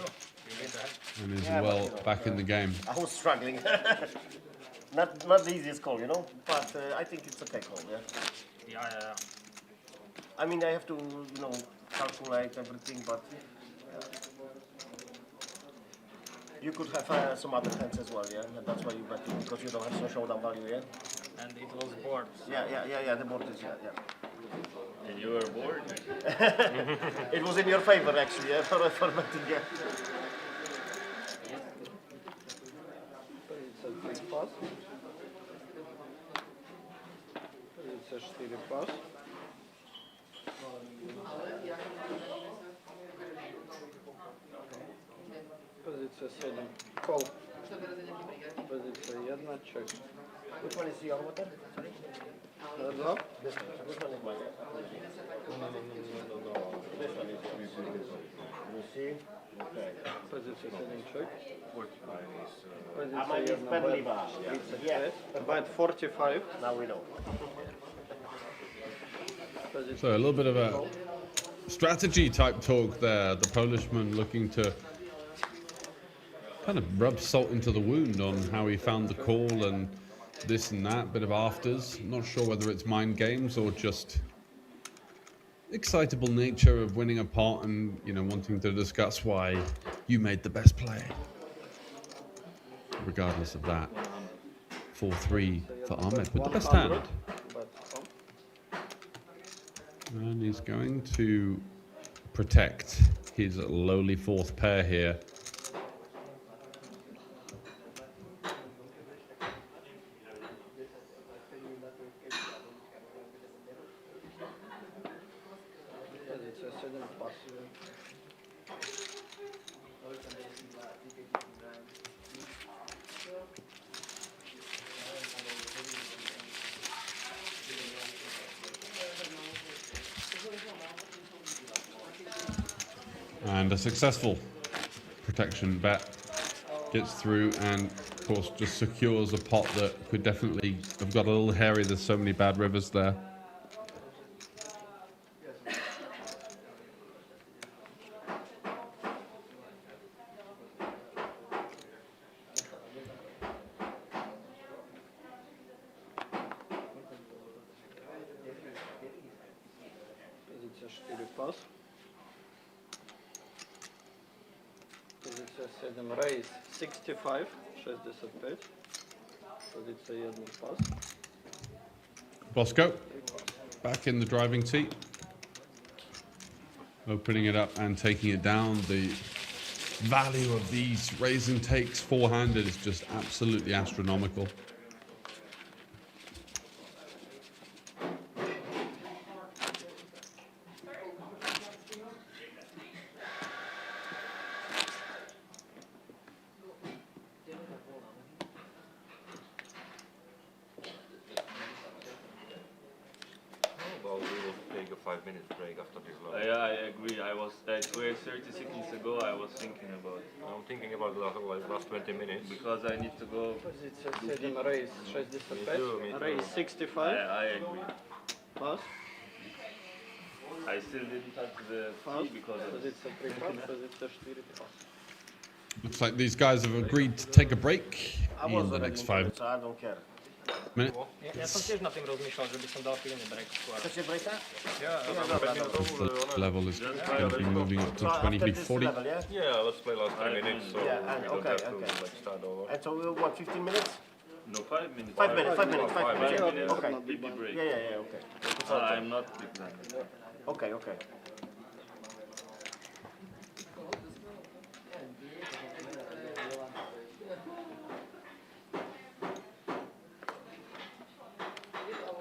and is well back in the game. I was struggling. not the easiest call, you know, but I think it's okay call, yeah. Yeah. I mean, I have to, you know, calculate everything, but you could have some other hands as well, yeah, and that's why you bet it, because you don't have some showdown value, yeah. And it was bored. Yeah, the board is, yeah. And you were bored? It was in your favor, actually, yeah, for betting, yeah. Позиция 3 пас. Позиция 4 пас. Позиция 7 call. Позиция 1 check. Which one is your water? Sorry? No? This one. Which one is mine? No. This one is yours. You see? Okay. Позиция 7 check. I might Позиция be 1 fairly bet. bad. Yeah. Bet 45. Now we know. So a little bit of a strategy type talk there. The Polishman looking to kind of rub salt into the wound on how he found the call and this and that, bit of afters. I'm not sure whether it's mind games or just excitable nature of winning a pot and, you know, wanting to discuss why you made the best play. Regardless of that, 4-3 for Ahmed with the best hand. And he's going to protect his lowly fourth pair here. Позиция 7 пас. And a successful protection bet gets through and, of course, just secures a pot that could definitely have got a little hairy. There's so many bad rivers there. Позиция 4 пас. Позиция 7 raise 65. 65. Позиция 1 пас. Bosco back in the driving seat, opening it up and taking it down. The value of these raise and takes four-handed is just absolutely astronomical. minutes break after this low. Yeah, I agree. I was like 30 seconds ago. I was thinking about I'm thinking about the last 20 minutes. because I need to go. Позиция 7, рейс 65, me too. рейс 65, I agree. пас, I still didn't touch the пас, tee because of this. позиция 3 пас, позиция 4 пас. Looks like these guys have agreed to take a break I in was the already next in 5 it, so I don't care. minutes. Ja som tiež nad tým rozmýšľal, že by som dal pilný break skôr. Chcecie breaka? Yeah, dobra, The level is going to be moving up to 20, maybe 40. Level, yeah? yeah, let's play last 3 minutes, so Yeah, and we don't okay, have to okay. like, start over. And so, what, 15 minutes? No, 5 minutes. 5 minutes, 5 minutes, 5 5 minutes. minutes. Okay. PP break. Yeah, okay. I'm not big man. Okay.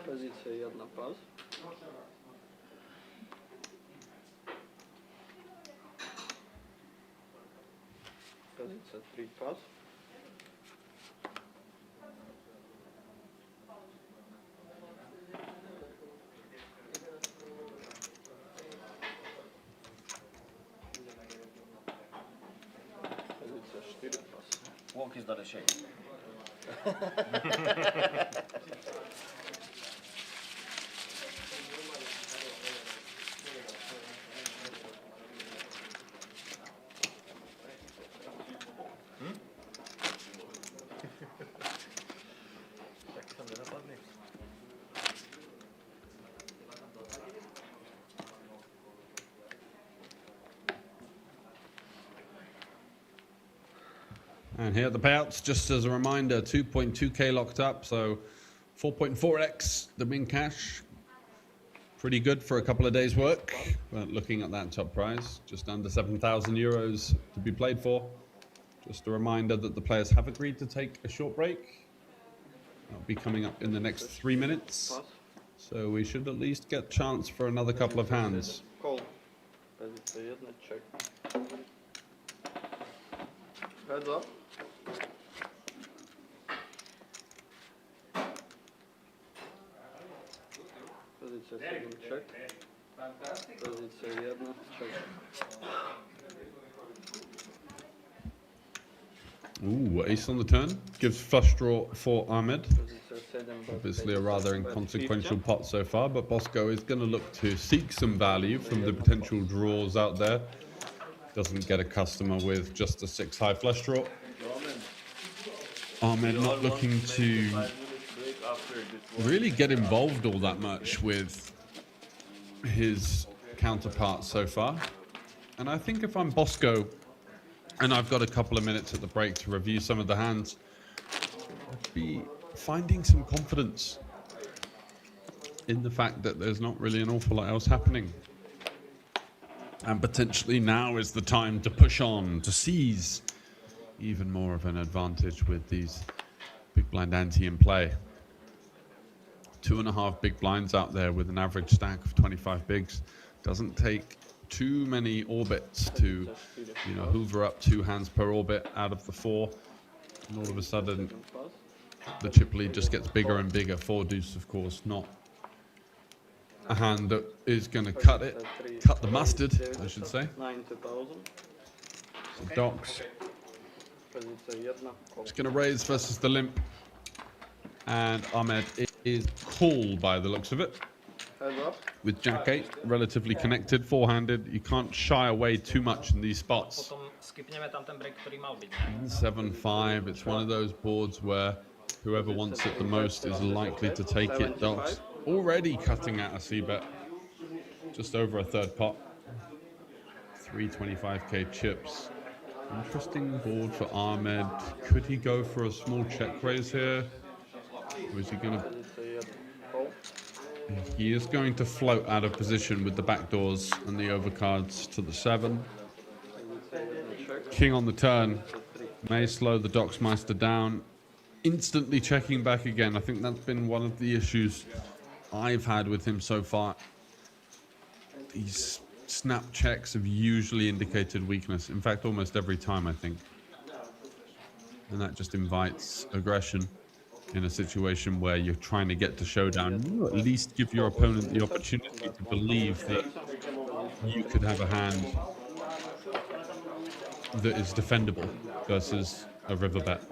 Позиция 1 пас. Позиция 3 пас. Позиция 4 пас. Walk is not a shame. And here are the payouts, just as a reminder, 2.2k locked up, so 4.4x the win cash. Pretty good for a couple of days' work, but looking at that top prize, just under 7,000 euros to be played for. Just a reminder that the players have agreed to take a short break. That'll be coming up in the next 3 minutes, so we should at least get chance for another couple of hands. Call. Позиция 1, check. Heads up. Позиция 7, check. Позиция 1, check. Ooh, ace on the turn, gives flush draw for Ahmed. Позиция 7, Obviously a rather inconsequential pot so far, but Bosco is going to look to seek some value from the potential draws out there. Doesn't get a customer with just a 6 high flush draw. Ahmed not looking to really get involved all that much with his counterparts so far. And I think if I'm Bosco and I've got a couple of minutes at the break to review some of the hands, I'd be finding some confidence in the fact that there's not really an awful lot else happening. And potentially now is the time to push on, to seize even more of an advantage with these big blind ante in play. 2.5 big blinds out there with an average stack of 25 bigs. Doesn't take too many orbits to, hoover up 2 hands per orbit out of the 4. And all of a sudden, the chip lead just gets bigger and bigger. 4 deuce, of course, not a hand that is going to cut the mustard, I should say. 90,000. So Docs Позиция 1, call. is going to raise versus the limp. And Ahmed is called by the looks of it. Heads up. With Jack 8 relatively connected, 4-handed. You can't shy away too much in these spots. Potom skipneme tam ten break, ktorý mal byť. 7-5, it's one of those boards where whoever wants it the most is likely to take it. Docs already cutting out a c-bet. Just over a third pot. 325k chips. Interesting board for Ahmed. Could he go for a small check raise here? Or is he going to... Позиция 1, call. He is going to float out of position with the backdoors and the overcards to the 7. Позиция 1, check. King on the turn. May slow the Docksmeister down. Instantly checking back again. I think that's been one of the issues I've had with him so far. These snap checks have usually indicated weakness. In fact, almost every time, I think. And that just invites aggression. in a situation where you're trying to get to showdown, you at least give your opponent the opportunity to believe that you could have a hand that is defendable versus a river bet.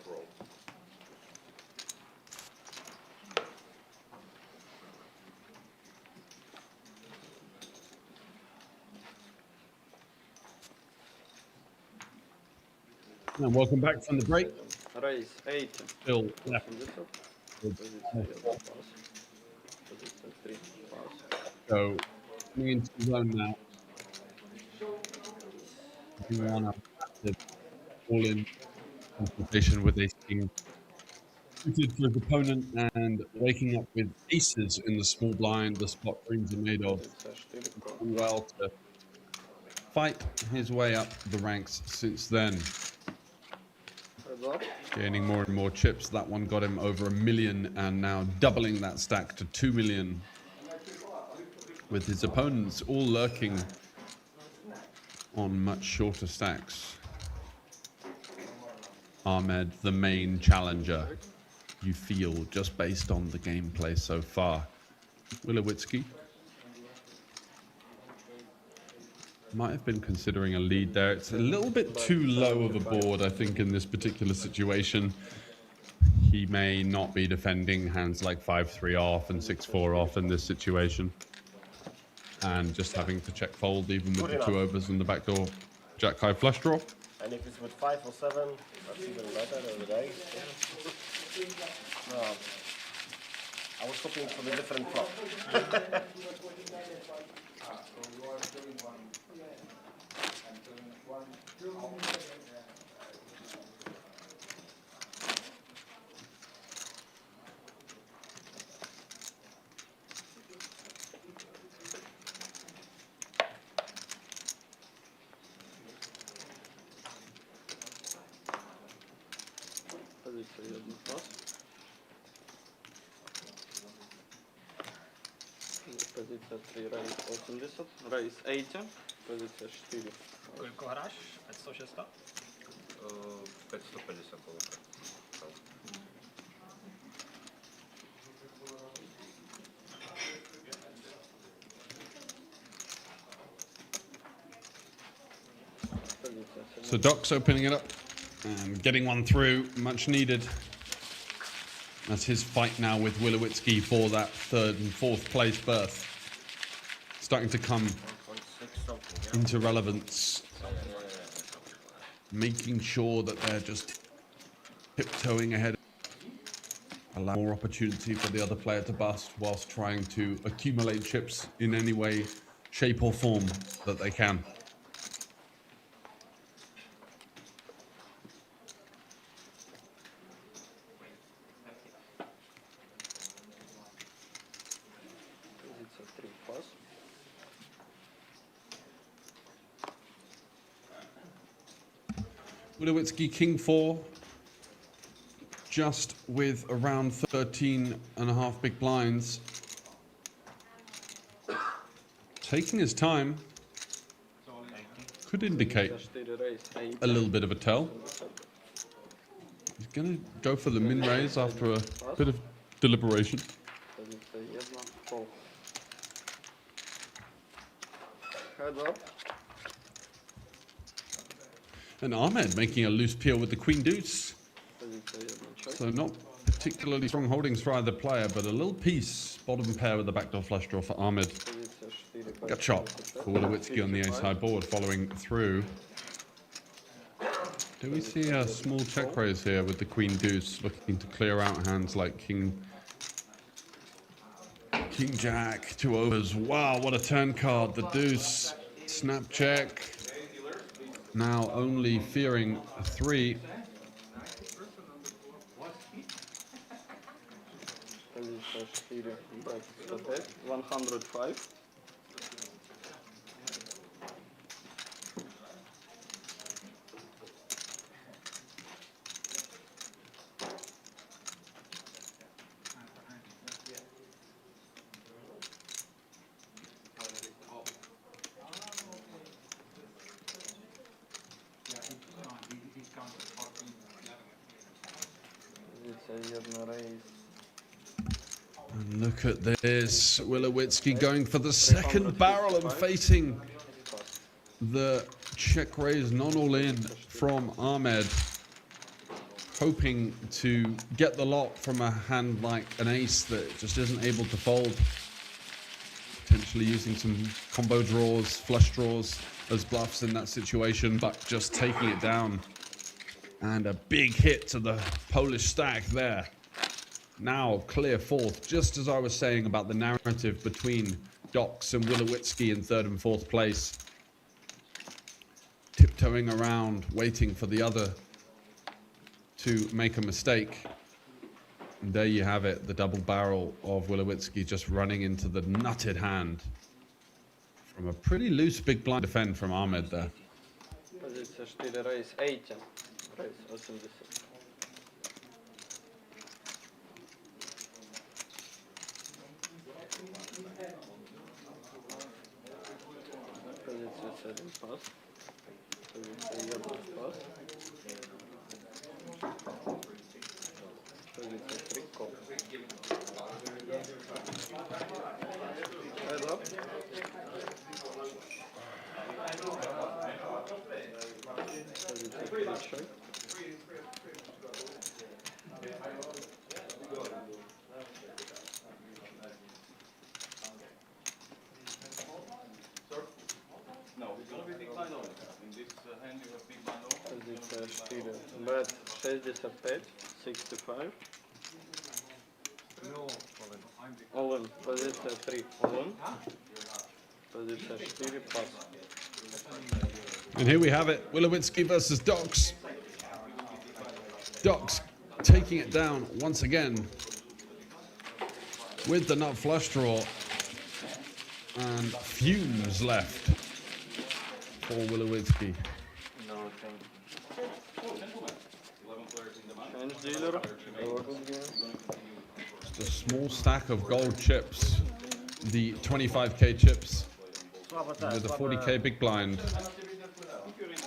roll. And welcome back from the break. Raise 18. Still left. Open this up. with Позиция 1 pass. Позиция 3 pass. So coming into the zone now. You want to all in confrontation with ace king. Suited for his opponent and waking up with aces in the small blind, the spot greens are made of. Позиция 4 call. Done well to fight his way up the ranks since then. Heads up. Gaining more and more chips. That one got him over 1 million and now doubling that stack to 2 million. With his opponents all lurking on much shorter stacks. Ahmed, the main challenger, you feel, just based on the gameplay so far. Wilowitsky might have been considering a lead there. It's a little bit too low of a board, I think, in this particular situation. He may not be defending hands like 5-3 off and 6-4 off in this situation. And just having to check fold even with the 2 overs in the backdoor jack high flush draw. And if it's with 5 or 7, that's even better than with ace. No, I was hoping for the different flop. Позиция 1 pass. Позиция 3 raise 80. Raise 80. Позиция 4. Koliko hráš? Ať 106? 550 колка. Позиция 7. So Doc's opening it up and getting one through, much needed. That's his fight now with Wilowitsky for that 3rd and 4th place berth. Starting to come into relevance. Making sure that they're just tiptoeing ahead. Allow more opportunity for the other player to bust whilst trying to accumulate chips in any way, shape or form that they can. Позиция 3 pass. Wilowitsky king 4, just with around 13.5 big blinds. Taking his time, could indicate 4 raise 8. a little bit of a tell. He's gonna go for the min raise after a bit of deliberation. Позиция 1 call. Heads up. And Ahmed making a loose peel with the queen deuce. Позиция 1 check. So not particularly strong holdings for either player, but a little piece, bottom pair with the backdoor flush draw for Ahmed. Позиция 4 Gut shot for Wilowitsky on the ace high board, following through. Do we see a small check raise here with the queen deuce, looking to clear out hands like king jack, 2 overs. Wow, what a turn card. The deuce, snap check. Now only fearing a 3. Позиция 4 back step 105. Позиция 1 raise. And look at this, Wilowitsky going for the 2nd barrel and facing the check raise non all in from Ahmed. hoping to get the lot from a hand like an ace that just isn't able to fold. Potentially using some combo draws, flush draws as bluffs in that situation, but just taking it down. And a big hit to the Polish stack there. Now clear fourth, just as I was saying about the narrative between Docs and Willowitzki in third and fourth place. Tiptoeing around, waiting for the other to make a mistake. And there you have it, the double barrel of Willowitzki just running into the nutted hand. From a pretty loose big blind defend from Ahmed there. Pozycja 4, race 8. Race 80. Pozycja 7 pas. Pozycja 1 pas. Pozycja 3 kop. Head up. Pozycja 3 check. No, it's gonna be big blind only. In this hand you have big blind only. Pozycja 4. Bet 65, 65. All in. Pozycja 3. All in. Pozycja 4. Pas. And here we have it, Willowitzki versus Docs. Docs taking it down once again with the nut flush draw. And fumes left for Willowitzki. No, change dealer. Just a small stack of gold chips, the 25k chips with a 40k big blind.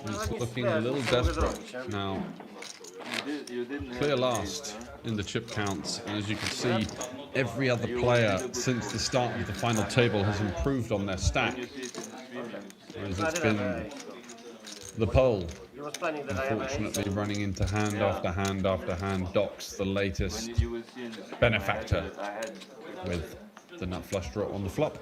He's looking a little desperate now. Clear last in the chip counts, and as you can see, every other player since the start of the final table has improved on their stack. Whereas it's been the pole, unfortunately, running into hand after hand after hand. Docs, the latest benefactor, with the nut flush draw on the flop.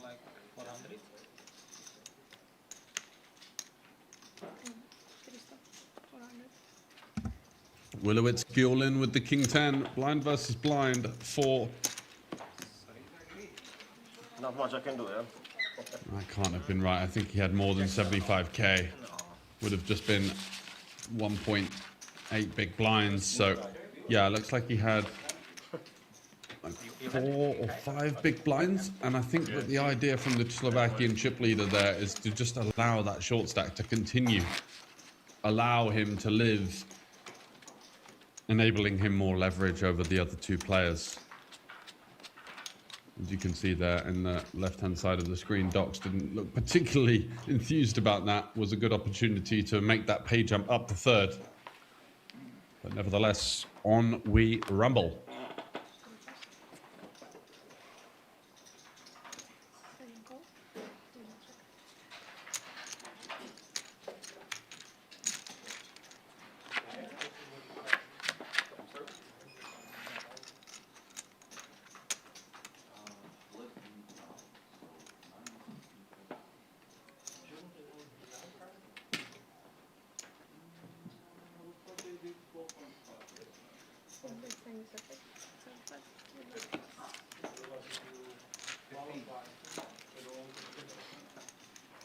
Like 400. Willowitzki all in with the king 10, blind versus blind for. Not much I can do, yeah? I can't have been right. I think he had more than 75k. Would have just been 1.8 big blinds. So, yeah, it looks like he had like 4 or 5 big blinds. And I think that the idea from the Slovakian chip leader there is to just allow that short stack to continue. Allow him to live, enabling him more leverage over the other two players. As you can see there in the left-hand side of the screen, Docs didn't look particularly enthused about that. Was a good opportunity to make that pay jump up to third. But nevertheless, on we rumble.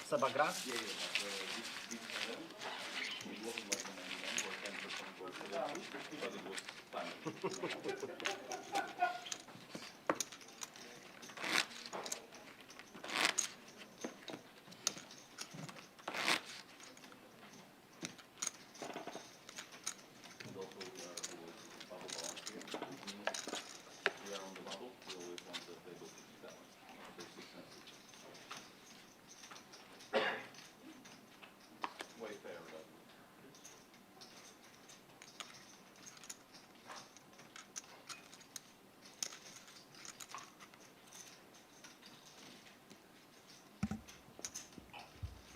Seba gra? It wasn't like the 91 or 10% goal production, but it was time. And also we are bubble balance here, which means we are on the bubble, we always want the table to be balanced. So 6 and 6. Way fair that way.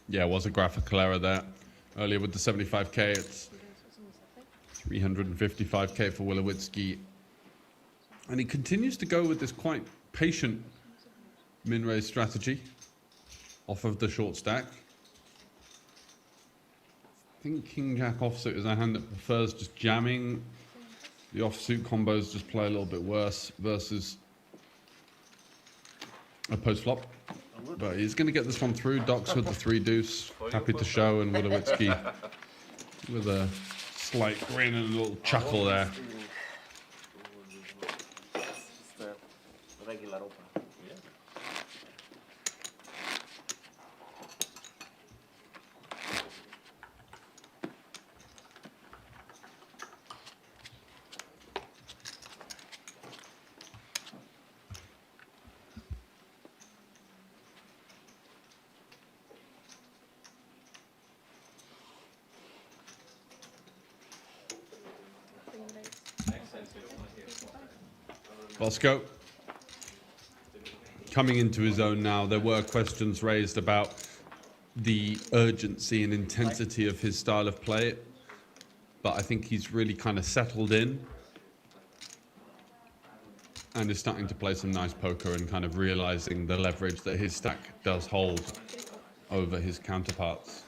Yeah, was a graphical error there. Earlier with the 75k, it's 355k for Wilowitsky. And he continues to go with this quite patient min-raise strategy off of the short stack. I think King-Jack offsuit is a hand that prefers just jamming. The offsuit combos just play a little bit worse versus a post-flop. But he's going to get this one through. Docs with the 3 deuce. Happy to show, and Wilowitsky with a slight grin and a little chuckle there. Just a regular open. Yeah. Bosco coming into his own now. There were questions raised about the urgency and intensity of his style of play, but I think he's really kind of settled in and is starting to play some nice poker and kind of realizing the leverage that his stack does hold over his counterparts.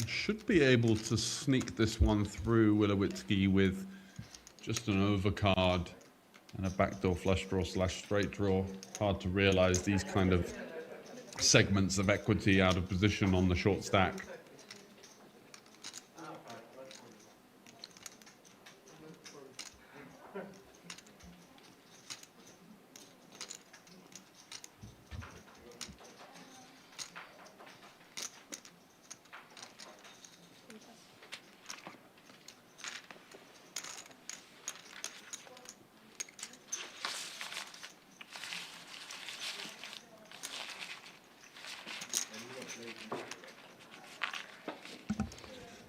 Should be able to sneak this one through Wilowitsky with just an overcard and a backdoor flush draw / straight draw. Hard to realize these kind of segments of equity out of position on the short stack.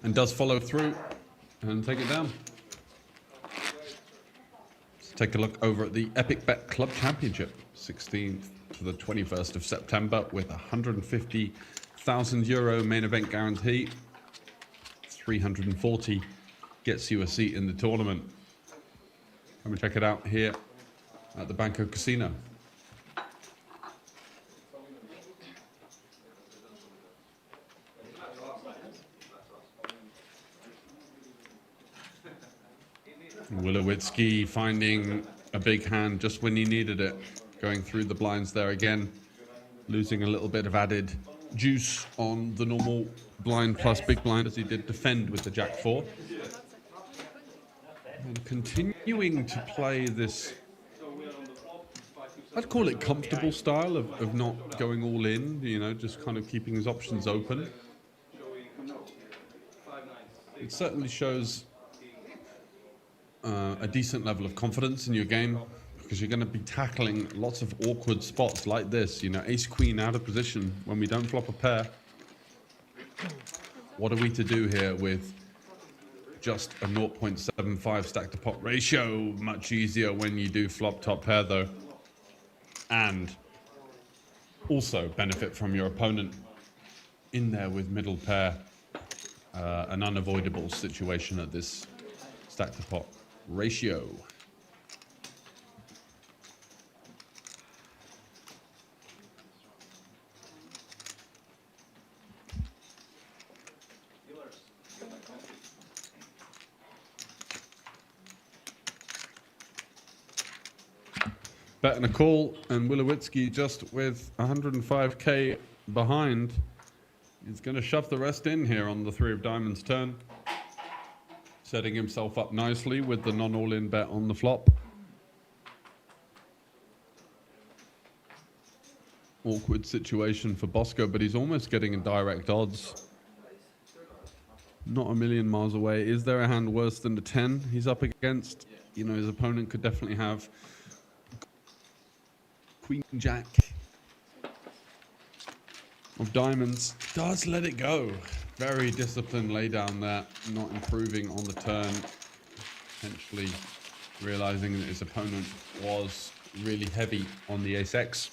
And does follow through and take it down. Let's take a look over at the Epic Bet Club Championship, 16th to the 21st of September, with €150,000 main event guarantee. 340 gets you a seat in the tournament. Come and check it out here at the Banco Casino. Wilowitsky finding a big hand just when he needed it, going through the blinds there again, losing a little bit of added juice on the normal blind plus big blind as he did defend with the Jack 4. And continuing to play this, I'd call it comfortable style of not going all in, you know, just kind of keeping his options open. It certainly shows a decent level of confidence in your game, because you're going to be tackling lots of awkward spots like this, you know, ace queen out of position when we don't flop a pair. What are we to do here with just a 0.75 stack to pot ratio? Much easier when you do flop top pair though, and also benefit from your opponent in there with middle pair. An unavoidable situation at this stack to pot ratio. bet and a call, and Wilowitzki just with 105k behind is going to shove the rest in here on the 3 of diamonds turn, setting himself up nicely with the non-all-in bet on the flop. Awkward situation for Bosco, but he's almost getting in direct odds. Not a million miles away. Is there a hand worse than the 10 he's up against? You know, his opponent could definitely have Queen Jack of diamonds. Does let it go. Very disciplined lay down there, not improving on the turn. Potentially realizing that his opponent was really heavy on the ace-X.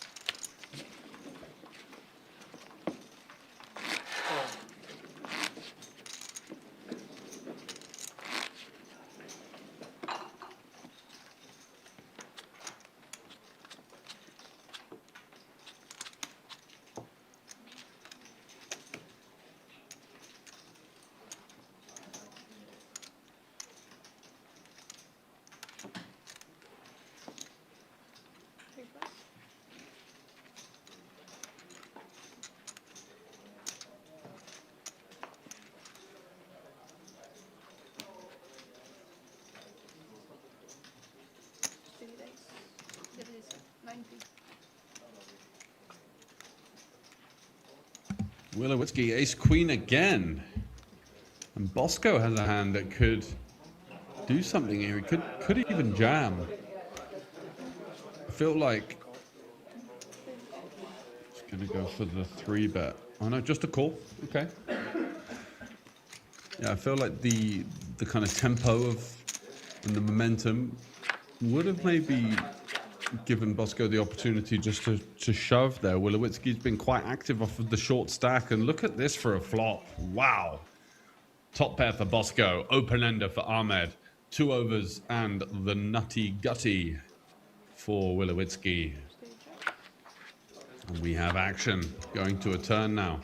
Wilowitzki ace queen again, and Bosco has a hand that could do something here. He could even jam. I feel like he's gonna go for the 3 bet. Oh no, just a call. Okay. Yeah, I feel like the kind of tempo of and the momentum would have maybe given Bosco the opportunity just to shove there. Wilowitzki's been quite active off of the short stack, and look at this for a flop. Wow. Top pair for Bosco, open ender for Ahmed, 2 overs and the nutty gutty for Wilowitzki. And we have action going to a turn now.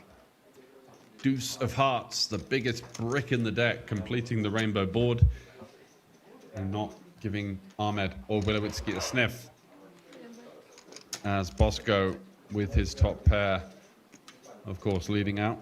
Deuce of hearts, the biggest brick in the deck, completing the rainbow board and not giving Ahmed or Wilowitzki a sniff, as Bosco with his top pair, of course, leading out.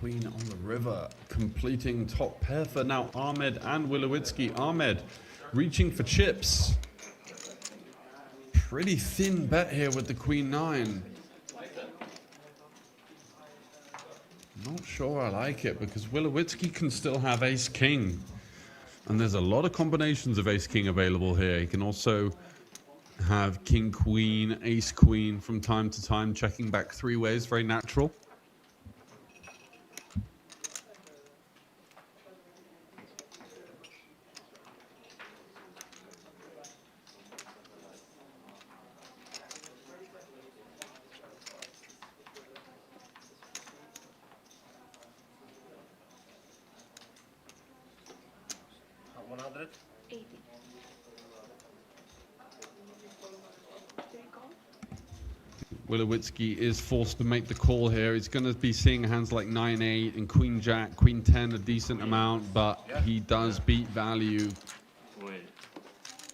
Queen on the river, completing top pair for now Ahmed and Wilowitzki. Ahmed reaching for chips. Pretty thin bet here with the Queen 9. Not sure I like it, because Wilowitzki can still have ace king. And there's a lot of combinations of ace king available here. He can also have king queen, ace queen from time to time, checking back 3 ways, very natural. Wilowitzki is forced to make the call here. He's going to be seeing hands like 9-8 and Queen Jack, Queen 10 a decent amount, but he does beat value.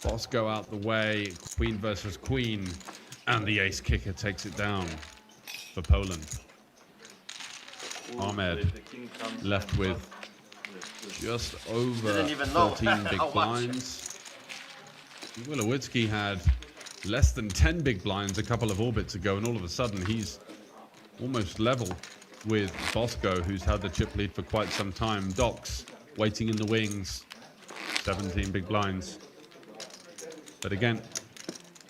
Bosco out the way, Queen versus Queen, and the ace kicker takes it down for Poland. Ahmed left with just over 14 big blinds. Wilowitzki had less than 10 big blinds a couple of orbits ago, and all of a sudden he's almost level with Bosco, who's had the chip lead for quite some time. Docs waiting in the wings, 17 big blinds. But again,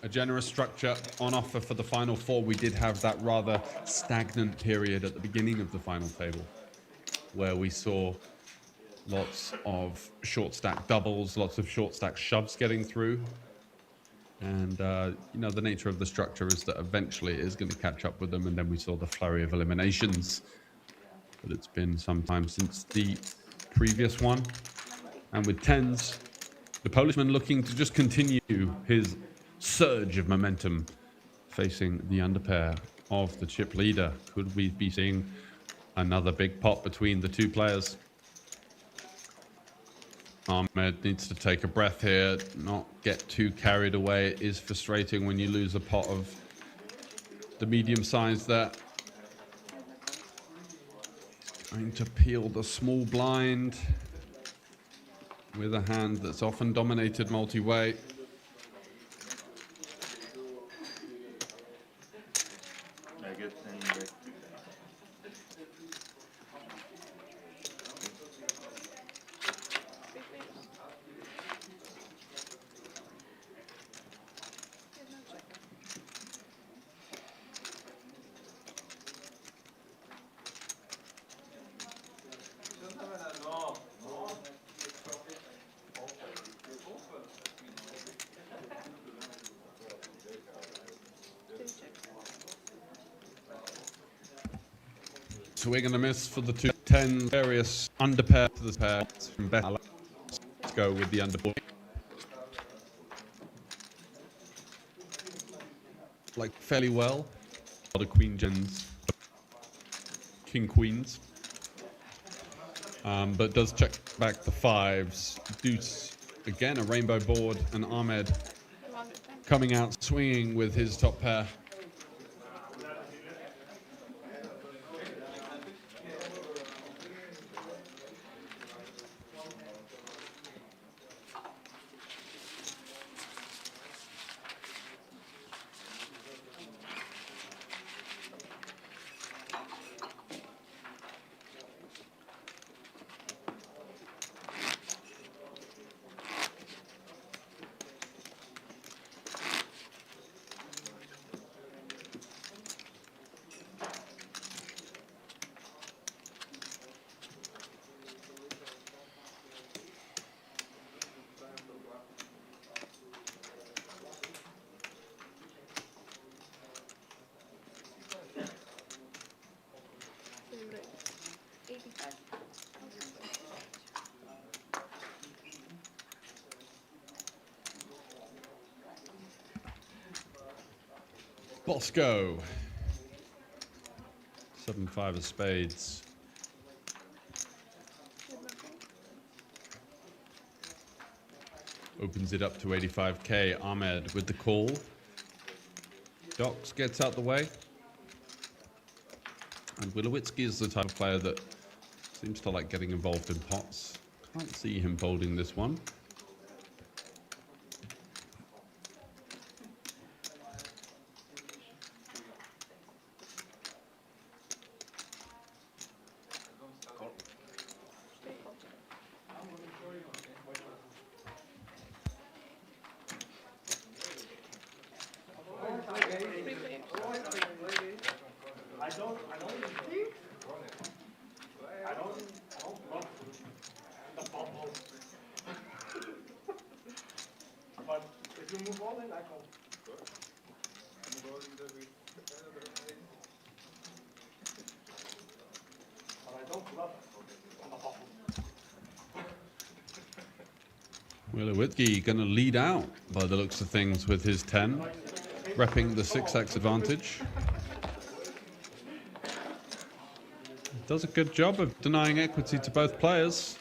a generous structure on offer for the final four. We did have that rather stagnant period at the beginning of the final table where we saw lots of short stack doubles, lots of short stack shoves getting through. And, you know, the nature of the structure is that eventually it is going to catch up with them. And then we saw the flurry of eliminations. But it's been some time since the previous one. And with tens, the Polishman looking to just continue his surge of momentum facing the underpair of the chip leader. Could we be seeing another big pot between the two players? Ahmed needs to take a breath here, not get too carried away. It is frustrating when you lose a pot of the medium size there. Trying to peel the small blind with a hand that's often dominated multi-way. I get 10 back. Swing and a miss for the 2-10. Various underpair to the pair from Beth. Let's go with the underpair. Like fairly well. A lot of queen gens, king queens. But does check back the fives. Deuce again, a rainbow board, and Ahmed coming out swinging with his top pair. Bosco. 7-5 of spades. Opens it up to 85k. Ahmed with the call. Docs gets out the way. And Willowitzki is the type of player that seems to like getting involved in pots. Can't see him folding this one. Willowitzki going to lead out by the looks of things with his 10, repping the 6x advantage. Does a good job of denying equity to both players.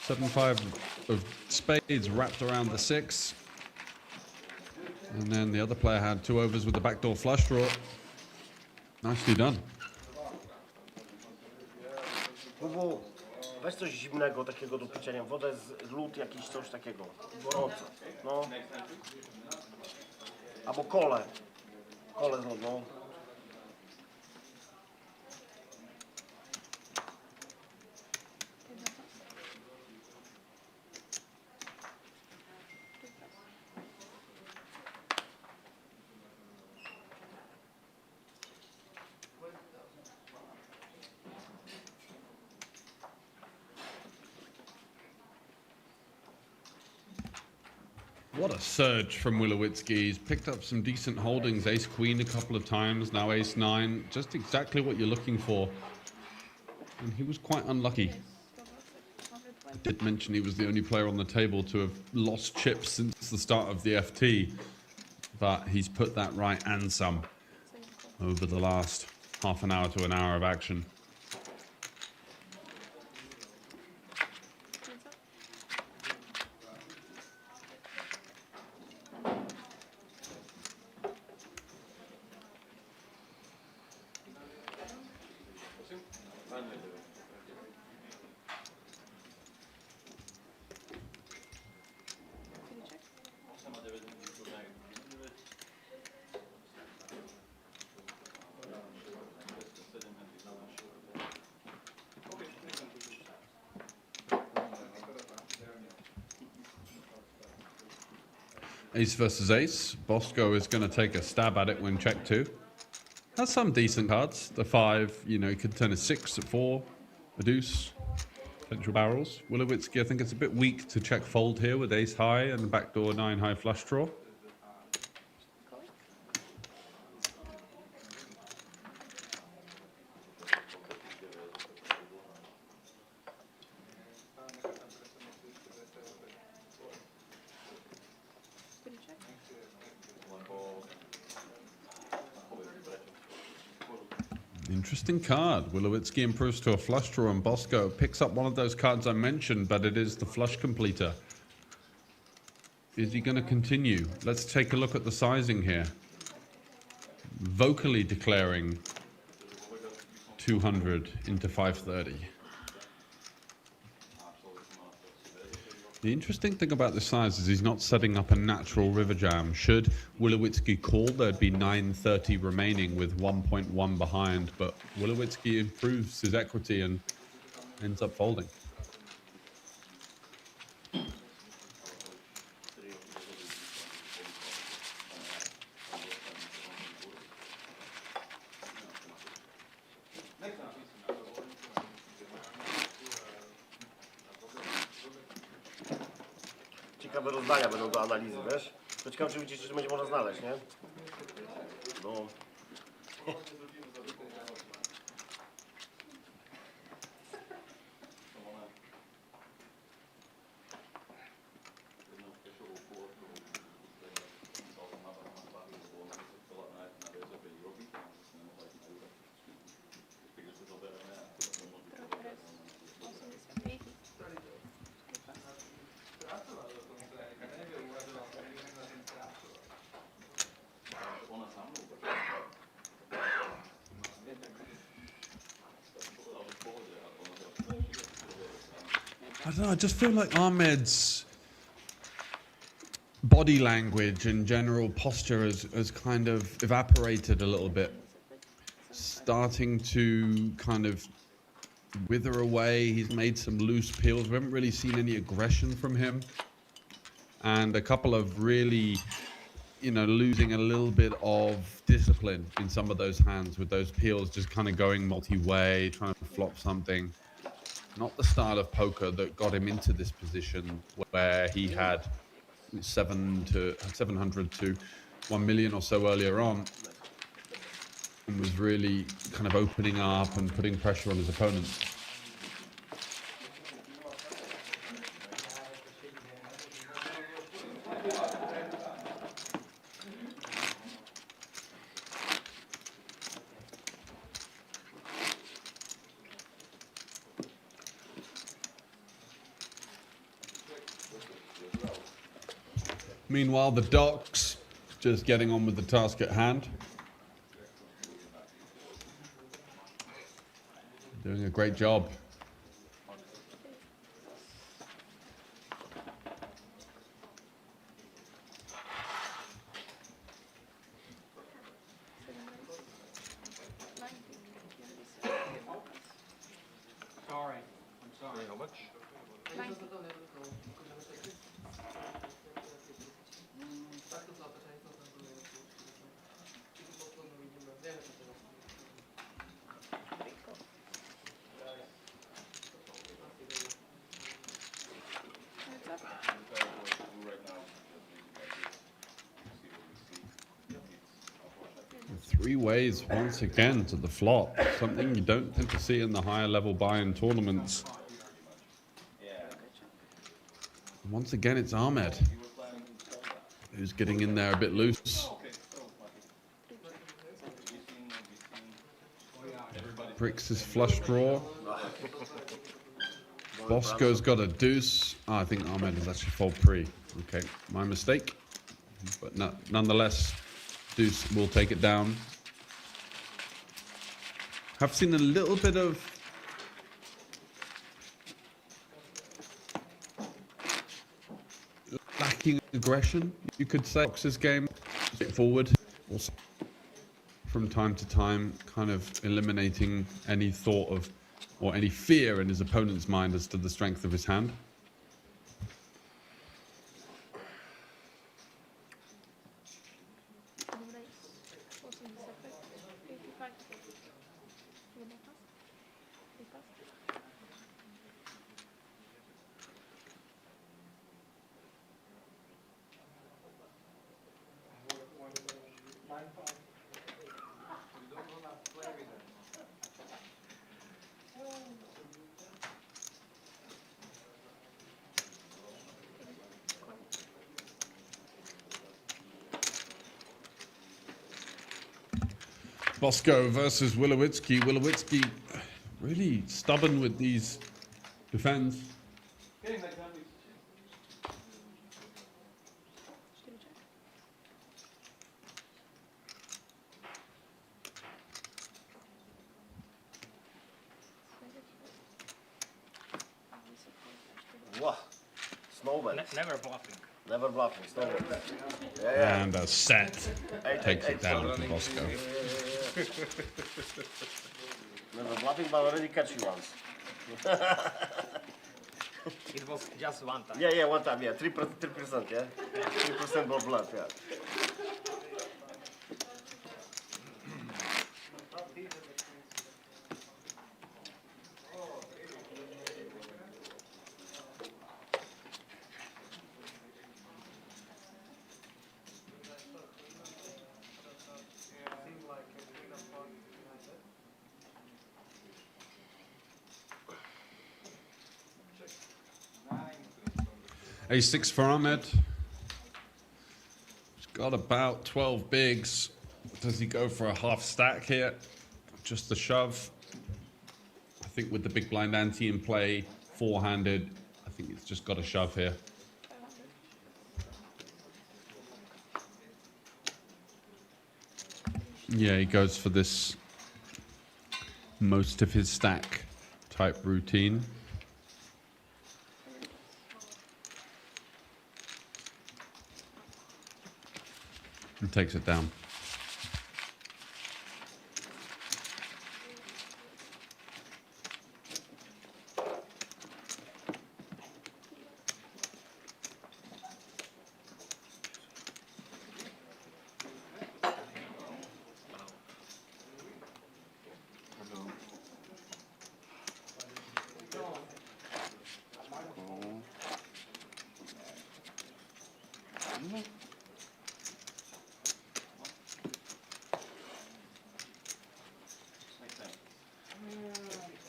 7-5 of spades wrapped around the 6. And then the other player had 2 overs with the backdoor flush draw. Nicely done. Weź coś zimnego takiego do picia, nie wiem, wodę z lód, jakiś coś takiego, gorące, no. Albo kole z lód, no. What a surge from Willowitzki. He's picked up some decent holdings. Ace Queen a couple of times, now Ace 9. Just exactly what you're looking for. And he was quite unlucky. I did mention he was the only player on the table to have lost chips since the start of the FT. But he's put that right and some over the last half an hour to an hour of action. Ace versus ace. Bosco is going to take a stab at it when check 2. Has some decent cards. The 5, you know, he could turn a 6 at 4. A deuce. Potential barrels. Willowitzki, I think it's a bit weak to check fold here with ace high and the backdoor 9 high flush draw. Interesting card. Willowitzki improves to a flush draw and Bosco picks up one of those cards I mentioned, but it is the flush completer. Is he going to continue? Let's take a look at the sizing here. Vocally declaring 200 into 530. The interesting thing about this size is he's not setting up a natural river jam. Should Willowitzki call, there'd be 930 remaining with 1.1 behind, but Willowitzki improves his equity and ends up folding. Ciekawe rozdania będą do analizy, wiesz? To ciekawe, czy widzisz, czy będzie można znaleźć, nie? No. I don't know, I just feel like Ahmed's body language and general posture has kind of evaporated a little bit. Starting to kind of wither away. He's made some loose peels. We haven't really seen any aggression from him. And a couple of really, you know, losing a little bit of discipline in some of those hands with those peels just kind of going multi-way, trying to flop something. Not the style of poker that got him into this position where he had 700 to 1 million or so earlier on and was really kind of opening up and putting pressure on his opponents. Meanwhile, the Docs just getting on with the task at hand. Doing a great job. Sorry, I'm sorry. How much? ways once again to the flop. Something you don't tend to see in the higher level buy-in tournaments. Once again, it's Ahmed who's getting in there a bit loose. Bricks his flush draw. Bosco's got a deuce. Oh, I think Ahmed has actually fold pre. Okay, my mistake. But nonetheless, deuce will take it down. I've seen a little bit of lacking aggression, you could say. Box's game, straightforward. Also, from time to time, kind of eliminating any thought of or any fear in his opponent's mind as to the strength of his hand. Bosco versus Willowitzki. Willowitzki really stubborn with these defends. Wow. Snowball. Never bluffing. Never bluffing. Snowball. Yeah. And a set takes it down to Bosco. Never bluffing, but already catch you once. It was just one time. Yeah, one time, yeah. 3%, yeah? 3% more bluff, yeah. A6 for Ahmed. He's got about 12 bigs. Does he go for a half stack here? Just the shove. I think with the big blind ante in play, four-handed, I think it's just got a shove here. Yeah, he goes for this most of his stack type routine. And takes it down.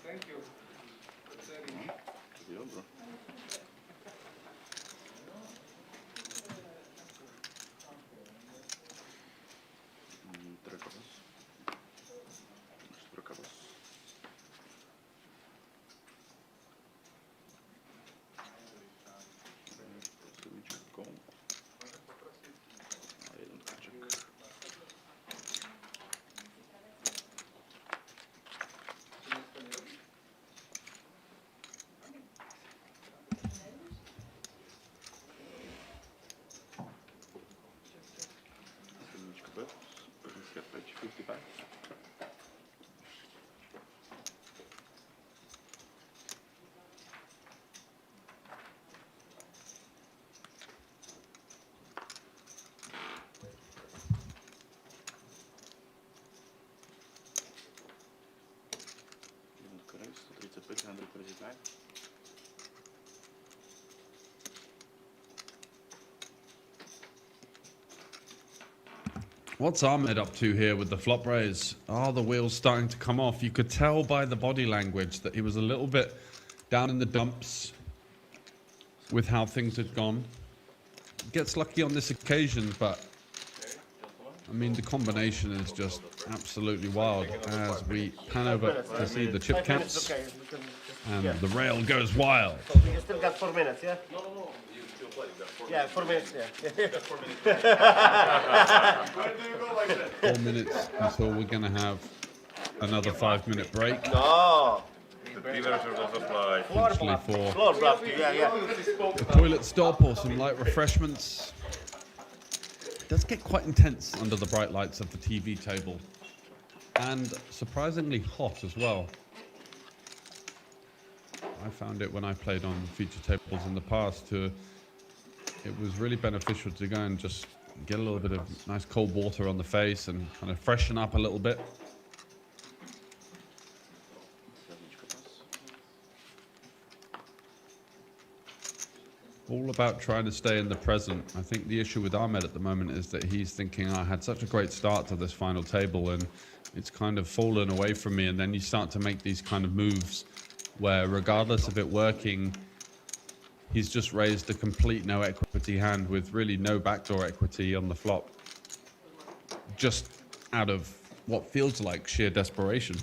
Thank you. What's Ahmed up to here with the flop raise? Oh, the wheel's starting to come off. You could tell by the body language that he was a little bit down in the dumps with how things had gone. Gets lucky on this occasion, but I mean, the combination is just absolutely wild as we pan over to see the chip counts and the rail goes wild. So you still got 4 minutes, yeah? No, you still play, you got 4 Yeah, 4 minutes, yeah. You got 4 minutes. Where do you go like that? 4 minutes until we're going to have another 5-minute break. No! The dealers are also fly. Potentially for Floor bluff, yeah. a toilet stop or some light refreshments. It does get quite intense under the bright lights of the TV table. And surprisingly hot as well. I found it when I played on feature tables in the past it was really beneficial to go and just get a little bit of nice cold water on the face and kind of freshen up a little bit. All about trying to stay in the present. I think the issue with Ahmed at the moment is that he's thinking, I had such a great start to this final table and it's kind of fallen away from me. And then you start to make these kind of moves where regardless of it working, he's just raised a complete no equity hand with really no backdoor equity on the flop. Just out of what feels like sheer desperation.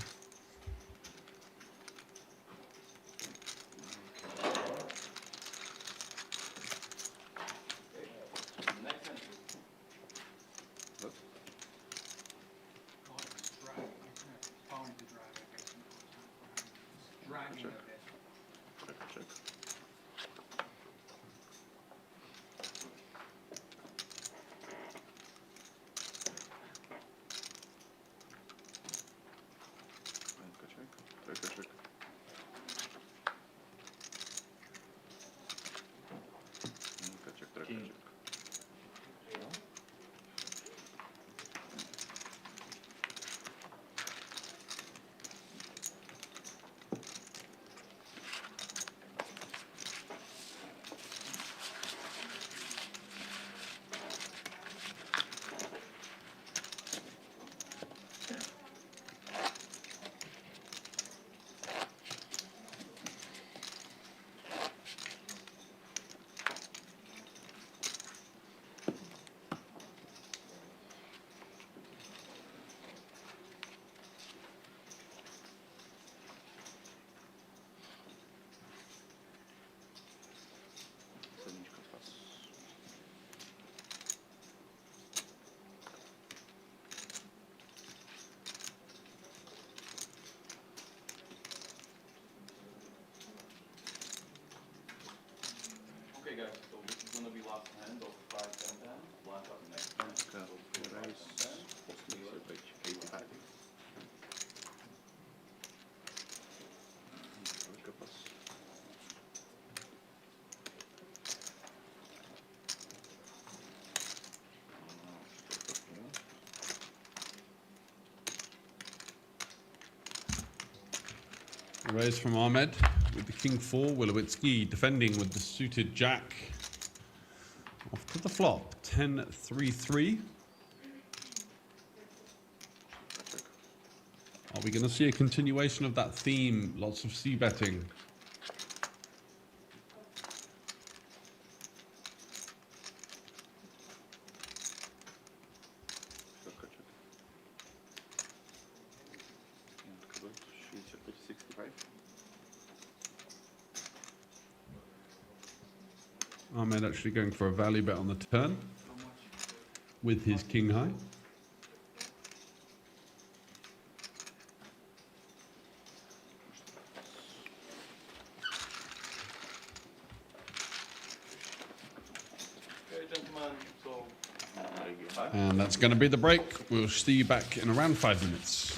Okay guys, so this is gonna be last hand of 5, 10, 10. Black up next hand. So 5, 10. A raise from Ahmed with the king 4, Wilowitsky defending with the suited jack. Off to the flop, 10-3-3. Are we going to see a continuation of that theme? Lots of c-betting. Ahmed actually going for a value bet on the turn with his king high. Okay gentlemen, so And that's going to be the break. We'll see you back in around 5 minutes.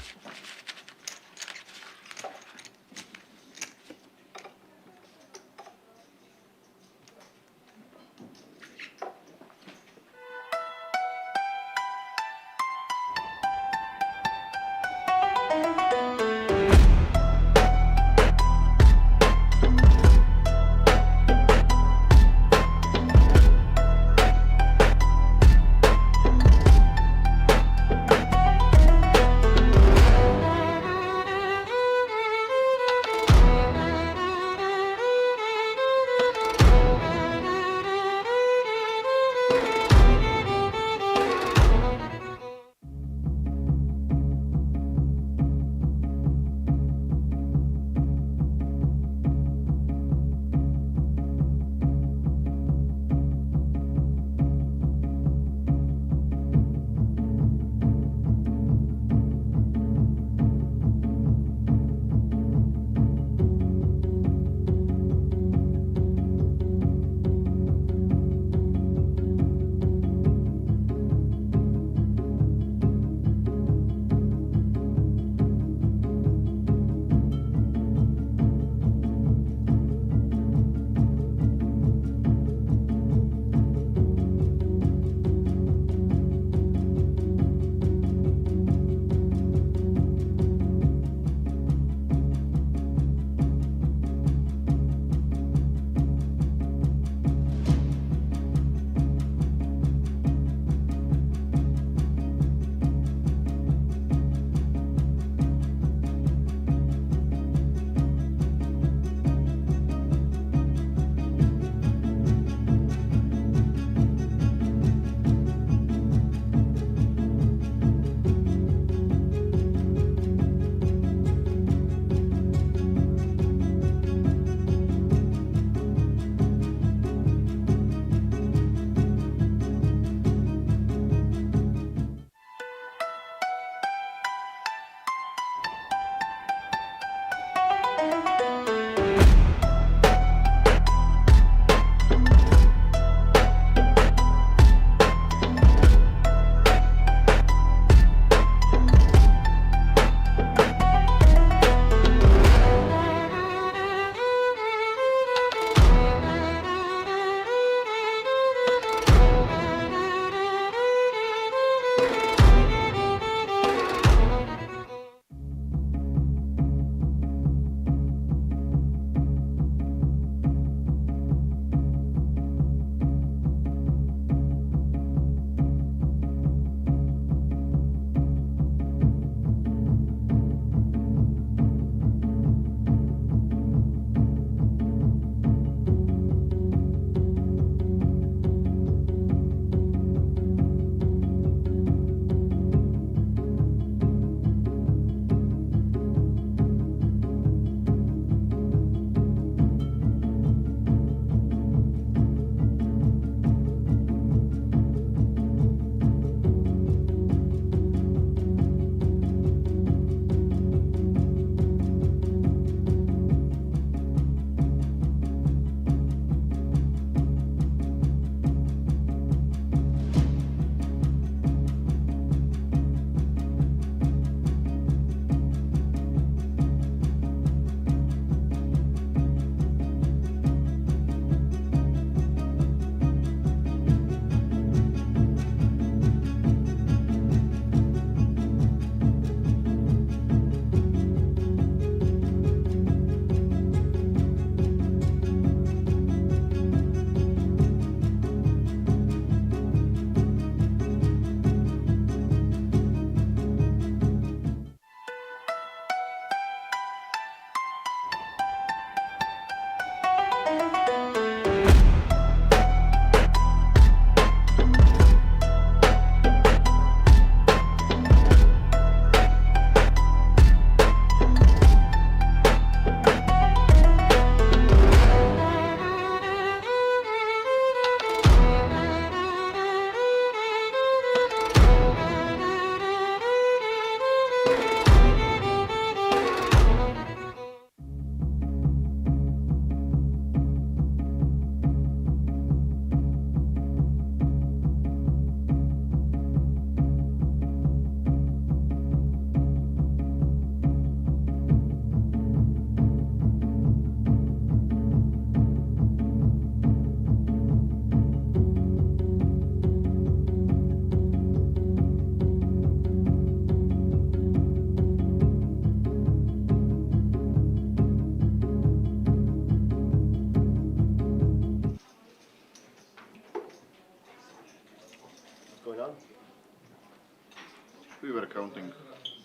we were counting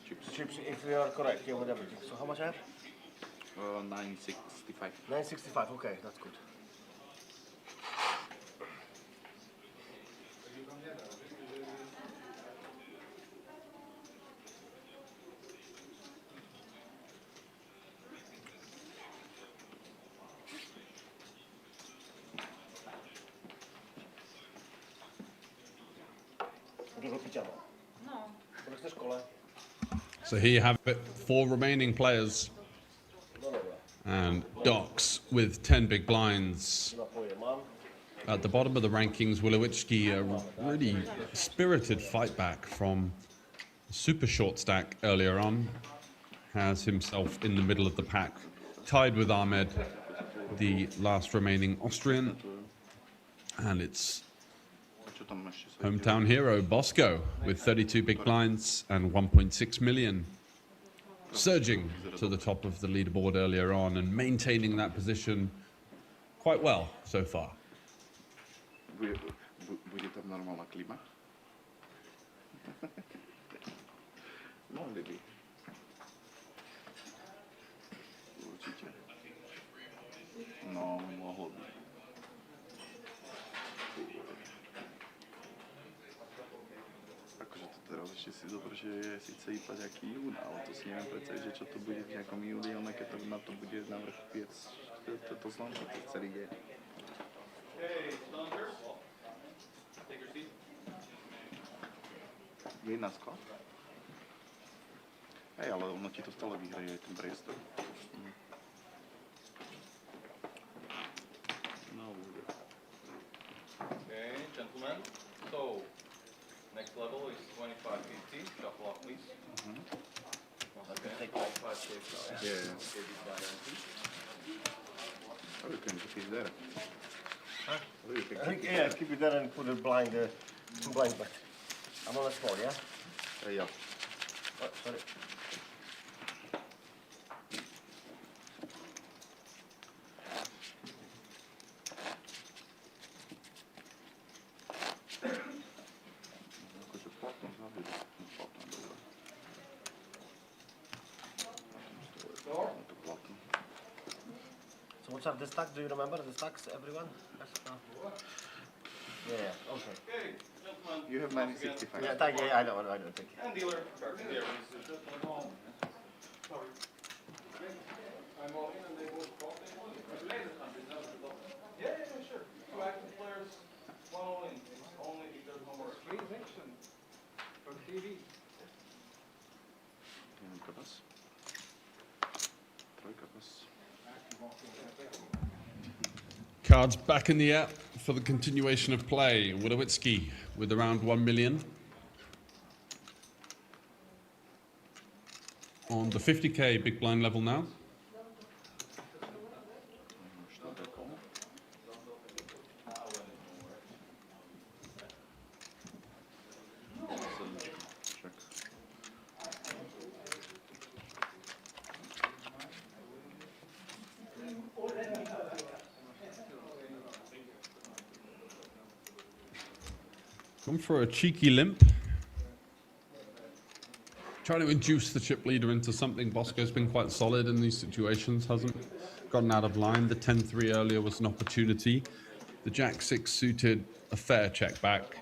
chips. Chips, if we are correct, yeah, whatever. So how much I have? 965. 965, okay, that's good. Dużo picia, no. Bo chcesz kolę? So here you have it, 4 remaining players. And Docs with 10 big blinds. At the bottom of the rankings, Wilowicki, a really spirited fight back from a super short stack earlier on, has himself in the middle of the pack, tied with Ahmed, the last remaining Austrian. And it's hometown hero Bosco with 32 big blinds and 1.6 million. Surging to the top of the leaderboard earlier on and maintaining that position quite well so far. Bude tam normálna klima? Mohli by. Určite. No, mohlo by. Akože to teraz ešte si zober, že je síce iba nejaký jún, ale to si neviem predstaviť, že čo to bude v nejakom júli, ono keď to na to bude navrch piec, to slnko, to celý deň. Je jedna skla? Hej, ale ono ti to stále vyhraje ten priestor. No, Okay, gentlemen. So, next level is 2550. Shuffle up, please. Okay, 5 shapes out. Yeah. Okay, this guy empty. Oh, you can keep it there. Huh? Oh, you can keep it Yeah, there. keep it there and put a blind back. I'm on a small, yeah? Yeah. Oh, sorry. Akože platno zaviedol. Platno, dobre. To platno. So what's up the stack? Do you remember the stacks, everyone? Yes? Yeah, okay. Okay, gentlemen. You have 965. Yeah, thank you. I know, thank you. And dealer, there is Sorry. I'm all in and they both call. Yeah, sure. 2 active players, 1 all in. It's only if there's no more. Free action from TV. Jedynka pas. Trojka pas. Cards back in the app for the continuation of play. Wilowicki with around 1 million. On the 50k big blind level now. Come for a cheeky limp. Trying to induce the chip leader into something. Bosco's been quite solid in these situations, hasn't gotten out of line. The 10-3 earlier was an opportunity. The Jack-6 suited, a fair check back.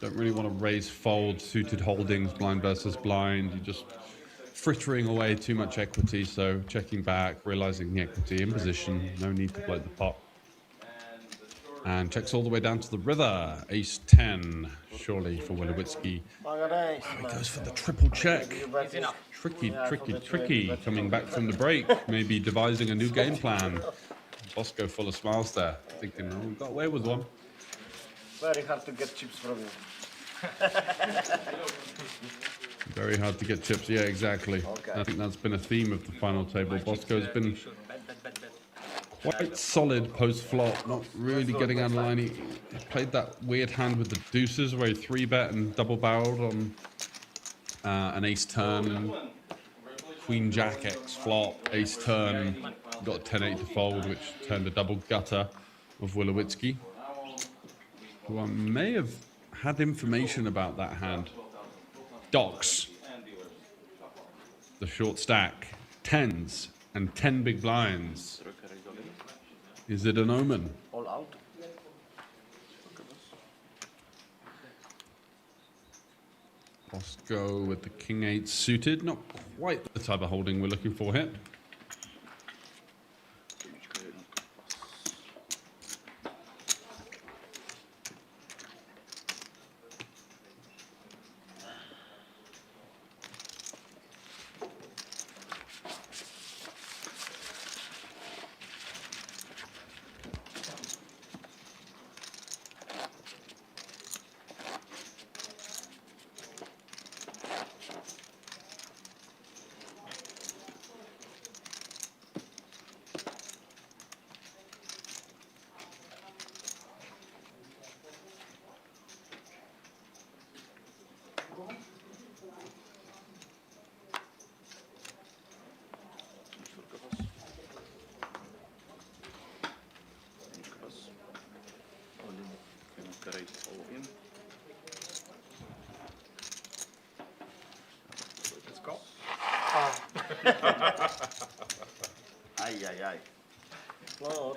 Don't really want to raise fold, suited holdings, blind versus blind. You're just frittering away too much equity, so checking back, realizing the equity in position, no need to blow the pot. And checks all the way down to the river. Ace 10, surely for Wilowicki. He goes for the triple check. Tricky. Coming back from the break, maybe devising a new game plan. Bosco full of smiles there, thinking, oh, we got away with one. Very hard to get chips from you. Very hard to get chips, yeah, exactly. Okay. I think that's been a theme of the final table. Bosco's been quite solid post-flop, not really getting out of line. He played that weird hand with the deuces where he 3-bet and double-barreled on an ace turn, queen jack X flop, ace turn, got a 10-8 to fold, which turned a double gutter of Wilowicki, who I may have had information about that hand. Docks. The short stack. Tens and 10 big blinds. Is it an omen? All out. Bosco with the king 8 suited. Not quite the type of holding we're looking for here. Let's go. Ay, ay, ay. Floor.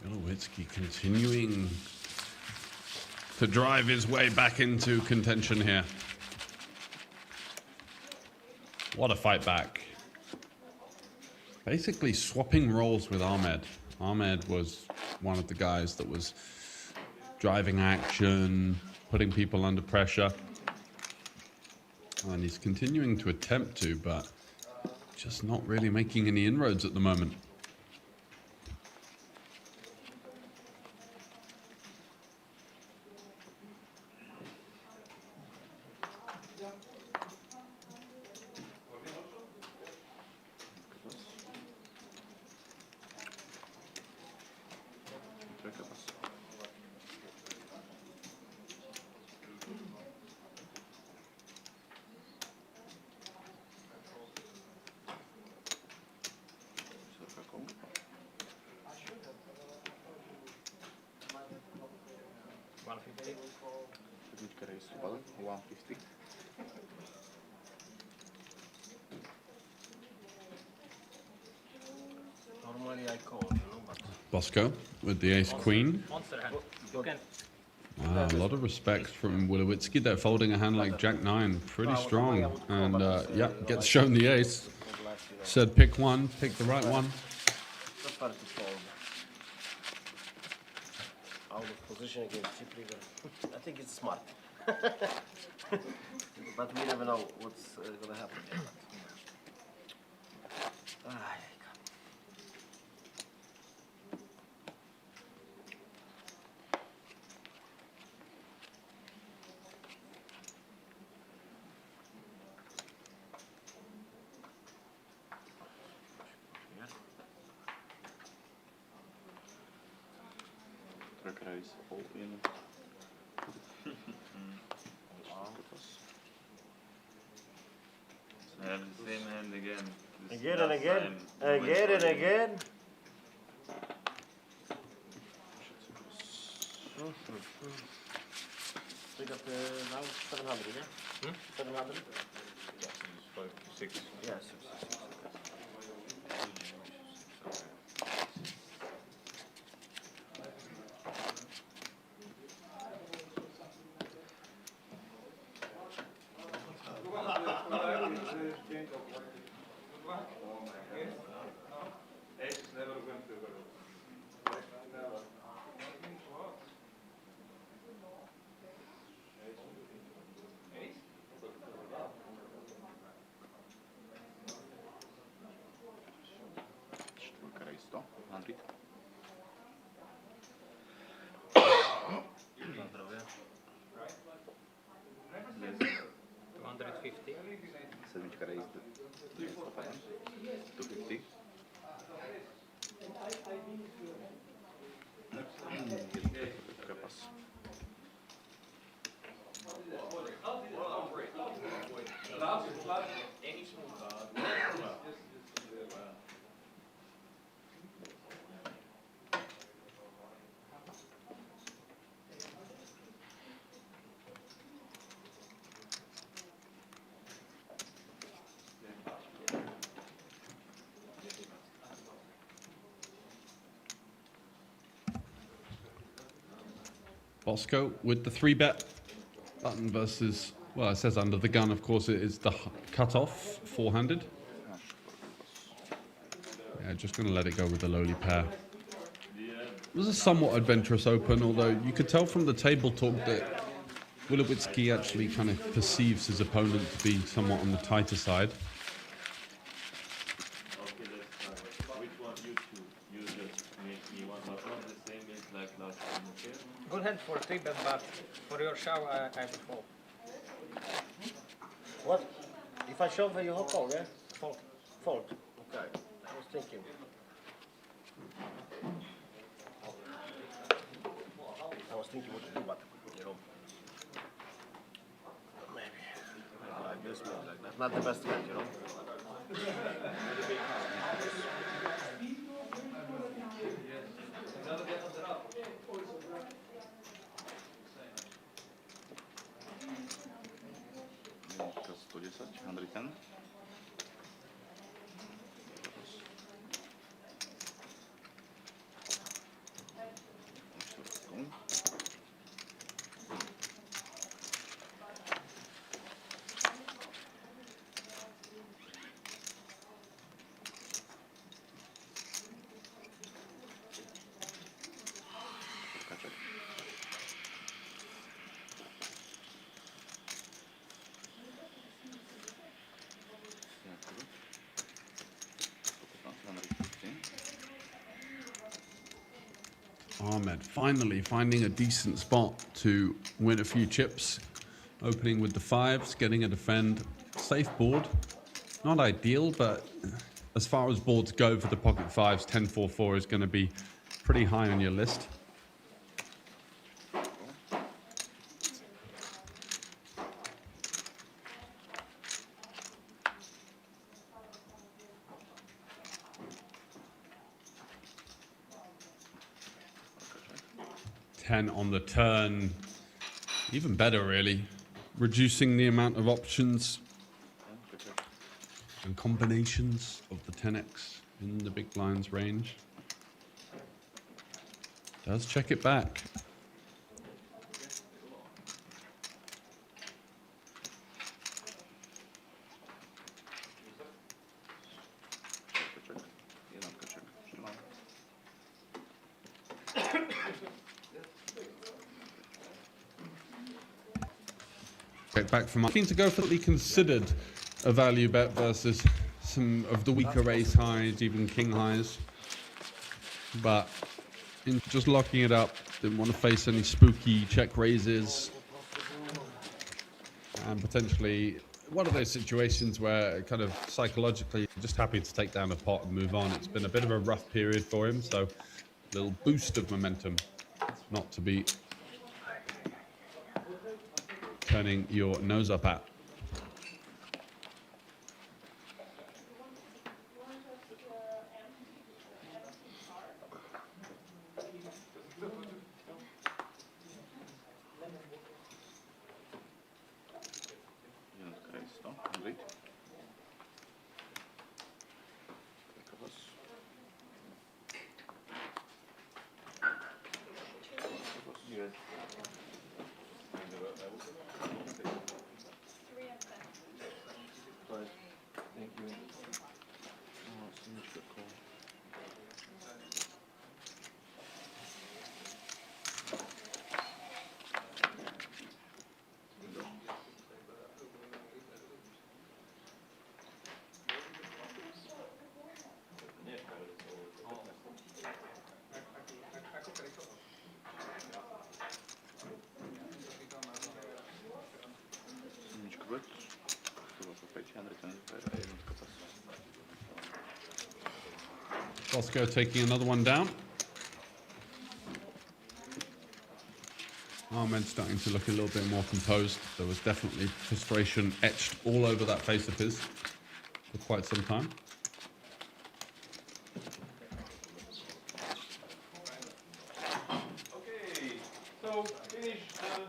Wilowitsky continuing to drive his way back into contention here. What a fight back. Basically swapping roles with Ahmed. Ahmed was one of the guys that was driving action, putting people under pressure. And he's continuing to attempt to, but just not really making any inroads at the moment. Normally I call, you know, but Bosco with the ace queen. Monster hand. You can. A lot of respect from Wilowitsky. They're folding a hand like Jack 9. Pretty strong. And yeah, gets shown the ace. Said pick one, pick the right one. prefer to fold. Out of position against chip leader. I think it's smart. But we never know what's gonna happen. Raise all in. I have the same hand again. This Again and last again, time we again went and for it. again. We got now 700, yeah? 700? Yeah, it's 5 to 6. Yeah, 6. Bosco with the 3-bet. Button versus, well, it says under the gun, of course, it is the cut-off, 4-handed. Yeah, just going to let it go with the lowly pair. It was a somewhat adventurous open, although you could tell from the table talk that Wilowitzki actually kind of perceives his opponent to be somewhat on the tighter side. Okay, let's try. Which one you choose? You just make me one, but not the same as like last time, okay? Good hand for 3-bet, but for your shove, I would fold. What? If I shove, you hold call, yeah? Fold. Fold. Okay. I was thinking. I was thinking what to do, but you know. Maybe. Like this, maybe like that. Not the best hand, you know. Jedynka 110, Henry ten. Czwórką. Kaczek. Ahmed finally finding a decent spot to win a few chips. Opening with the 5s, getting a defend. Safe board. Not ideal, but as far as boards go for the pocket 5s, 10-4-4 is going to be pretty high on your list. On the turn, even better really, reducing the amount of options and combinations of the 10x in the big blinds range. Does check it back. Back from keen to go for the considered a value bet versus some of the weaker ace highs, even king highs. But in just locking it up, didn't want to face any spooky check raises. And potentially one of those situations where kind of psychologically just happy to take down a pot and move on. It's been a bit of a rough period for him, so a little boost of momentum not to be turning your nose up at. Jedynka jest to, Henry. Thank you. Jedyneczka bet. Chyba po fejcie, Henry ten, a jedynka pas. Bosco taking another one down. Ahmed starting to look a little bit more composed. There was definitely frustration etched all over that face of his for quite some time. Okay, so finish and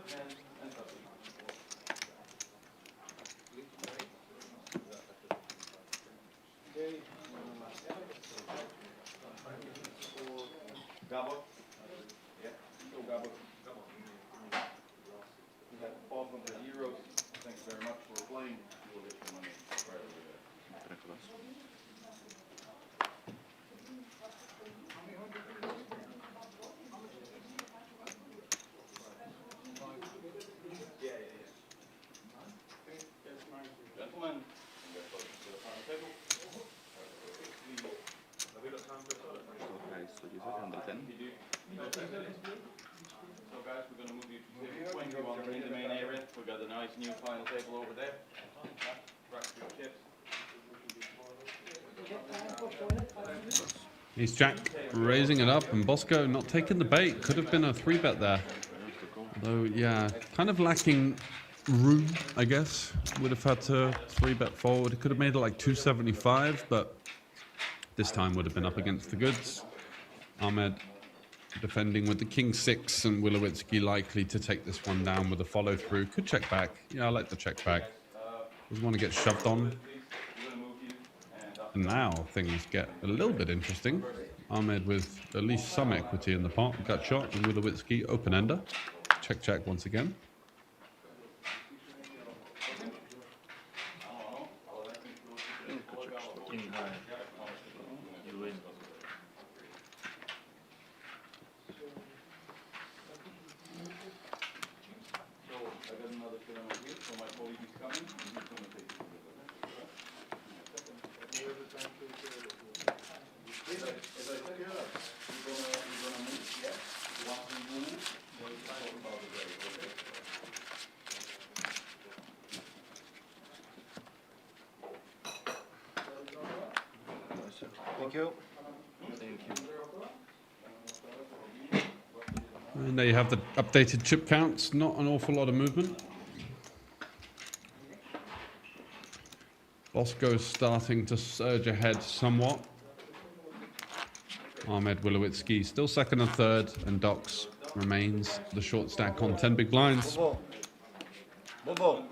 Gabor? Yeah, so Gabor. 10. So guys, we're going to move you to 21 in the main area. We got a nice new final table over there. Crack your chips. Ace Jack raising it up, and Bosco not taking the bait. Could have been a 3-bet there. Though, yeah, kind of lacking room, I guess. Would have had to 3-bet forward. It could have made it like 275, but this time would have been up against the goods. Ahmed defending with the king 6, and Wilowitzki likely to take this one down with a follow through. Could check back. Yeah, I like the check back. Doesn't want to get shoved on. And now things get a little bit interesting. Ahmed with at least some equity in the pot. Gut shot, and Wilowitzki open ender. Check once again. King high. You win. So I got another tournament here, so my colleague is coming. He's going to take it. As I said, we're gonna move, yeah? Once we move, we'll talk about the day, okay? Thank you. Thank you. And there you have the updated chip counts. Not an awful lot of movement. Bosco's starting to surge ahead somewhat. Ahmed Wilowitzki still second and third, and Docs remains the short stack on 10 big blinds. Bobo,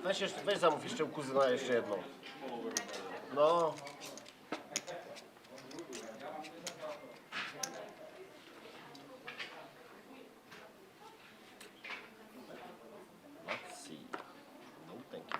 weź zamów jeszcze u kuzyna jeszcze jedną. No. Let's see. No, thank you.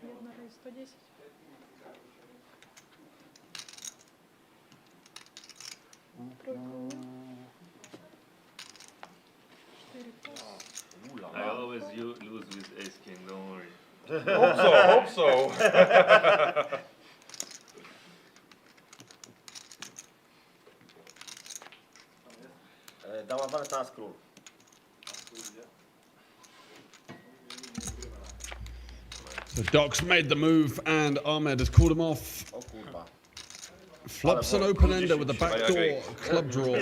Jedna raise 110. Тройка умер. 4 плюс. I always lose with ace king, don't worry. Hope so. Dama waleta na skról. So Docs made the move, and Ahmed has called him off. O kurwa. Flops an open ender with a backdoor club draw.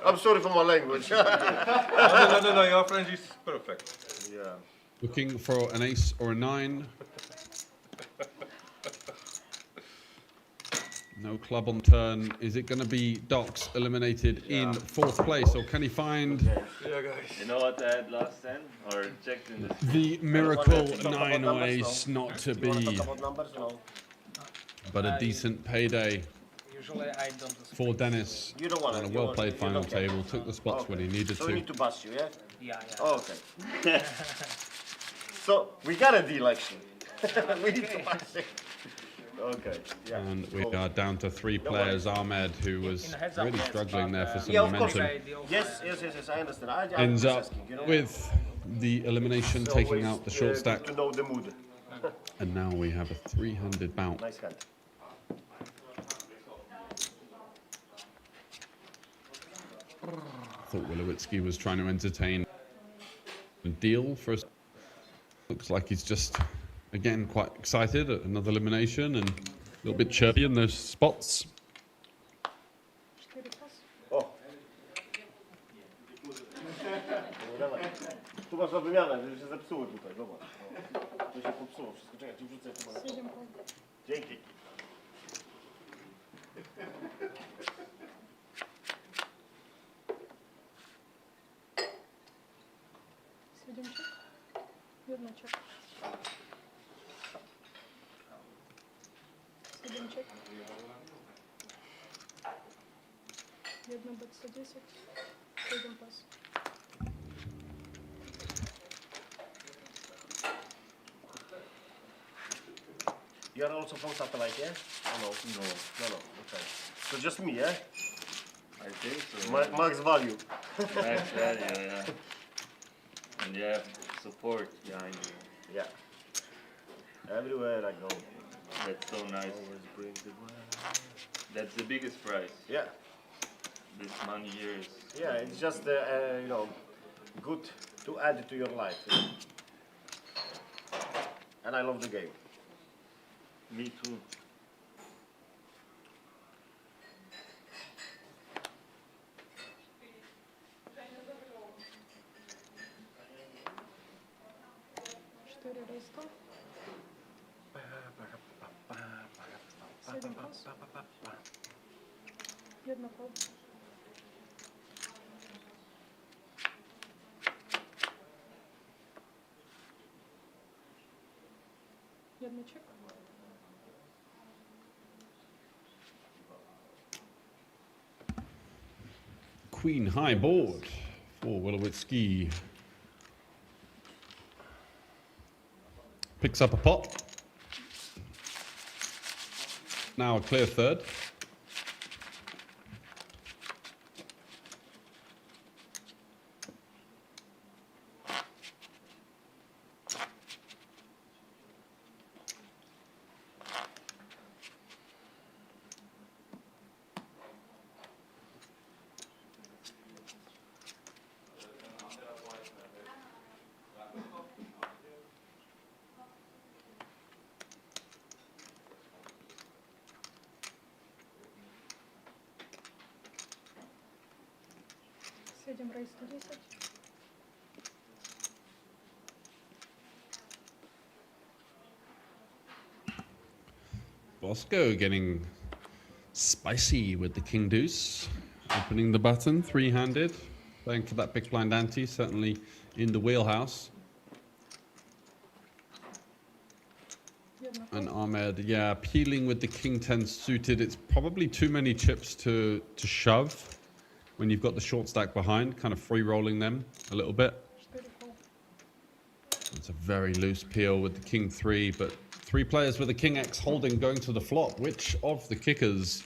I'm sorry for my language. No, your French is perfect. Yeah. Looking for an ace or a 9. No club on turn. Is it going to be Docs eliminated in 4th place, or can he find Yeah, guys. You know what I had last 10? Or checked in the... the miracle 9 or ace not to You wanna be, talk about numbers? No. but a decent payday Usually I don't. for Dennis You don't want on a it. well-played You final don't care. table. Took the spots when he needed So we to. need to bust you, yeah? Yeah. Oh, okay. So we got a deal actually. We need to bust you. Okay. Yeah. And we Cool. are down to 3 players. Ahmed, who was In a heads up really match, struggling there for some Yeah, of course. momentum, Yes, I understand. I ends was up asking, you know? with the elimination, It's taking always, out the short stack. To know the mood. And now we have a 300 bounce. Nice hand. thought Wilowitsky was trying to entertain a deal for us. Looks like he's just, again, quite excited at another elimination and a little bit chirpy in those spots. O! No dawaj. Tu masz na wymianę, że się zepsuły tutaj, zobacz. To się popsuło wszystko. Czekaj, ci wrzucę tu. Dzięki. Сведемчик. Jednaczek. Сведемчик. Jedno bet 110. 7 pas. You are also from satellite, yeah? Oh, no. No. Okay. So just me, yeah? I think so. Max value. Max value, yeah. And you have support behind you. Yeah. Everywhere I go. That's so nice. Always bring the That's the biggest prize. Yeah. This money here is. Yeah, it's just good to add to your life. You know? And I love the game. Me too. Cztery resta. 7 pas. Jedno kol. Jednaczek. Queen high board for Wilowitsky. Picks up a pot. Now a clear third. Среднем рейс 110. Bosco getting spicy with the king deuce. Opening the button, three-handed. Playing for that big blind ante, certainly in the wheelhouse. And Ahmed, yeah, peeling with the king 10 suited. It's probably too many chips to shove when you've got the short stack behind, kind of free rolling them a little bit. It's a very loose peel with the king 3, but 3 players with a king X holding going to the flop. Which of the kickers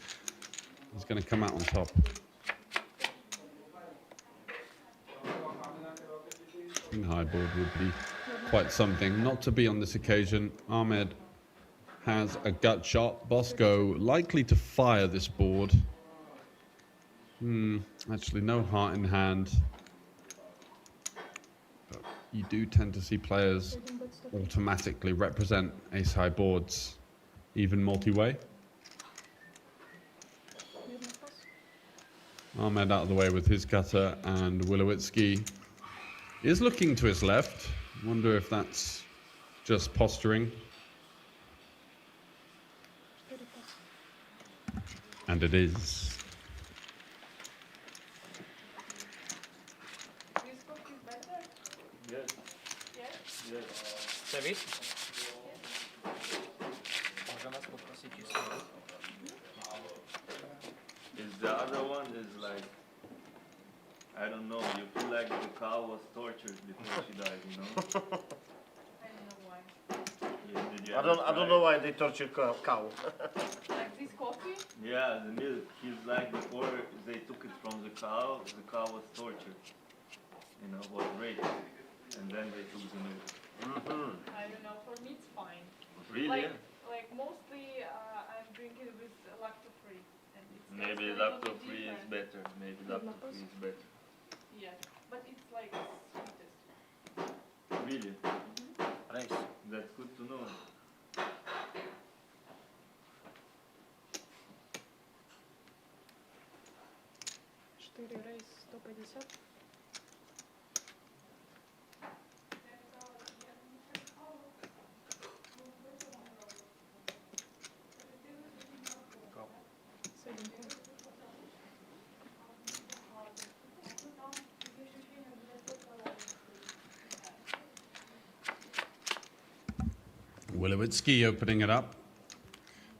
is going to come out on top? King high board would be quite something. Not to be on this occasion. Ahmed has a gut shot. Bosco likely to fire this board. Actually no heart in hand. But you do tend to see players automatically represent ace high boards, even multi-way. Ahmed out of the way with his gutter, and Wilowitsky is looking to his left. Wonder if that's just posturing. And it is. David? Można nas poprosić jeszcze. Is the other one is like, I don't know, you feel like the cow was tortured before she died, you know? I don't know why. Yeah, did you I ever don't try? know why they torture cow. Like this coffee? Yeah, the milk. He's like before they took it from the cow was tortured. You know, was raped. And then they took the milk. I don't know. For me, it's fine. Really? Like mostly, I'm drinking with lactose-free, and it's Maybe a little bit lactose-free is different. better. Maybe lactose-free is better. Yeah, but it's like sweetest. Really? Race. That's good to know. Четыре рейс 150. Wilowitsky opening it up.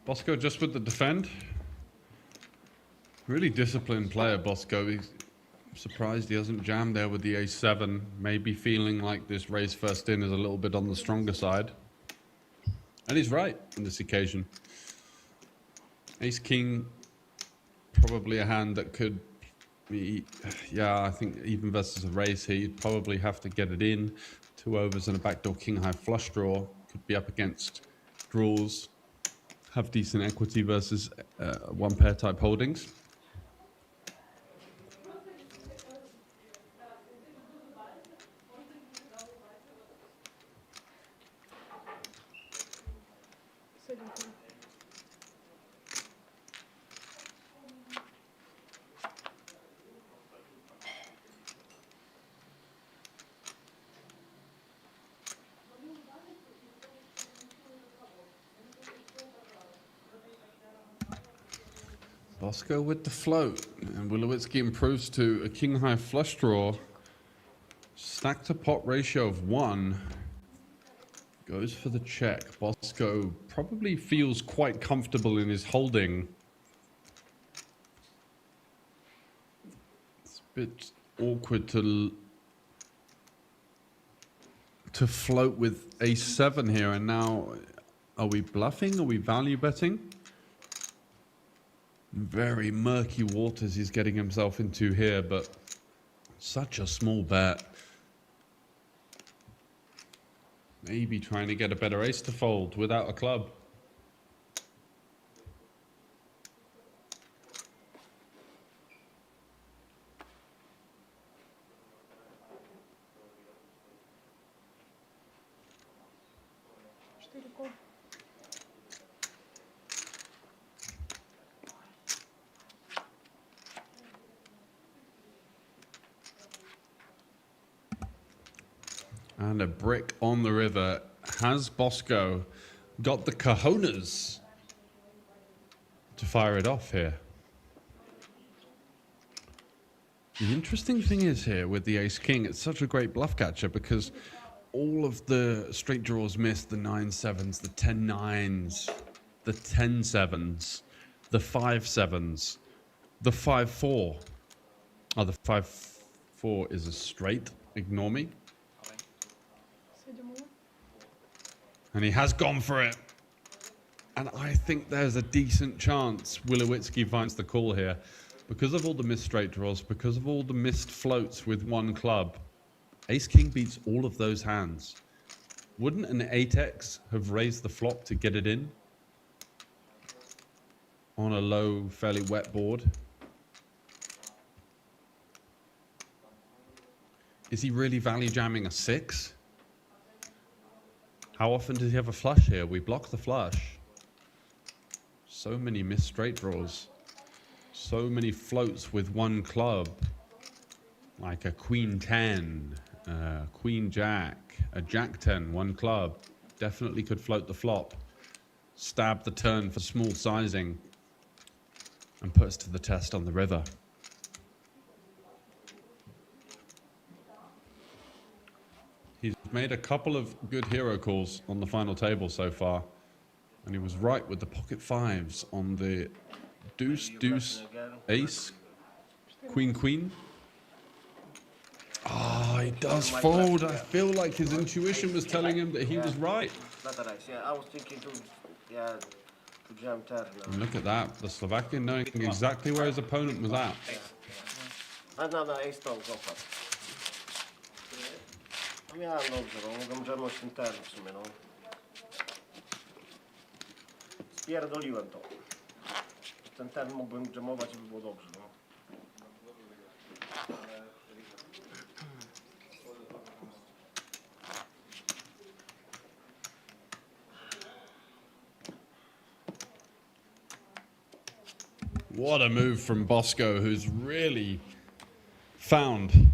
Bosco just with the defend. Really disciplined player, Bosco. He's surprised he hasn't jammed there with the ace-7. Maybe feeling like this raise first in is a little bit on the stronger side. And he's right on this occasion. Ace-king, probably a hand that could be, yeah, I think even versus a raise here, you'd probably have to get it in. 2 overs and a backdoor king-high flush draw. Could be up against draws. Have decent equity versus one-pair type holdings. Bosco with the float, and Wilowitsky improves to a king-high flush draw. Stack to pot ratio of 1. Goes for the check. Bosco probably feels quite comfortable in his holding. It's a bit awkward to float with ace-7 here, and now are we bluffing? Are we value betting? Very murky waters he's getting himself into here, but such a small bet. Maybe trying to get a better ace to fold without a club. And a brick on the river. Has Bosco got the cojones to fire it off here? The interesting thing is here with the ace-king, it's such a great bluff catcher because all of the straight draws missed, the 9-7s, the 10-9s, the 10-7s, the 5-7s, the 5-4. Oh, the 5-4 is a straight. Ignore me. And he has gone for it. And I think there's a decent chance Wilowitsky finds the call here. Because of all the missed straight draws, because of all the missed floats with one club, ace-king beats all of those hands. Wouldn't an 8x have raised the flop to get it in? On a low, fairly wet board. Is he really value jamming a 6? How often does he have a flush here? We block the flush. So many missed straight draws. So many floats with one club. Like a queen 10, queen jack, a jack 10, one club. Definitely could float the flop. Stab the turn for small sizing. And put us to the test on the river. He's made a couple of good hero calls on the final table so far. And he was right with the pocket 5s on the deuce, deuce, ace, queen, queen. Oh, he does fold. I feel like his intuition was telling him that he was right. Yeah, I was thinking to jam turn. And look at that. The Slovakian knowing exactly where his opponent was at. No, ace to go. No miałem dobrze, no mogłem dżemować tym ten w sumie, no. Spierdoliłem to. Ten mógłbym dżemować i by było dobrze, no. What a move from Bosco, who's really found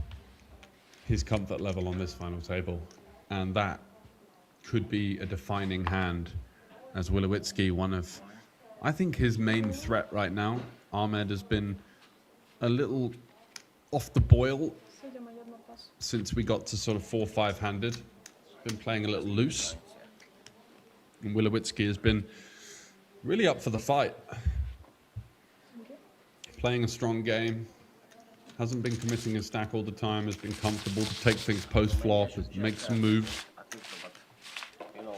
his comfort level on this final table. And that could be a defining hand, as Wilowitzki, one of, I think, his main threat right now. Ahmed has been a little off the boil since we got to sort of 4-5 handed. Been playing a little loose. And Wilowitzki has been really up for the fight. Playing a strong game. Hasn't been committing his stack all the time. Has been comfortable to take things post-flop, make some moves. I think so, but, you know,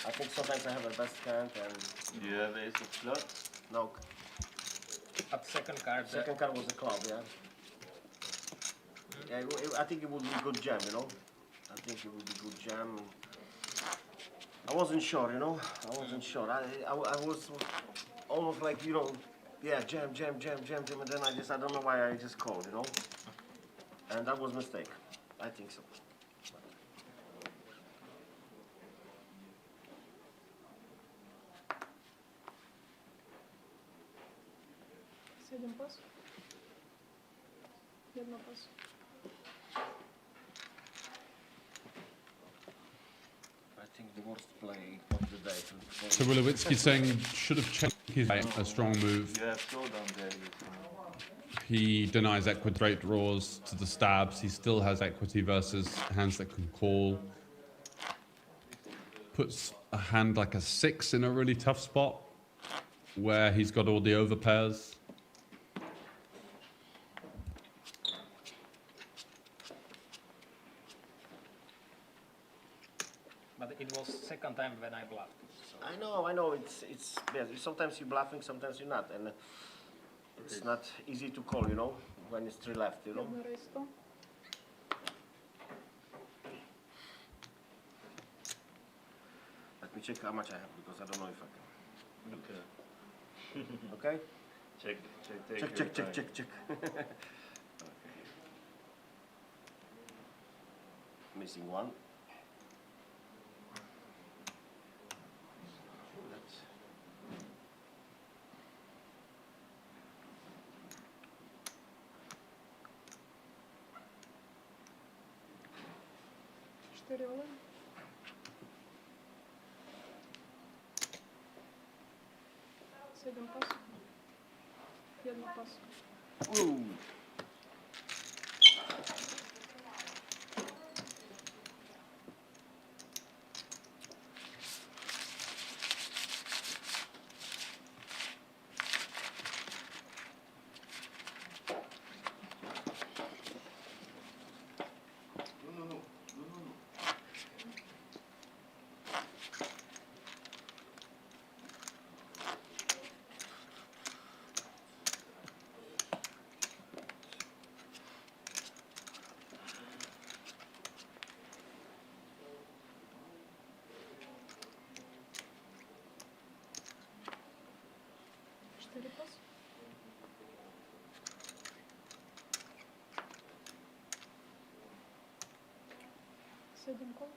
I think sometimes I have a best hand and... You have ace of clubs? No, But second card. second card was a club, yeah. Yeah, I think it would be good jam, you know. I think it would be good jam. I wasn't sure, you know. I wasn't sure. I was almost like, you know, yeah, jam, and then I don't know why I just called, you know. And that was a mistake. I think so. Jeden pas. Jedno pas. I think the worst play of the day. So Wilowitzki saying should have checked his a strong move. You have showdown there. He denies equity straight draws to the stabs. He still has equity versus hands that can call. Puts a hand like a 6 in a really tough spot where he's got all the overpairs. But it was second time when I bluffed. So. I know. It's yeah, sometimes you're bluffing, sometimes you're not, and it's not easy to call, you know, when it's 3 left, you know. Jedno resto. Let me check how much I have because I don't know if I can. Okay. Okay. Check. Okay. Missing one. Cztery ole. Sedem pas. Jedno pas. Ooh. Cztery pas. Sedem kol.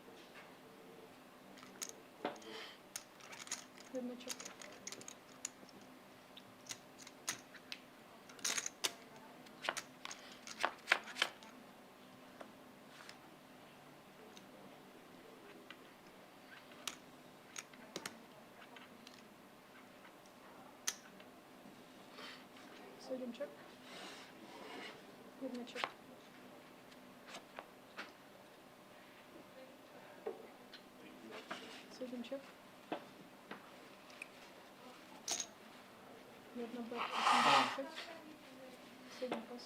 Jedno check. Sedem check. Jedno check. Sedem check. Jedno bet. Check. Sedem pas.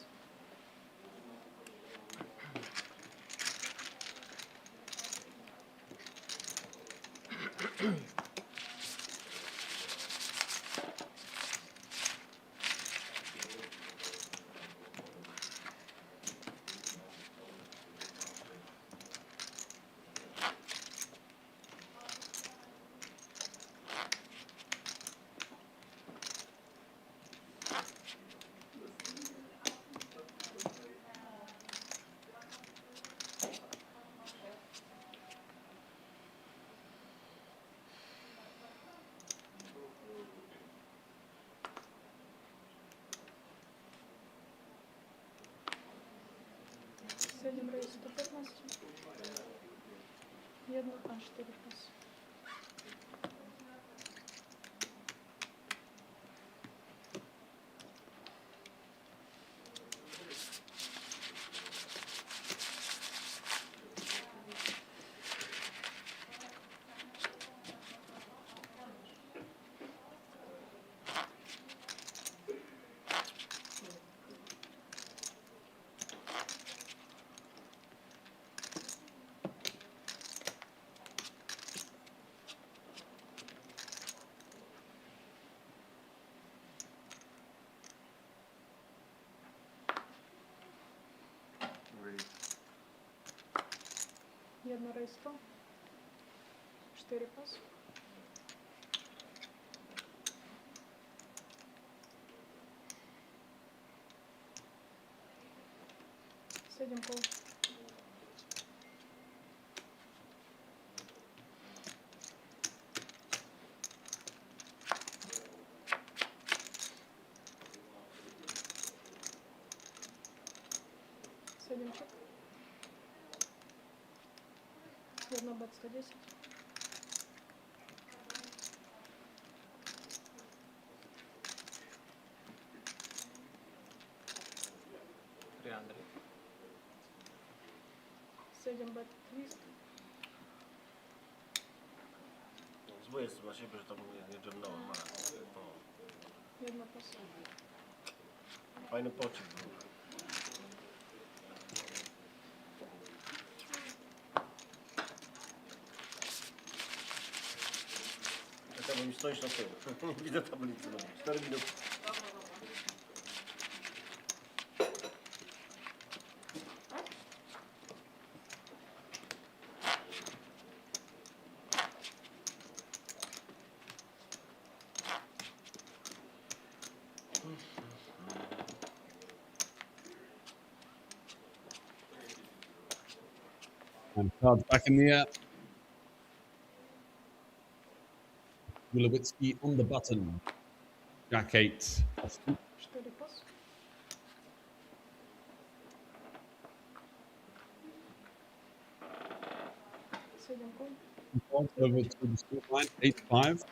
7 рейс 115. 1 А4 пас. Ready. 1 рейс 100. 4 пас. Садим кол. Садим чек. 1 бет 110. Садим бет 200. Zbyt, zobaczymy, że tam nie dżemnąłem, ale to 1 пас. fajny pocik był. Czekaj, bo mi stoisz na tył. Nie widzę tablicy. 4 minuty. And cards back in the air. Wilowitsky on the button. Jack 8. 4 пас. Садим кол. Over to the scoreline. 8-5.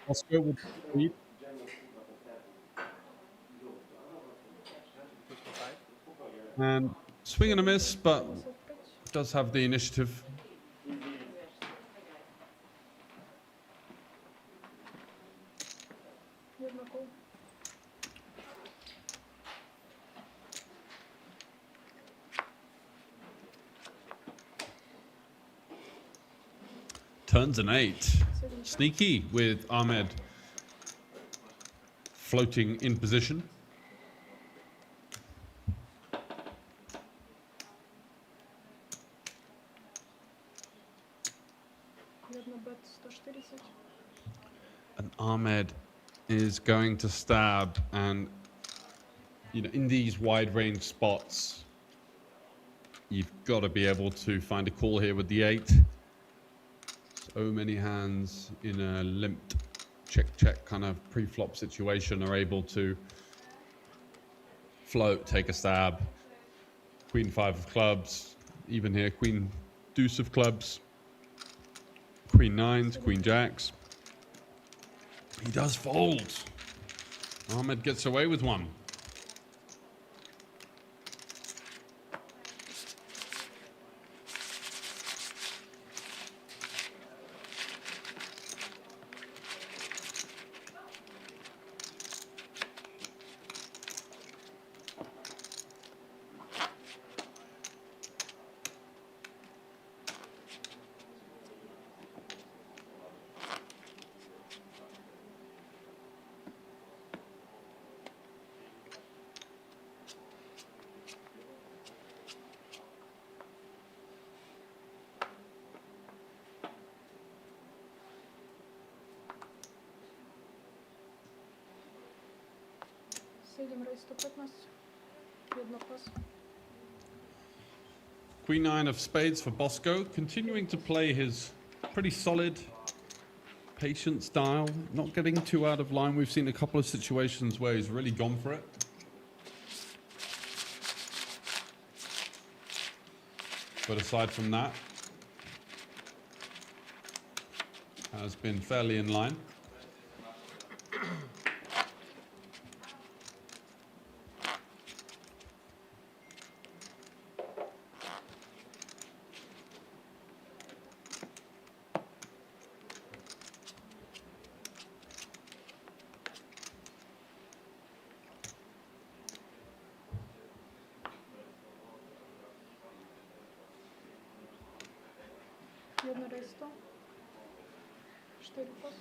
Oscar with the lead. And swing and a miss, but does have the initiative. Кол. Turns an 8. Sneaky with Ahmed floating in position. бет 140. And Ahmed is going to stab, and in these wide range spots, you've got to be able to find a call here with the 8. So many hands in a limped check kind of pre-flop situation are able to float, take a stab. Queen 5 of clubs, even here Queen deuce of clubs, Queen 9s, Queen jacks. He does fold. Ahmed gets away with one. Рейс 115. 1 пас. Queen 9 of spades for Bosco, continuing to play his pretty solid Patient style, not getting too out of line. We've seen a couple of situations where he's really gone for it. But aside from that, has been fairly in line. Jedno resto. 4 pas.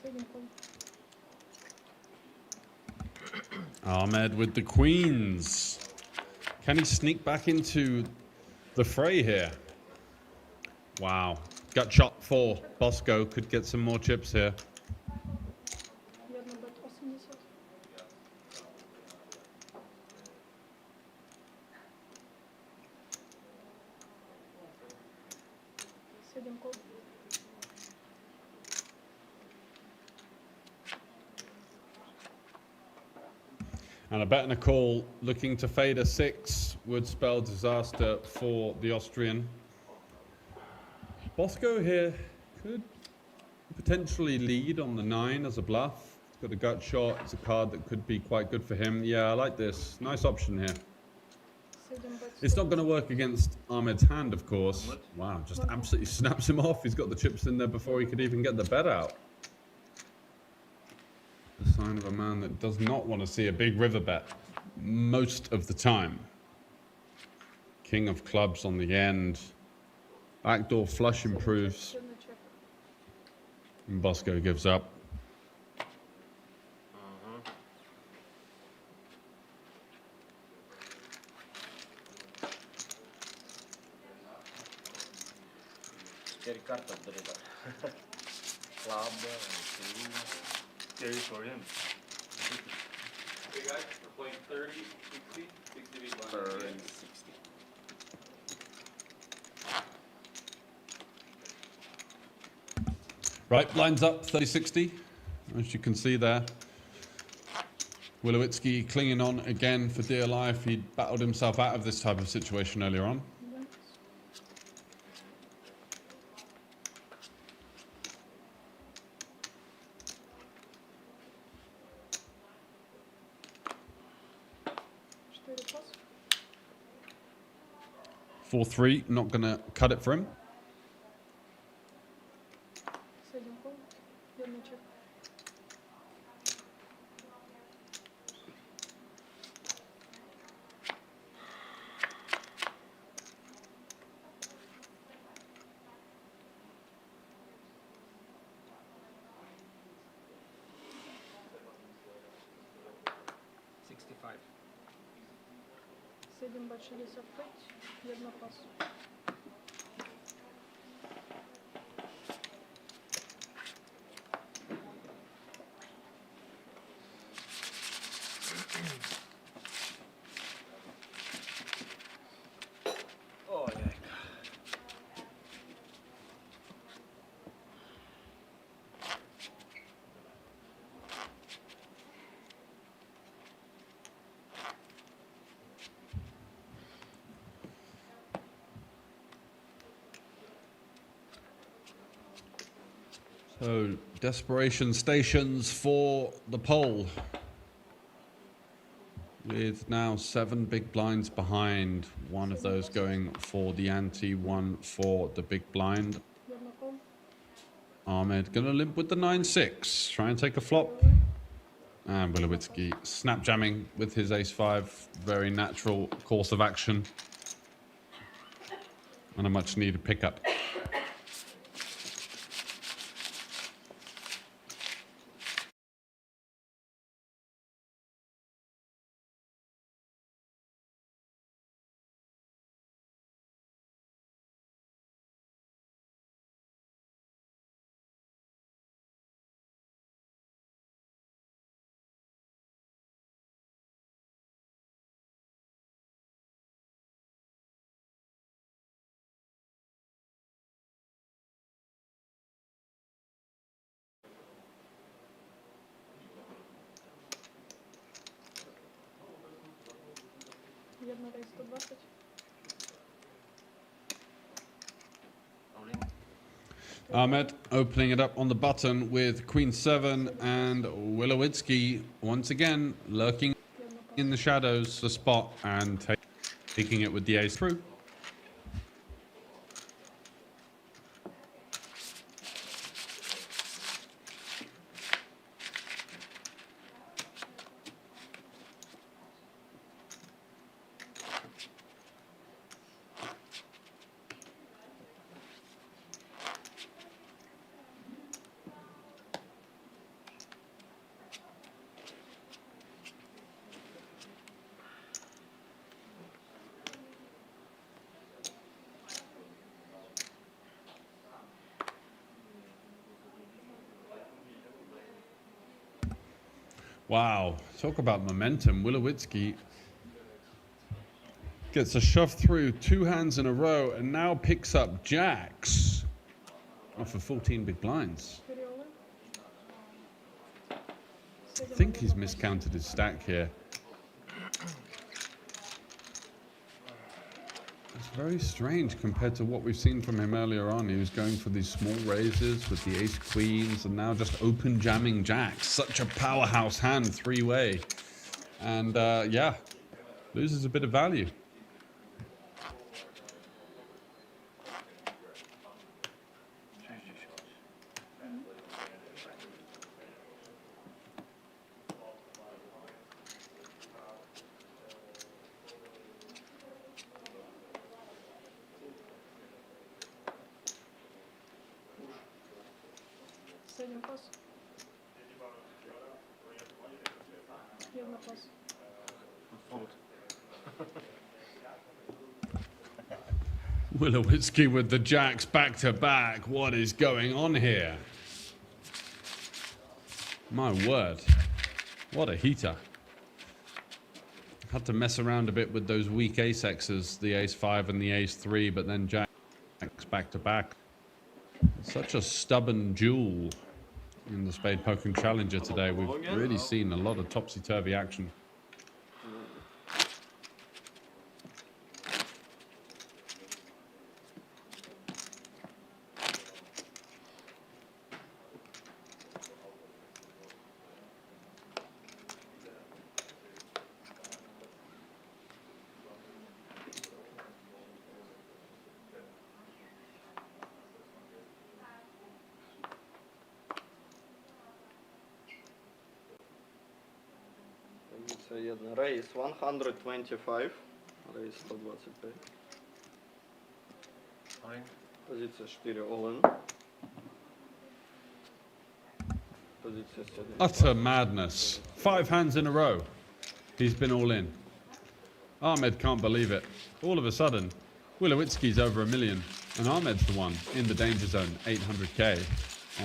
Sedem kol. Ahmed with the queens. Can he sneak back into the fray here? Wow. Gut shot for Bosco. Could get some more chips here. Jedno bet 80. Sedem kol. And a bet and a call looking to fade a 6 would spell disaster for the Austrian. Bosco here could potentially lead on the 9 as a bluff. He's got a gut shot. It's a card that could be quite good for him. Yeah, I like this. Nice option here. Sedem bet. It's not going to work against Ahmed's hand, of course. Wow, just absolutely snaps him off. He's got the chips in there before he could even get the bet out. The sign of a man that does not want to see a big river bet most of the time. King of clubs on the end. Backdoor flush improves. Jedno check. And Bosco gives up. Scary card of the river. Club and two. Scary for him. Okay guys, we're playing 30, 60, 60 big blind. 30, Okay. 60. Right, blinds up 30-60, as you can see there. Wilowitsky clinging on again for dear life. He battled himself out of this type of situation earlier on. Четыре пас. 4-3, not going to cut it for him. Sedem kol. Jedno check. Sedem bet 65. Jedno pas. Oh, yeah. So, desperation stations for the pole. With now 7 big blinds behind. One of those going for the ante, one for the big blind. Jedno kol. Ahmed gonna limp with the 9-6. Try and take a flop. And Wilowitsky snap jamming with his ace-5. Very natural course of action. And a much needed pickup. Jedna rejs 120. Ahmed opening it up on the button with Queen 7 and Wilowitsky once again lurking in the shadows, the spot, and taking it with the ace through. Wow, talk about momentum. Wilowitsky gets a shove through 2 hands in a row and now picks up jacks off of 14 big blinds. I think he's miscounted his stack here. It's very strange compared to what we've seen from him earlier on. He was going for these small raises with the ace queens and now just open jamming jacks. Such a powerhouse hand, 3-way. And yeah, loses a bit of value. Средний пас. Jedna pas. Wilowitsky with the jacks back to back. What is going on here? My word. What a heater. Had to mess around a bit with those weak ace X's, the ace 5 and the ace 3, but then jacks back to back. Such a stubborn duel in the Spadepoker Challenger today. We've really seen a lot of topsy-turvy action. Позиция jedna. Raise 125. Raise 125. Позиция 4 all in. Позиция 7. Utter madness. 5 hands in a row. He's been all in. Ahmed can't believe it. All of a sudden, Wilowitsky's over $1 million, and Ahmed's the one in the danger zone, 800k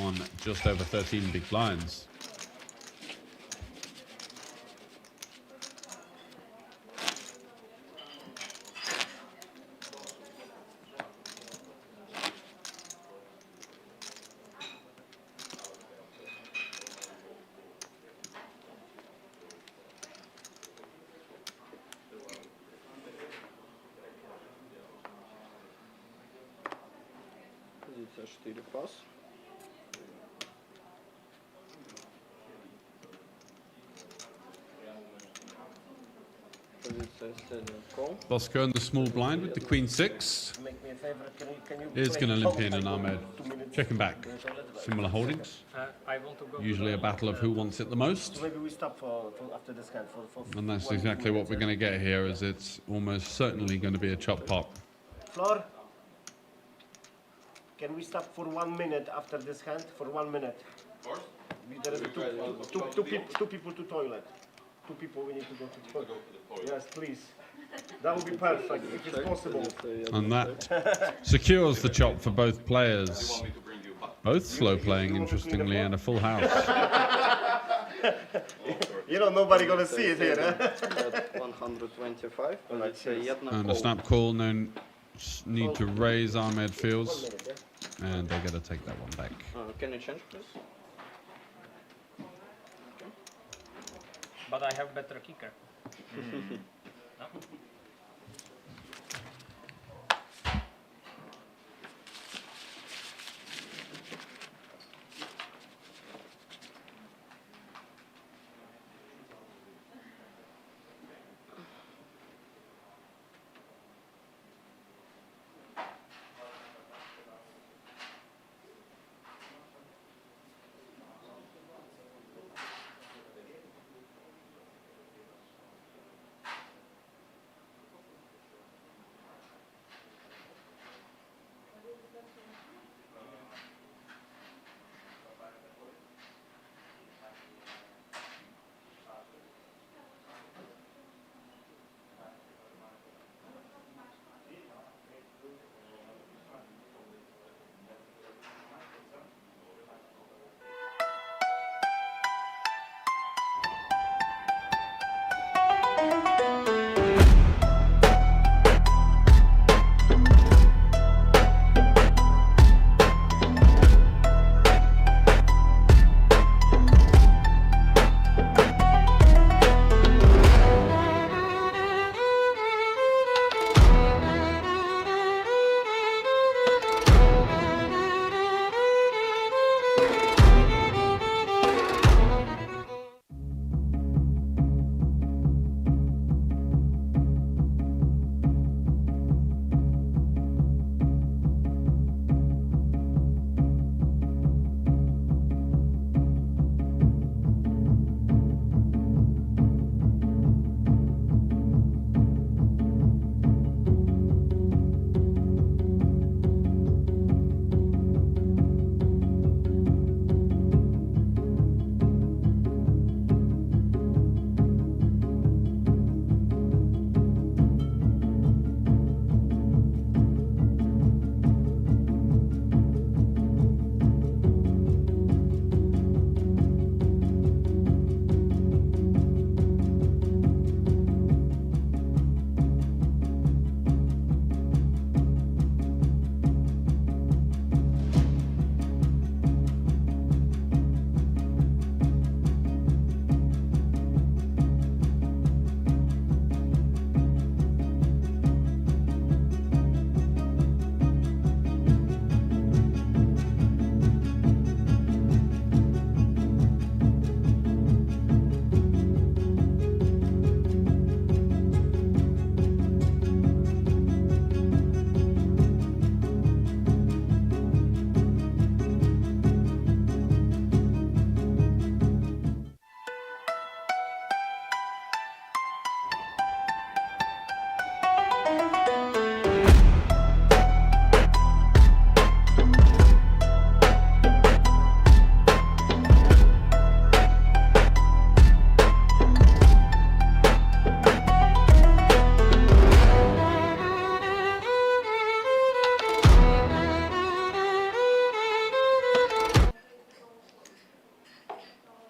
on just over 13 big blinds. Позиция 4 пас. Позиция 7 call. Bosco in the small blind with the Queen 6. Make me a favor, can you Here's play going to limp in golf and like Ahmed. 2 minutes? Checking back. Similar holdings. I want to go. Usually a battle of who wants it the most. So maybe we stop for after this hand for And that's 1 exactly 2 what we're minutes, going to get here, as it's almost certainly going to be a chop pop. Floor, can we stop for 1 minute after this hand? For 1 minute. Of course. There is two people to toilet. 2 people we need to go to toilet. Go to the toilet. Yes, please. That would be perfect if it's possible. And that secures the chop for both You players. want me to bring you back? Both slow playing, interestingly, and a full house. You know, nobody gonna see it here, eh? At 125. Позиция jedna And a call. snap call, no need to raise, Ahmed feels. And they're going to take that one back. Can you change, please? But I have better kicker. No?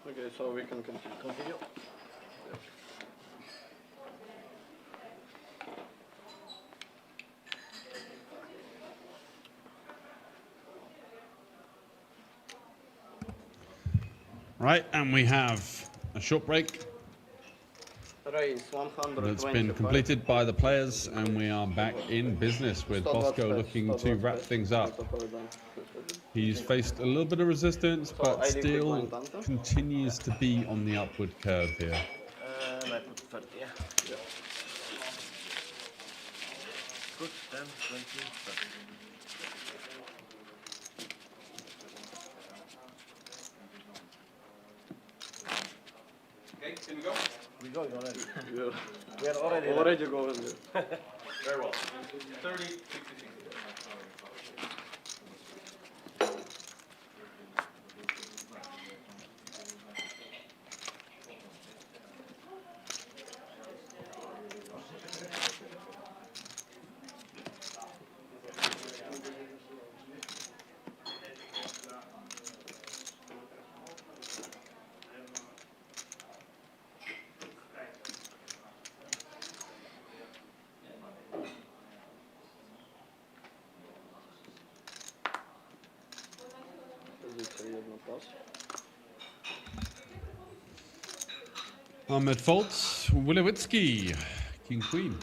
Okay, so we can continue. Right, and we have a short break Raise 125. that's been completed by the players, and we are back in business with Bosco looking to wrap things up. He's faced a little bit of resistance, but still continues to be on the upward curve here. And I put 30, yeah. Good, 10, 20, 30. Okay, can we go? We're going already. Yeah. We are already Already going. Very well. 30, 66. Ahmed Foltz, Wilewitsky, King Queen.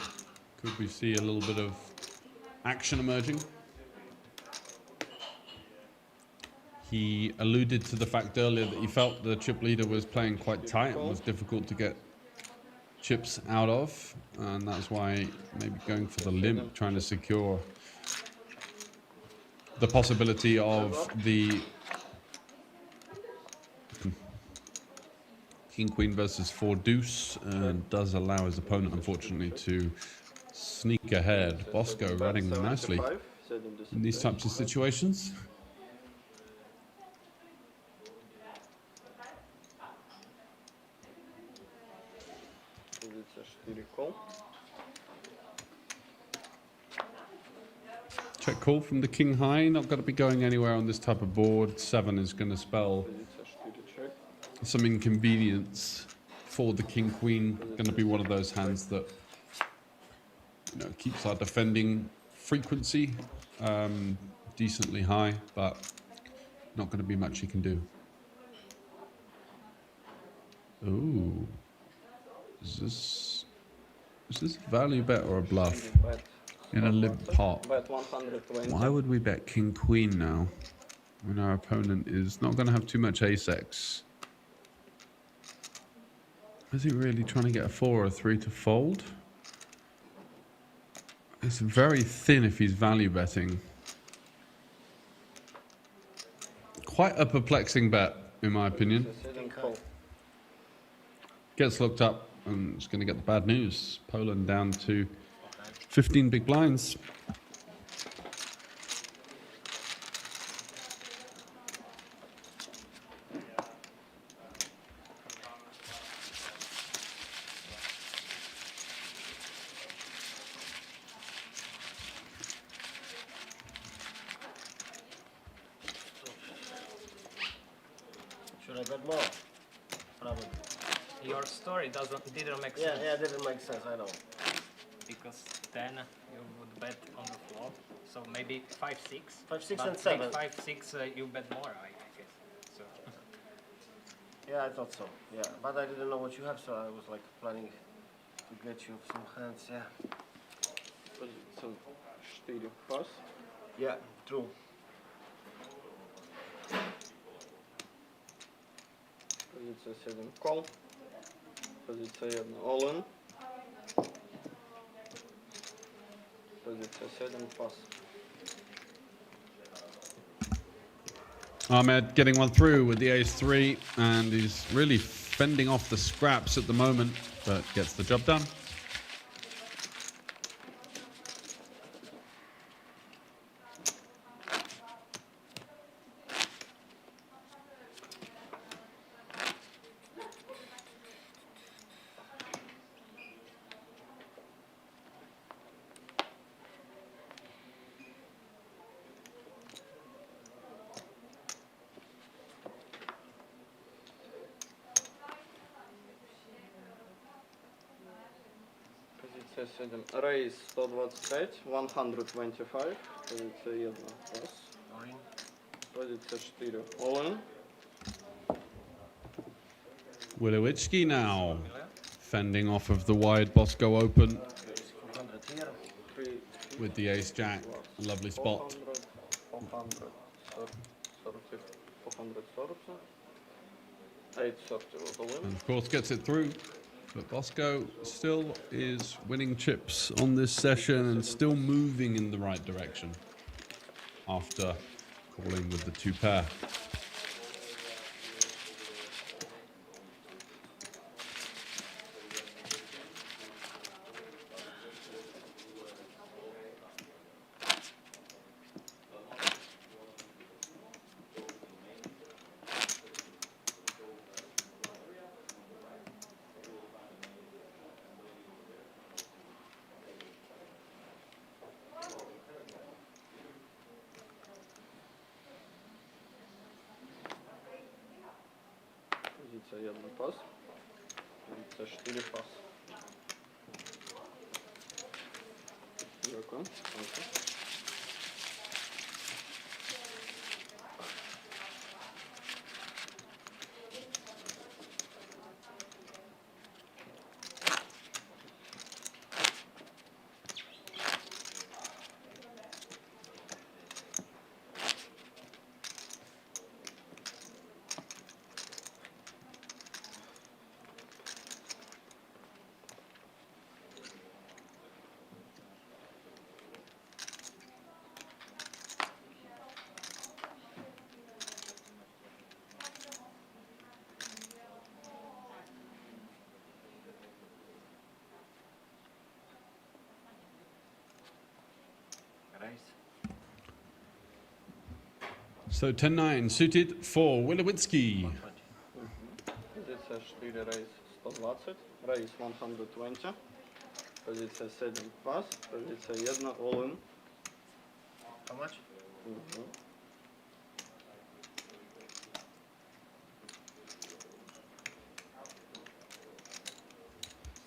Could we see a little bit of action emerging? He alluded to the fact earlier that he felt the chip leader was playing quite tight and was difficult to get chips out of, and that's why maybe going for the limp, trying to secure the possibility of the King Queen versus 4 deuce, and does allow his opponent, unfortunately, to sneak ahead. Bosco running nicely in these types of situations. Check call from the King High, not going to be going anywhere on this type of board. 7 is going to spell some inconvenience for the King Queen. Going to be one of those hands that, you know, keeps our defending frequency decently high, but not going to be much he can do. Ooh, is this a value bet or a bluff? In a limp pot. Why would we bet King Queen now when our opponent is not going to have too much ace-x? Is he really trying to get a 4 or a 3 to fold? It's very thin if he's value betting. Quite a perplexing bet, in my opinion. Gets looked up and it's going to get the bad news. Poland down to 15 big blinds. Should I bet more? Probably. Your story didn't make Yeah, sense. yeah, it didn't make sense, I know. Because then you would bet on the flop. So maybe 5-6. 5-6 but and 7. 5-6 you bet more, I guess. So. Yeah, I thought so. Yeah, but I didn't know what you have, so I was like planning to get you some hands. Yeah. Позиция 4 пас. Yeah, true. Позиция 7 call. Позиция 1 all in. Позиция 7 pass. Ahmed getting one through with the ace-3, and he's really fending off the scraps at the moment, but gets the job done. Позиція 7. Рейс 125, 125. Позиція 1. Пас. Позиція 4. All-in. Wilowicki now fending off of the wide Bosco open 3. with the ace jack. Lovely spot. 400. 430. 830 was all-in. And of course gets it through. But Bosco still is winning chips on this session and still moving in the right direction after calling with the 2 pair. Позиція 1 пас. Позиція 4 пас. Дякую. So 10-9 suited for Wilowicki. Позиція 4 рейс 120. Рейс 120. Позиція 7 пас. Позиція 1 all-in. How much?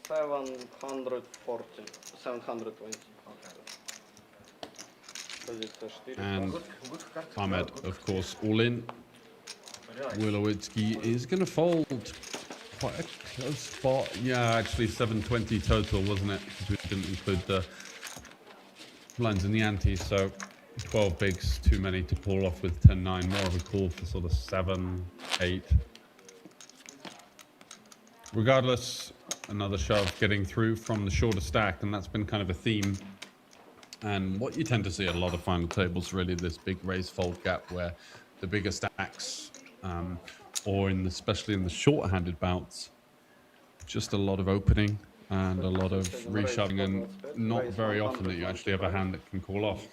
740. 720. Позиція 4 And пас. Ahmed, of course, all in. Wilowicki is going to fold. Quite a close spot. Yeah, actually 720 total, wasn't it? Because we didn't include the blinds in the ante, so 12 bigs, too many to pull off with 10-9. More of a call for sort of 7, 8. Regardless, another shove getting through from the shorter stack, and that's been kind of a theme. And what you tend to see at a lot of final tables, really, this big raise fold gap where the bigger stacks, or especially in the short-handed bouts, just a lot of opening and a lot of reshoving, and not very often that you actually have a hand that can call off.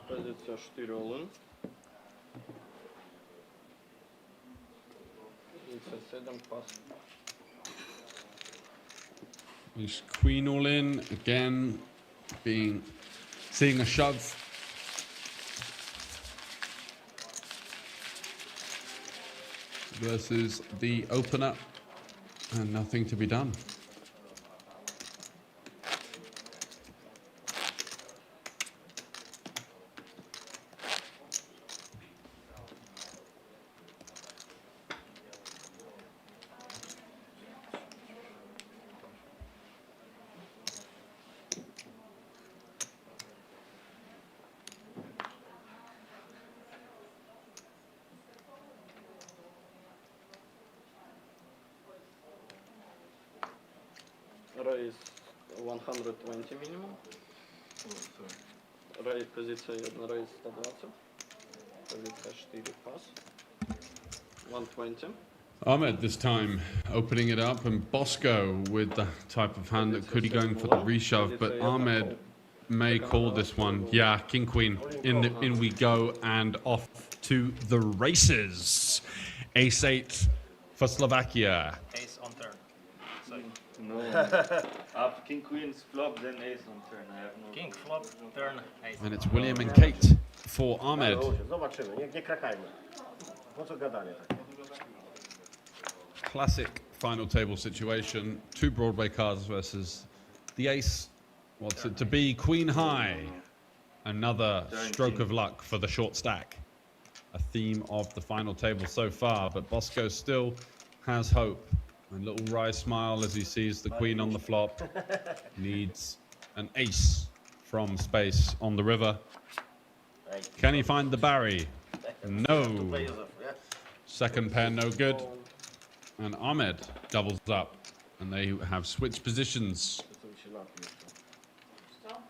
Позиція 4 all-in. Позиція 7 пас. He's queen all in again, seeing a shove. Versus the opener, and nothing to be done. Raise 120 minimum. Raise позиція 1 raise 120. Позиція 4 pass. 120. Ahmed this time opening it up, and Bosco with the type of hand that could be going for the reshove, but Ahmed may call this one. Yeah, king queen. In we go, and off to the races. Ace 8 for Slovakia. Ace on turn. So No. After king queen's flop, then ace on turn. I have no. King, flop, turn, ace. And it's William and Kate for Ahmed. Zobaczymy, nie krakajmy. Po co gadanie takie? Classic final table situation. 2 Broadway cards versus the ace. What's it to be? Queen high. Another stroke of luck for the short stack. A theme of the final table so far, but Bosco still has hope. A little wry smile as he sees the queen on the flop. Needs an ace from space on the river. Can he find the Barry? No. Second pair no good. And Ahmed doubles up. And they have switched positions.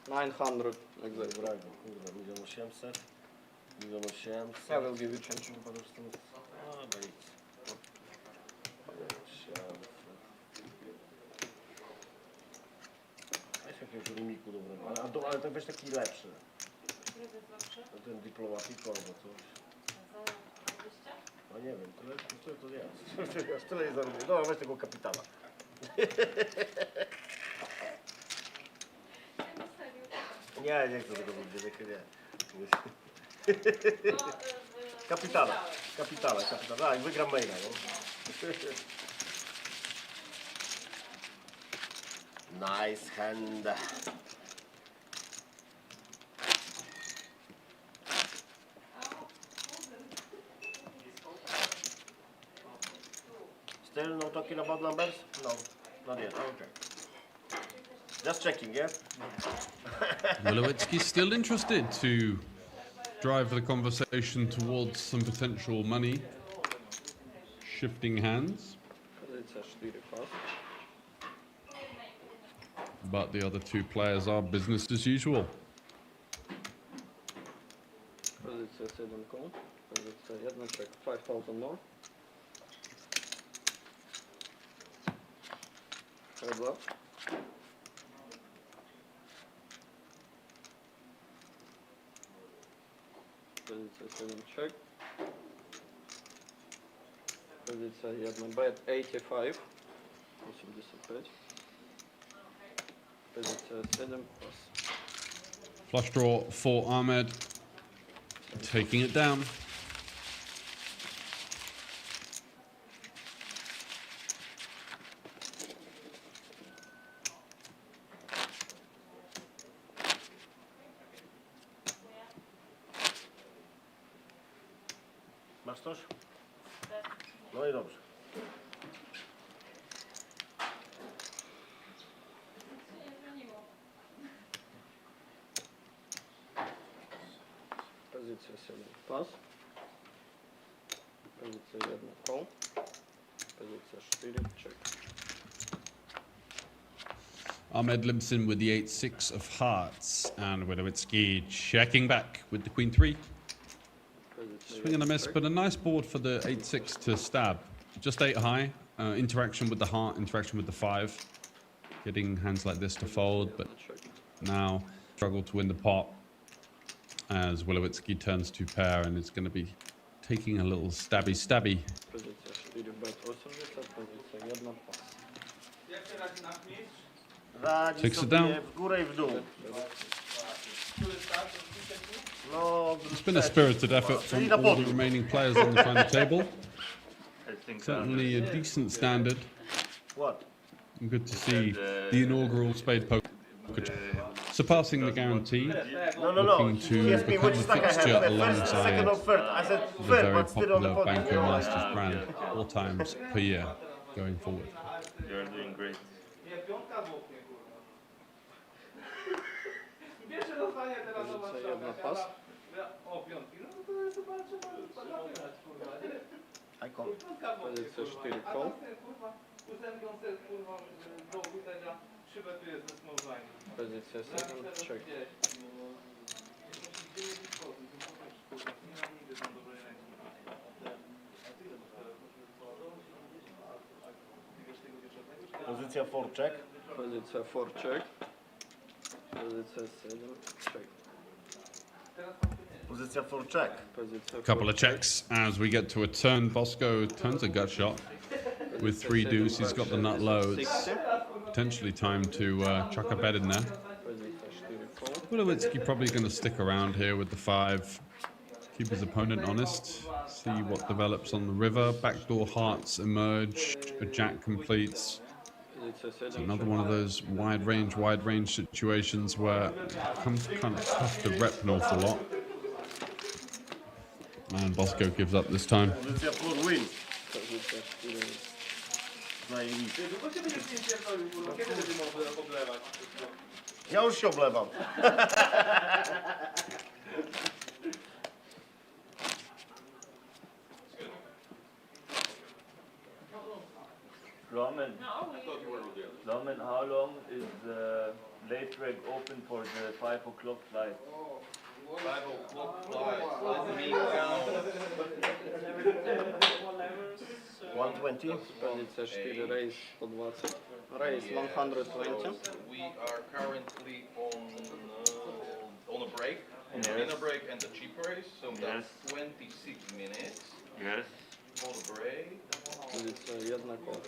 900, exactly. Brawo, kurwa, 1 800 000. I will give you change. Weź jakiegoś limiku dobrego, ale to weź taki lepszy. Ten dyplomatiko albo coś. No nie wiem, tyle to jest. Aż tyle nie zarobię. Dobra, weź tego kapitala. Nie chcę tego mówić, nie. Kapitala. Tak, wygram maila, no. Nice hand. Still no talking about numbers? No, not yet. Okay. Just checking, yeah? Wilowicki's still interested to drive the conversation towards some potential money. Shifting hands. But the other 2 players are business as usual. Pozycja 7 koł. Pozycja 1 check. 5000 more. Heads up. Pozycja 7 check. Pozycja 1 bet 85. 85. Pozycja 7 plus. Flush draw for Ahmed. Taking it down. Masz coś? No i dobrze. Pozycja 7 pas. Pozycja 1 koł. Pozycja 4 check. Ahmed limps in with the 8-6 of hearts, and Wilowicki checking back with the queen 3. Swing and a miss, but a nice board for the 8-6 to stab. Just 8 high, interaction with the heart, interaction with the 5. Getting hands like this to fold, but now struggle to win the pot as Wilowicki turns to pair and is going to be taking a little stabby. Pozycja 4 bet 80, pozycja 1 pas. Takes it down. W górę i w dół. No, It's been a spirited effort from all the remaining players on the final table. Certainly a decent standard. What? Good to see the inaugural Spadepoker surpassing the guarantee, No. looking to He asked me become which a stack I have. fixture First, second or alongside third. I said the third, very but still on the popular podium. Banco Masters brand 4 times per year going forward. You're doing great. Nie, piątka dwóch, nie kurwa. Pierwsze dostanie teraz zobacz. Pozycja 1 pas. O, piątki, no to jest chyba trzeba zapierać, kurwa, nie? I call. Pozycja 4 koł. Kurwa, ósemką set, kurwa, do butelnia, przybetuje ze small blind. Pozycja 7 check. Pozycja forczek. Pozycja 4 check. Pozycja 7 check. Pozycja forczek. Pozycja Couple of checks as we get to a turn. Bosco turns a gut shot with 3 deuce. He's got the nut loads. potentially time to chuck a bet in there. Позиция 4 call. Wilowitsky probably going to stick around here with the 5. Keep his opponent honest. See what develops on the river. Backdoor hearts emerge. A jack completes. Позиция It's 7 another check. one of those wide range situations where it becomes kind of tough to rep an awful lot. And Bosco gives up this time. Pozycja full win. Позиция 4. Zajebiście. Długo cię będziesz nie pierdolił, kurwa? Kiedy będziemy oblewać? Ja już się oblewam. Roman, how long is the late track open for the 5 o'clock flight? 5 o'clock flight. Let me count. 120. Позиция 4 raise 120. Raise 120. We are currently on a break, on the Yes. dinner break and the cheap race, so Yes. that's 26 minutes Yes. for the break. Позиция 1 call.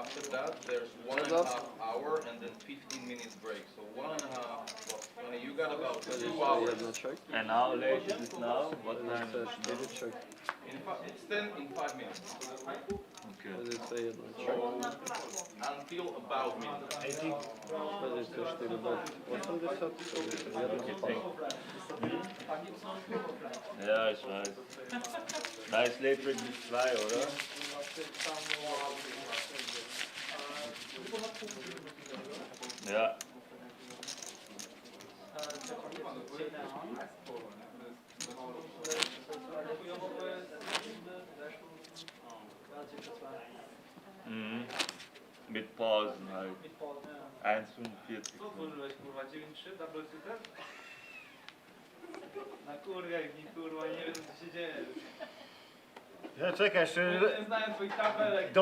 After that, there's 1.5 hour and then 15 minutes break. So 1.5 plus 20. You got about 2 Позиция hours. 1 check. And how late is it now? What time? Позиция 4 check. It's 10 in 5 minutes. Okay. Позиция 1 So check. until about midnight. Позиция 4 bet 80. Позиция 1 call. Yeah, it's nice. Nice late track this fly, oder? Ja. Mhm. Mit Pausen halt. 1,45. Kurwa, 9-3, double shooter? Na kurwa, jak mi kurwa, nie wiem co się dzieje. Ja, czekaj, jeszcze Nie znałem twoich tabelek.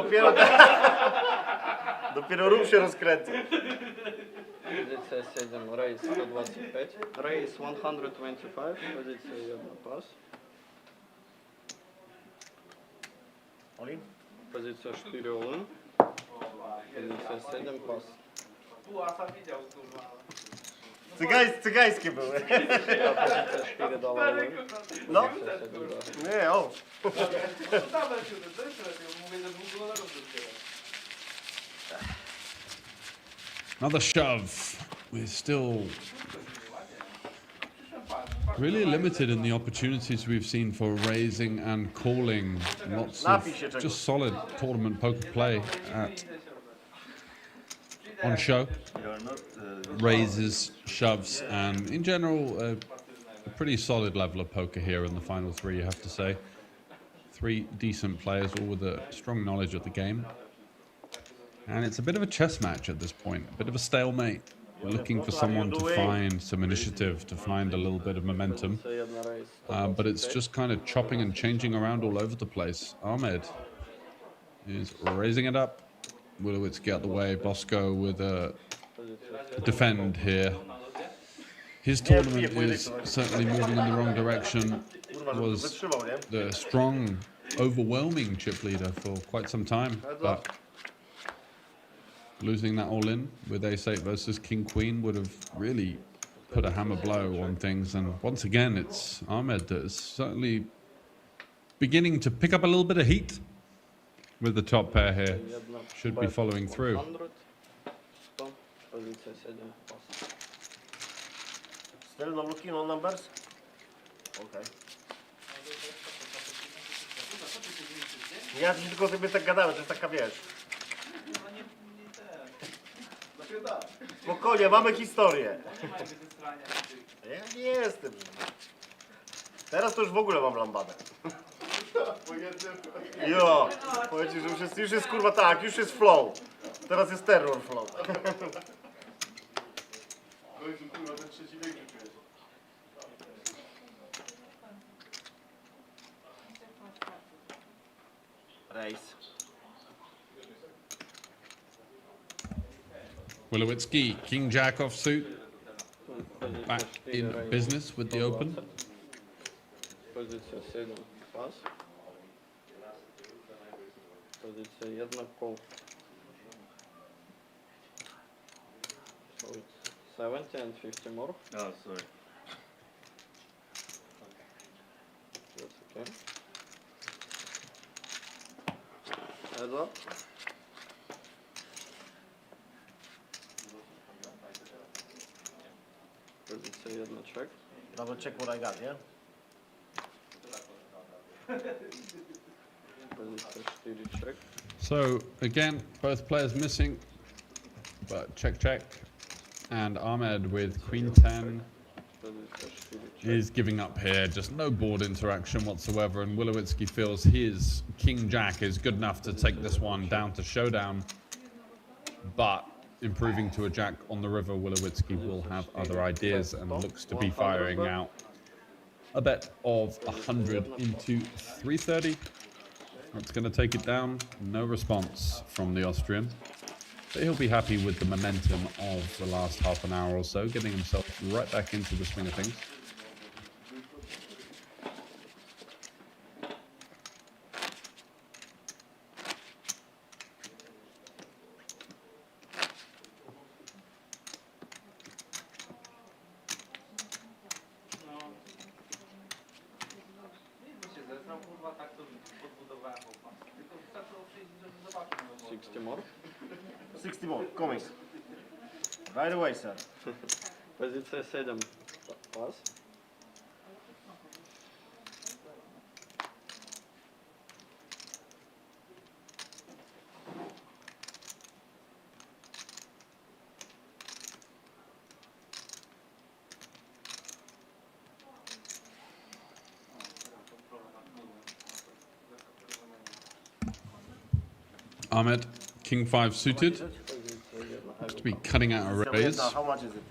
dopiero ruch się rozkręca. Позиция 7 raise 125. Raise 125. Позиция 1 pass. Olin? Позиция 4 all. Позиция 7 pass. Pułasa widział kurwa. Cygańskie były. Позиция 4 dała all. No. Позиция 7 da. Nie, o. To double shooter, to jest lepiej, mówię, że dwóch dolarów dopiero. Another shove. We're still really limited in the opportunities we've seen for raising and calling. Lots of just solid tournament poker play on show. You're not Raises, shoves, and in general, a pretty solid level of poker here in the final 3, you have to say. 3 decent players, all with a strong knowledge of the game. And it's a bit of a chess match at this point, a bit of a stalemate. We're looking for someone to find some initiative, to find a little bit of momentum. But it's just kind of chopping and changing around all over the place. Ahmed is raising it up. Wilowitsky out the way. Bosco with a defend here. His tournament is certainly moving in the wrong direction. Was the strong, overwhelming chip leader for quite some time. But losing that all in with ace-8 versus king-queen would have really put a hammer blow on things. And once again, it's Ahmed that is certainly beginning to pick up a little bit of heat with the top pair here. Should be following through. Still not looking on numbers? Okay. Ja tylko sobie tak gadałem, to jest taka, wiesz. Spokojnie, mamy historię. Ja nie jestem. Teraz to już w ogóle mam lambadę. Jo, powiem ci, że już jest kurwa tak, już jest flow. Teraz jest terror flow. Kurwa, ten trzeci wiek czujesz. Race. Wilowitsky, King Jack offsuit. Back in business with the open. Pozycja 7 pas. Pozycja 1 call. So it's 70 and 50 more. Oh, sorry. That's okay. Heads up. Pozycja 1 check. Double check what I got, yeah? Pozycja 4 check. So again, both players missing, but check check. And Ahmed with Queen 10 Pozycja 4 check. is giving up here, just no board interaction whatsoever, and Wilowitsky feels his King Jack is good enough to take this one down to showdown, but improving to a Jack on the river, Wilowitsky will have other ideas and looks to be firing out a bet of 100 into 330. That's going to take it down. No response from the Austrian. But he'll be happy with the momentum of the last half an hour or so, getting himself right back into the swing of things. Się zesrał, kurwa, tak to podbudowałem chłopak. Tylko zaczął przyjść, żeby zobaczyć. 60 more. 60 more, coming. Right away, sir. Pozycja 7 pas. Ahmed, King 5 suited. Looks to be cutting out a raise. How much is it?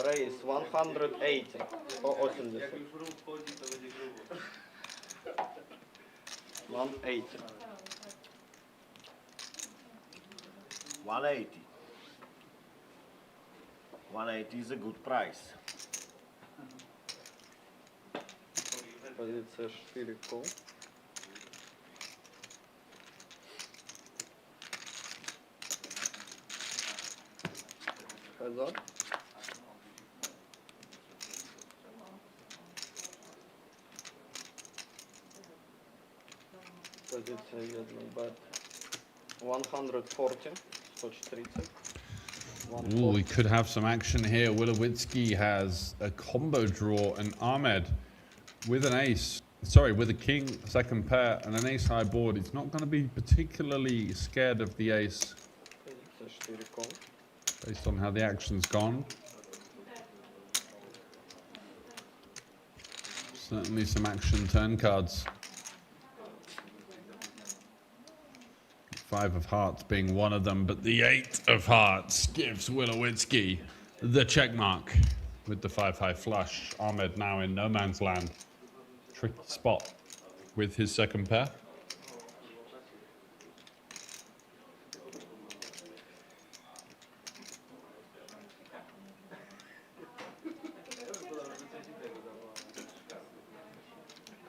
Raise 180. O 80. Jak już ruch wchodzi, to będzie grubo. 180. 180. 180 is a good price. Pozycja 4 call. Heads up. Pozycja 1 bet 140, 140. Ooh, we could have some action here. Wilowitsky has a combo draw, and Ahmed with an ace, sorry, with a king, second pair, and an ace high board. He's not going to be particularly scared of the ace Pozycja 4 call. based on how the action's gone. Certainly some action turn cards. 5 of hearts being one of them, but the 8 of hearts gives Wilowitsky the check mark with the 5 high flush. Ahmed now in no man's land. Tricky spot with his second pair.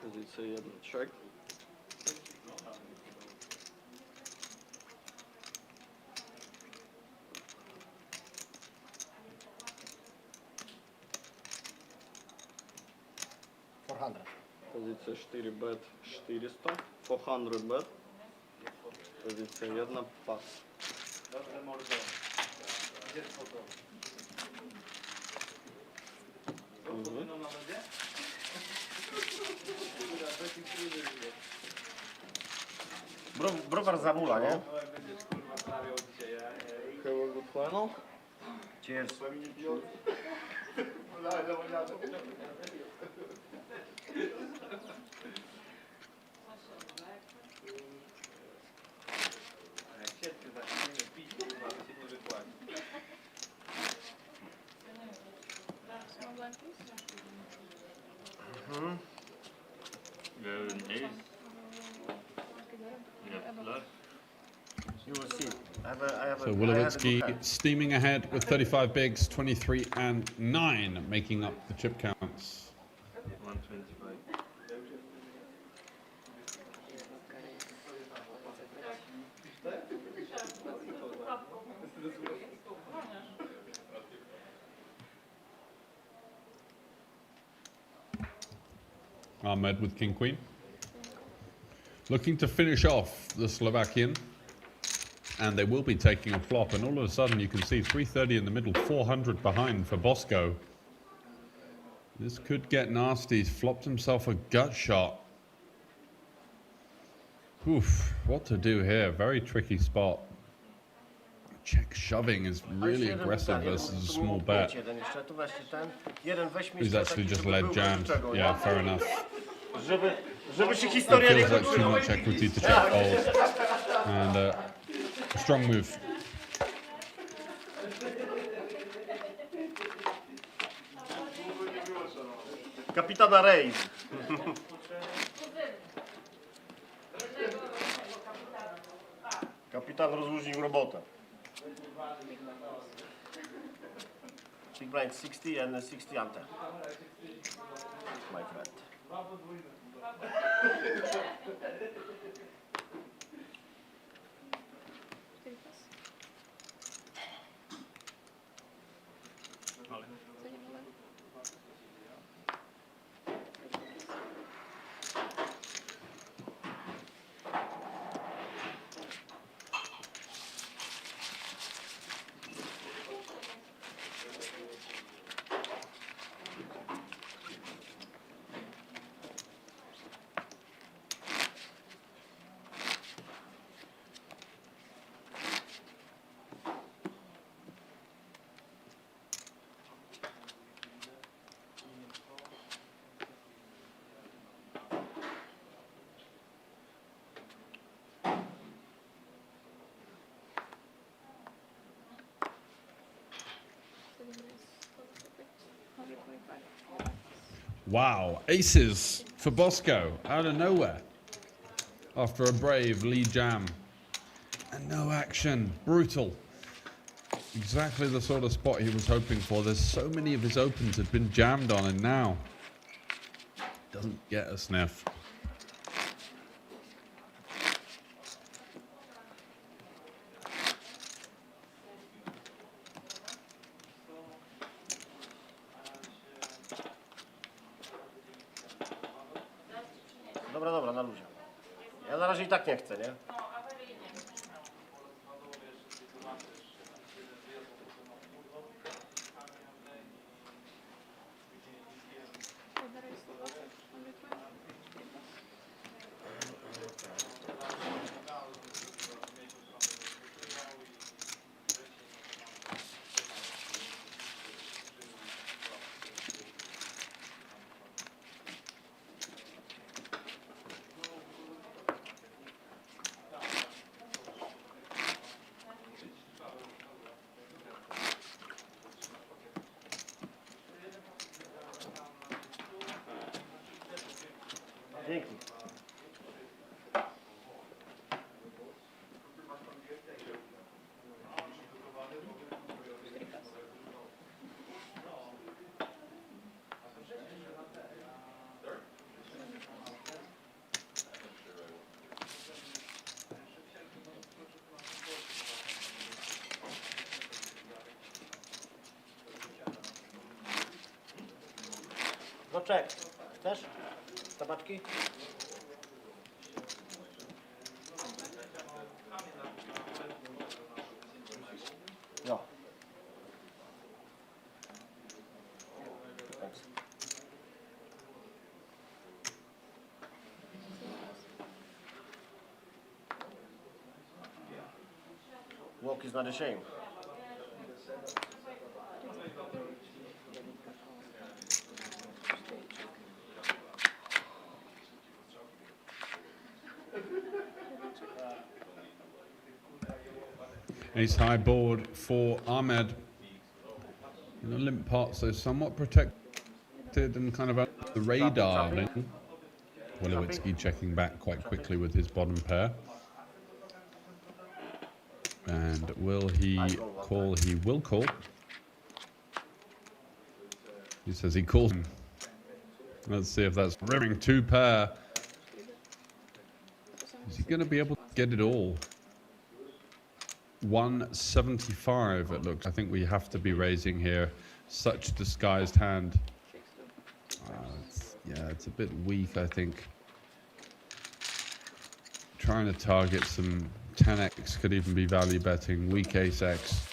Pozycja 1 check. Pozycja 4 bet 400, 400 bet. Pozycja 1 pas. Dobrze, mordo. Gdzie spoko? Podwójną na będzie? Browar zamula, nie? No jak będziesz kurwa stawiał dzisiaj, ja. Have a good final. Cheers. A jak siedźcie zaczniemy pić, kurwa, to się nie wypłaci. You have an ace. You have flush. You will see. I have a So good Wilowitsky hand. steaming ahead with 35 bigs, 23 and 9, making up the chip counts. 125. Ahmed with King Queen. Looking to finish off the Slovakian. And they will be taking a flop. And all of a sudden you can see 330 in the middle, 400 behind for Bosco. This could get nasty. He's flopped himself a gut shot. Oof, what to do here? Very tricky spot. Check shoving is really aggressive versus a small bet. He's actually just led jammed. Yeah, fair enough. It feels like too much equity to check fold. And strong move. Kapitana raise. Kapitan rozluźnił robotę. Big blind 60 and 60 ante. My friend. Wow, aces for Bosco out of nowhere after a brave lead jam. And no action, brutal. Exactly the sort of spot he was hoping for. There's so many of his opens had been jammed on, and now doesn't get a sniff. Dobra, na luzie. Ja na razie i tak nie chcę, nie? Pięknie. No czek. Chcesz? Tabaczki? No. Thanks. Walk is not a shame. Ace high board for Ahmed. In a limp pot, so somewhat protected and kind of under the radar. Wolowiecki checking back quite quickly with his bottom pair. And will he call? He will call. He says he calls him. Let's see if that's rimming two pair. Is he going to be able to get it all? 175 it looks. I think we have to be raising here. Such disguised hand. Yeah, it's a bit weak, I think. Trying to target some 10x could even be value betting. Weak ace-x.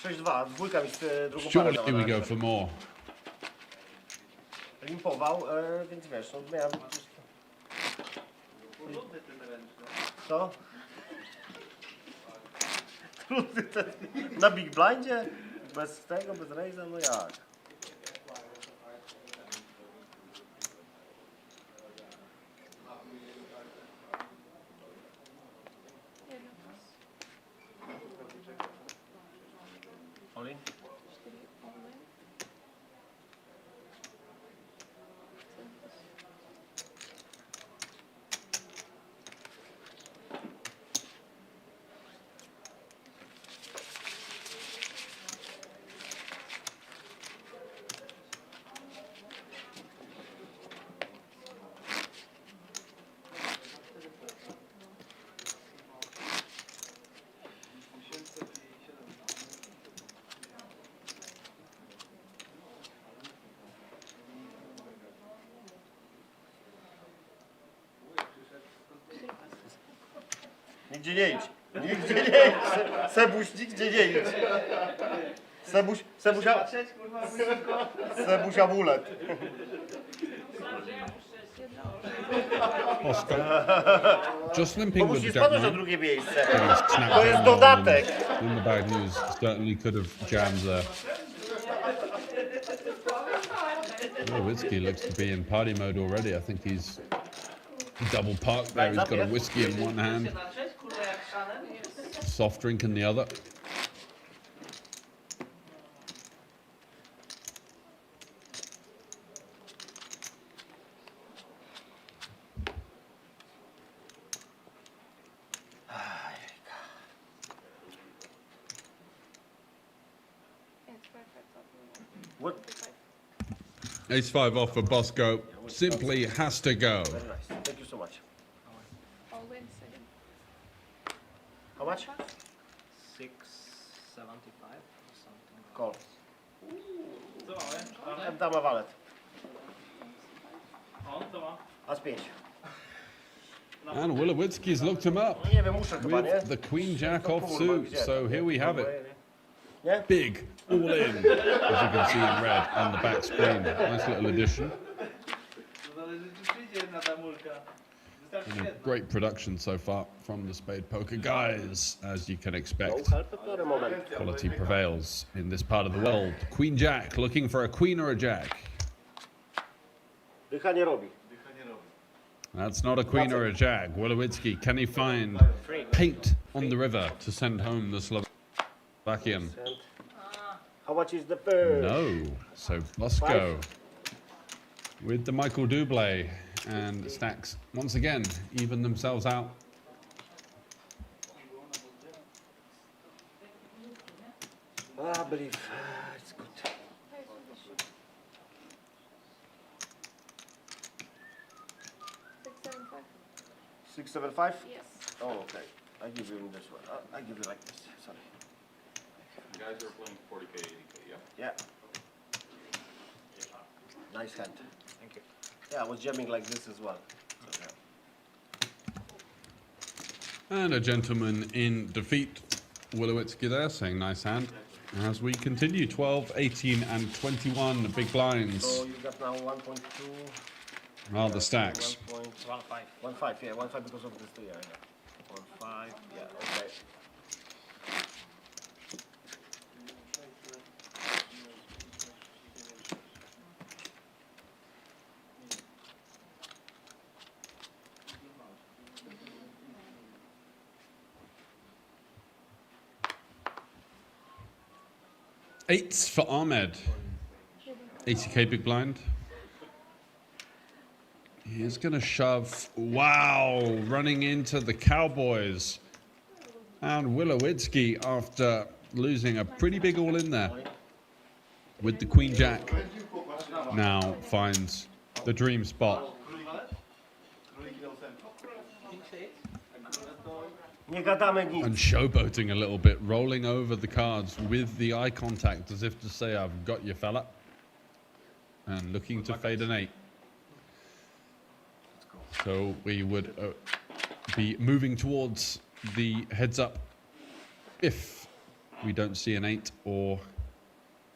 6-2, dwójka mi drugą parę Surely dała we na go razie. for more. Limpował, więc wiesz, no miałem... Co? Trudny ten... Na big blindzie? Bez tego, bez rejza? No jak? Jedna pas. Olin? 4 all-in. Ten pas. Nigdzie nie idź. Nigdzie nie idź. Sebuś, nigdzie nie idź. Sebuś amulet. Bosco. Just limping Bo with musi the jack spadać na nine. drugie miejsce. Snapped To jest down dodatek. and in the bad news, certainly could have jammed there. Whiskey looks to be in party mode already. I think he's double parked there. He's got a whiskey in one hand, soft drink in the other. It's 5-5 top. What? Ace-5 off for Bosco. Simply has to go. Very nice. Thank you so much. All-in 7. How much? 675 or something. Call. Dama walet. As 5. And Willowitzki's looked him up Nie wiem, muszę chyba, nie? with the Queen Jack offsuit. Gdzie? So here we have it. Nie? Big, all in, as you can see in red on the back screen. Nice little addition. And a great production so far from the Spadepoker guys, as you can expect. Quality prevails in this part of the world. Queen Jack, looking for a queen or a jack. Dycha nie robi. That's not a queen or a jack. Willowitzki, can he find paint on the river to send home the Slovakian? How much is the first? No. So Bosco with the Michael Dublé, and stacks once again even themselves out. I believe it's good. 675? Yes. Oh, okay. I give you this one. I give you like this. Sorry. You guys are playing 40k, 80k, yeah? Yeah. Nice hand. Thank you. Yeah, I was jamming like this as well. So, yeah. And a gentleman in defeat, Willowitzki there, saying nice hand. As we continue, 12, 18, and 21 big blinds. So you got now 1.2. Are the stacks. 1.15, yeah, 1.5 because of this too, yeah. 1.5, yeah, okay. Eights for Ahmed. 80k big blind. He's going to shove. Wow, running into the Cowboys. And Willowitzki, after losing a pretty big all in there with the Queen Jack, now finds the dream spot. And showboating a little bit, rolling over the cards with the eye contact as if to say, I've got you, fella. And looking to fade an 8. So we would be moving towards the heads up if we don't see an 8 or,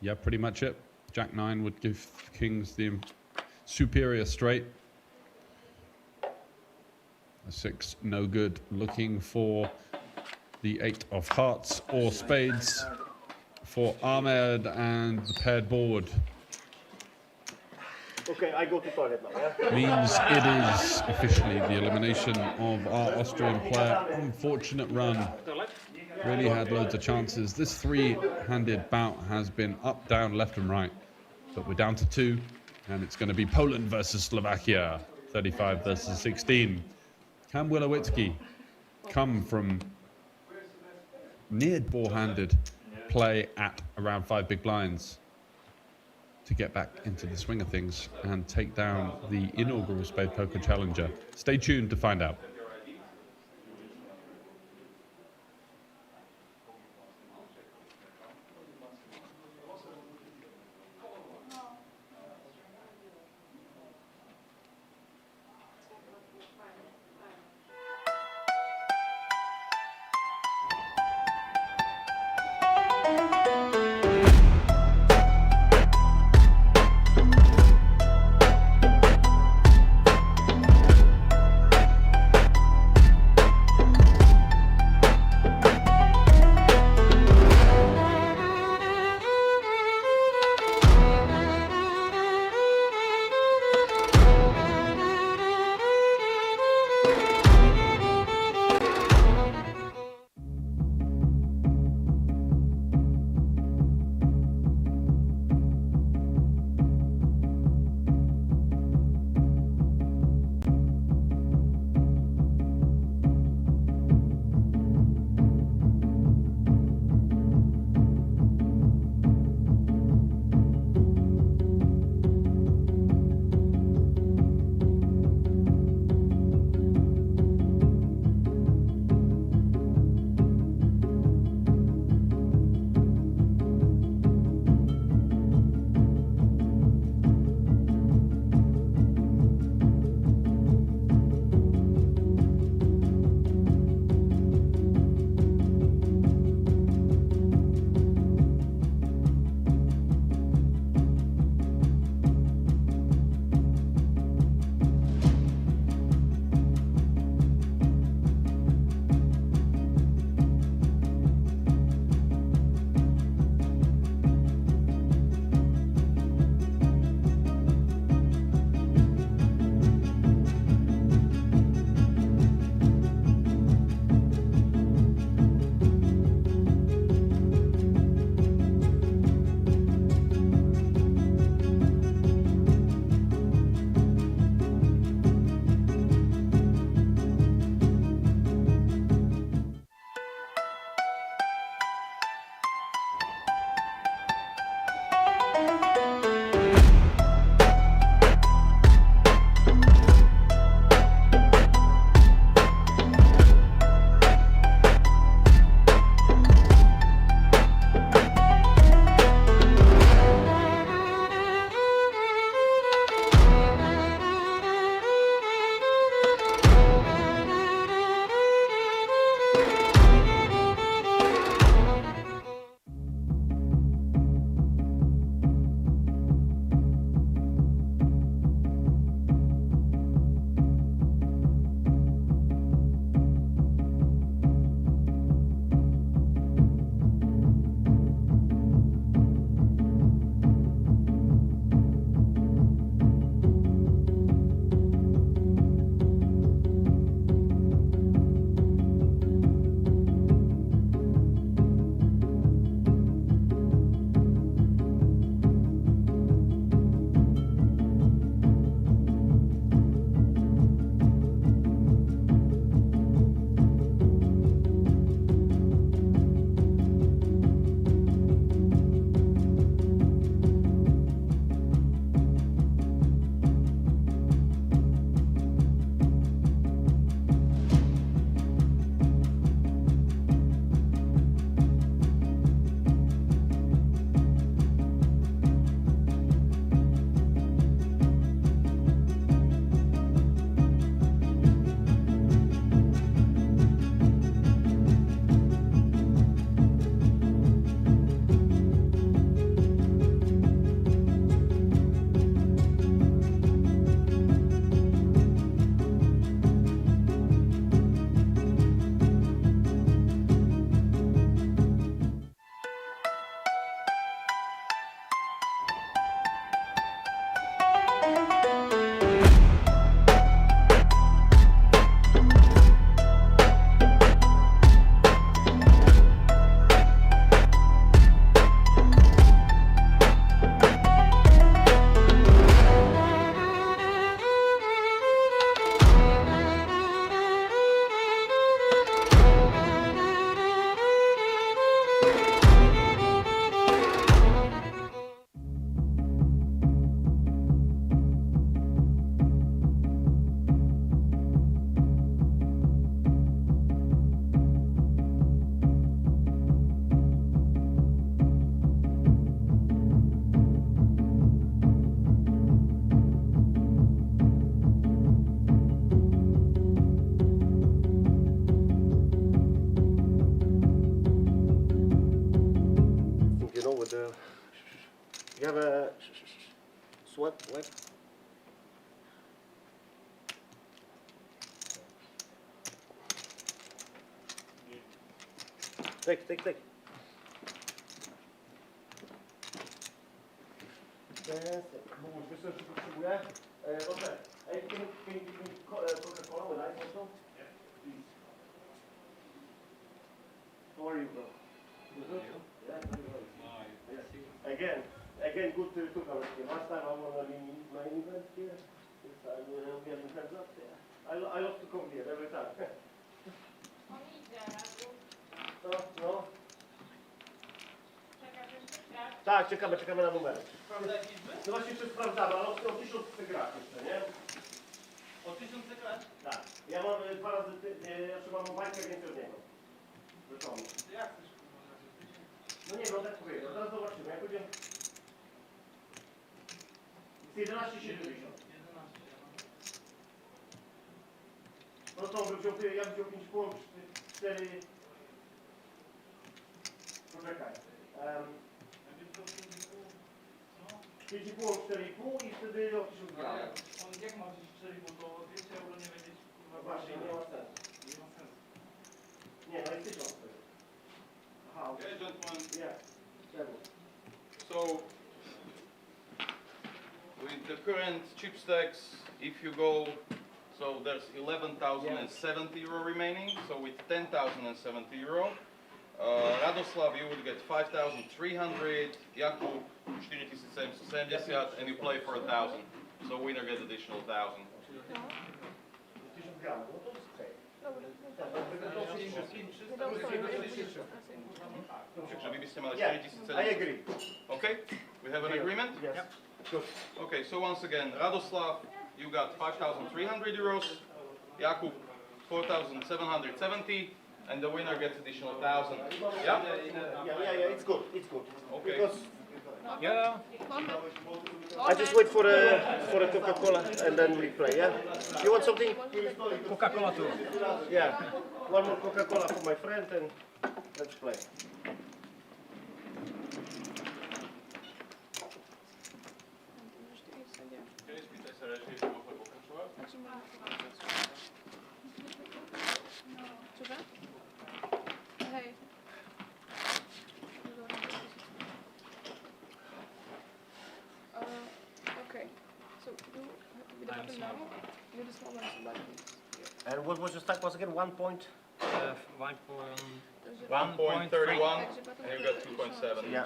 yeah, pretty much it. Jack 9 would give kings the superior straight. A 6, no good. Looking for the 8 of hearts or spades for Ahmed and the paired board. Okay, I go to toilet now, yeah? Means it is officially the elimination of our Austrian player. Unfortunate run. Really had loads of chances. This 3-handed bout has been up, down, left and right. But we're down to 2. And it's going to be Poland versus Slovakia. 35 versus 16. Can Wilowitzki come from near ball-handed play at around 5 big blinds to get back into the swing of things and take down the inaugural Spadepoker Challenger? Stay tuned to find out. you know, with the. You have a sweat wipe? Take. Boguś, wiesz co jeszcze potrzebuję? Dobrze. Ej, can you give me Coca-Cola with ice also? Yeah, please. How are you, bro? Good? Yeah, Again, good to come here. Last time I won a main event here. This time we are getting heads up. Yeah. I love to come here every time. No? Tak, czekamy na numery. No właśnie jeszcze sprawdzamy, ale o 1000 grach jeszcze, nie? O 1000 grać? Tak. Ja mam 2 razy, jeszcze mam bańkę więcej od niego. Zresztą. Jak chcesz? No nie, no tak powiedział. Zaraz zobaczymy. Jak będzie... Jest 11,70. No to bym wziął, ja bym wziął 5 punktów, 4... Poczekaj. 5,5, 4,5 i wtedy o 1000 gram. On jak ma wziąć 4,5, to 200 euro nie będzie kurwa. Właśnie, nie ma sensu. Nie ma sensu. Nie, no jest 1000 wtedy. Aha, Okay, gentlemen. Yeah. So, with the current chip stacks, if you go, so there's 11,070 euro remaining. So with 10,070 euro, Radoslav, you would get 5,300. Jakub, 4,770, and you play for 1,000. So winner gets additional 1,000. 1000 gram, no to jest okej. Czyli byście mieli Yeah, 4,770. I agree. Okay, we have an agreement? Yes. Good. Okay, so once again, Radoslav, you got 5,300 euros. Jakub, 4,770. And the winner gets additional 1,000. Yeah? Yeah, it's good. Okay. Because Yeah. I just wait for a Coca-Cola and then we play, yeah? You want something? Coca-Cola too. Yeah. One more Coca-Cola for my friend and let's play. Cóże? Hej. Okay. So do the button now. Do the small ones like this. And what was your stack once again? 1 point? 1.31, and you got 2.7. Yeah.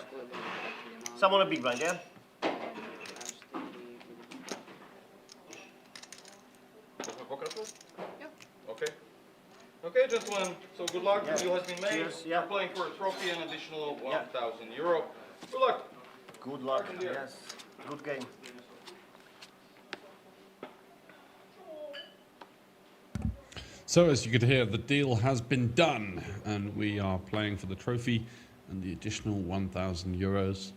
Some on a big blind, yeah? Yeah. Okay. Okay, gentlemen, so good luck. Yeah. The deal has been made. Cheers, yeah. You're playing for a trophy and additional 1,000 euro. Good luck. Good luck, yes. Good game. So as you could hear, the deal has been done, and we are playing for the trophy and the additional 1,000 euros.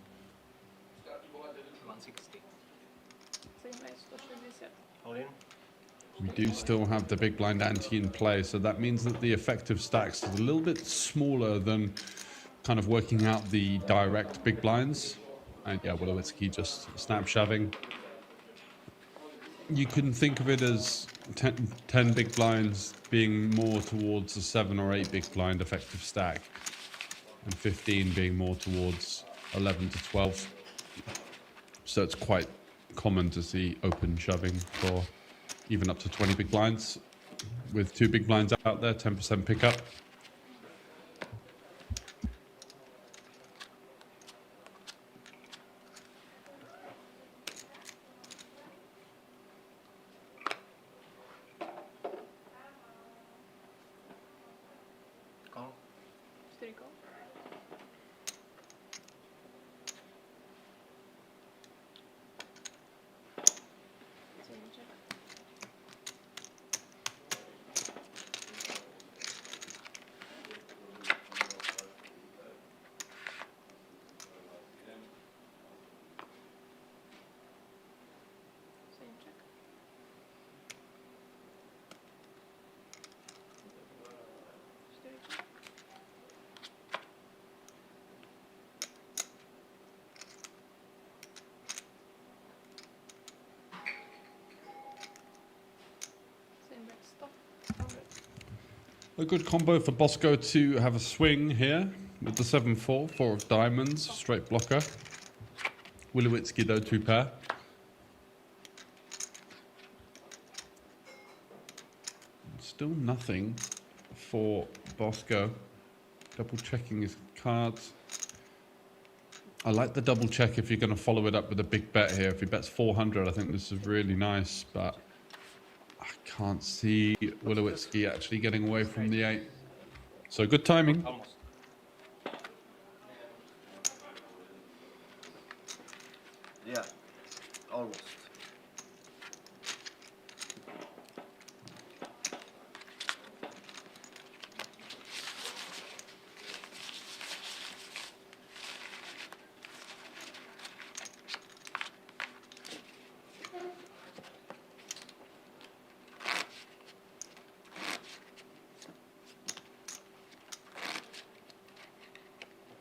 160. All in? We do still have the big blind ante in play, so that means that the effective stacks is a little bit smaller than kind of working out the direct big blinds. And yeah, Wolowiecki just snap shoving. You can think of it as 10 big blinds being more towards a 7 or 8 big blind effective stack, and 15 being more towards 11 to 12. So it's quite common to see open shoving for even up to 20 big blinds. With 2 big blinds out there, 10% pickup. Call. Steriko. A good combo for Bosco to have a swing here with the 7-4, 4 of diamonds, straight blocker. Wilowitsky though, 2 pair. Still nothing for Bosco. Double checking his cards. I like the double check if you're going to follow it up with a big bet here. If he bets 400, I think this is really nice, but I can't see Wilowitsky actually getting away from the 8. So good timing. Almost. Yeah, almost.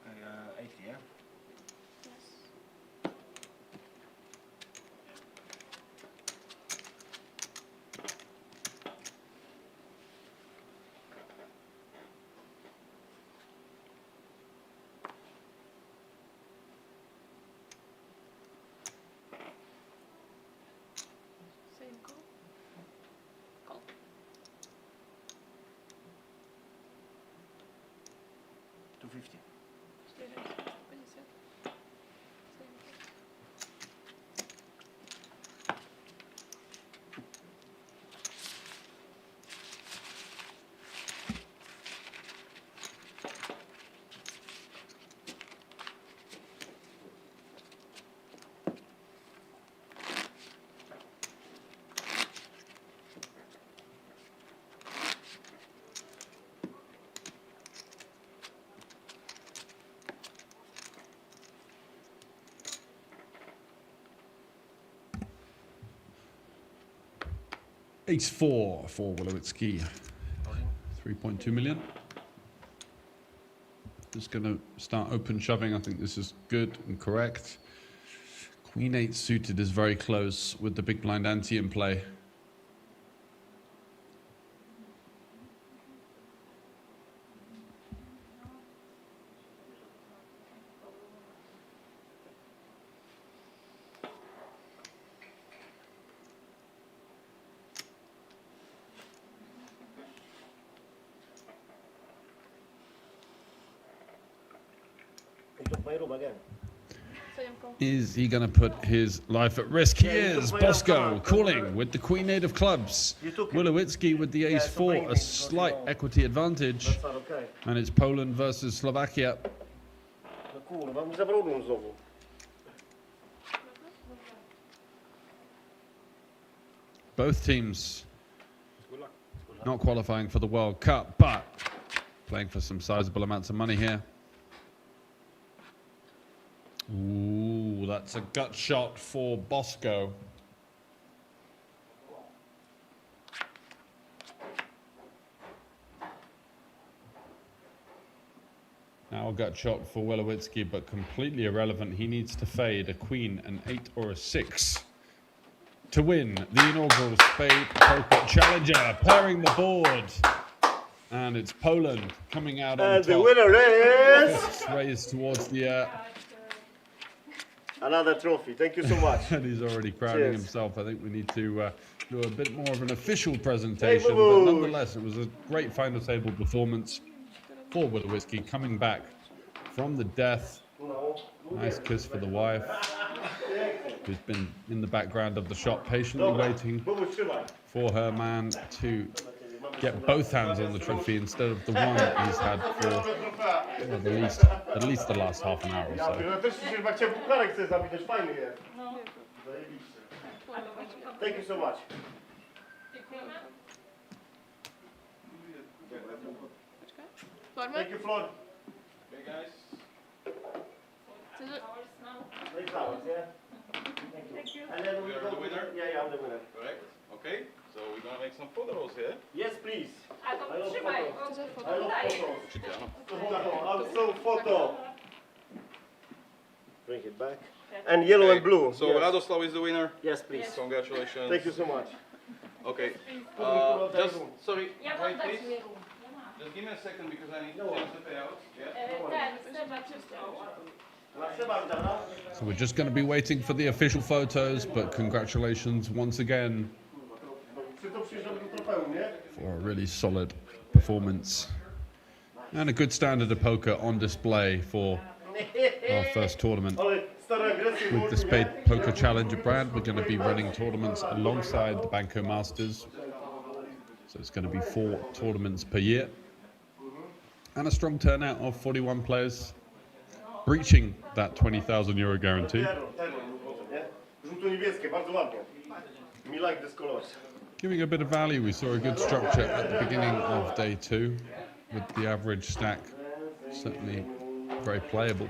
Okay, 80, yeah? Same call. Call. 250. 450. Same call. Ace-4 for Wilowitsky. 3.2 million. Just going to start open shoving. I think this is good and correct. Queen-8 suited is very close with the big blind ante in play. He took my room again. Same call. Is he going to put his life at risk? He is. Bosco calling with the Queen-8 of clubs. Wilowitsky with the Ace-4, a slight equity advantage. That's not okay. And it's Poland versus Slovakia. No kurwa, mi zabrał room znowu. Both teams not qualifying for the World Cup, but playing for some sizable amounts of money here. Ooh, that's a gut shot for Bosco. Now a gut shot for Wilowitsky, but completely irrelevant. He needs to fade a queen, an 8 or a 6 to win the inaugural Spadepoker Challenger, pairing the board. And it's Poland coming out on top. And the winner is... Fists raised towards the air. Another trophy. Thank you so much. And he's already crowning Cheers. himself. I think we need to do a bit more of an official presentation. Hey, but nonetheless, it was a great final table performance for Wilowitsky, coming back from the death. Nice kiss for the wife, who's been in the background of the shop, patiently waiting for her man to get both hands on the trophy instead of the one he's had for well, at least the last half an hour or so. Ja też się chyba chciałem pucharek chcę zabić, też fajny jest. Zajebiście. Thank you so much. Thank you, Flor. Okay, guys. Thank you. Thank you. And then You are the winner? Yeah, I'm the winner. Correct. Okay. So we're gonna make some photos here. Yes, please. A to I love trzymaj. photos. Chcesz I love foto? photos. I'm so photo. Bring it back. And yellow and blue. So yes. Radoslav is the winner. Yes, please. Congratulations. Thank you so much. Okay. Just sorry. Wait, please. Just give me a second because I need to change the payout. Yeah? So we're just going to be waiting for the official photos, but congratulations once again for a really solid performance and a good standard of poker on display for our first tournament. With the Spadepoker Challenger brand, we're going to be running tournaments alongside the Banco Masters. So it's going to be 4 tournaments per year. And a strong turnout of 41 players, breaching that €20,000 guarantee. Giving a bit of value, we saw a good structure at the beginning of day 2, with the average stack certainly very playable.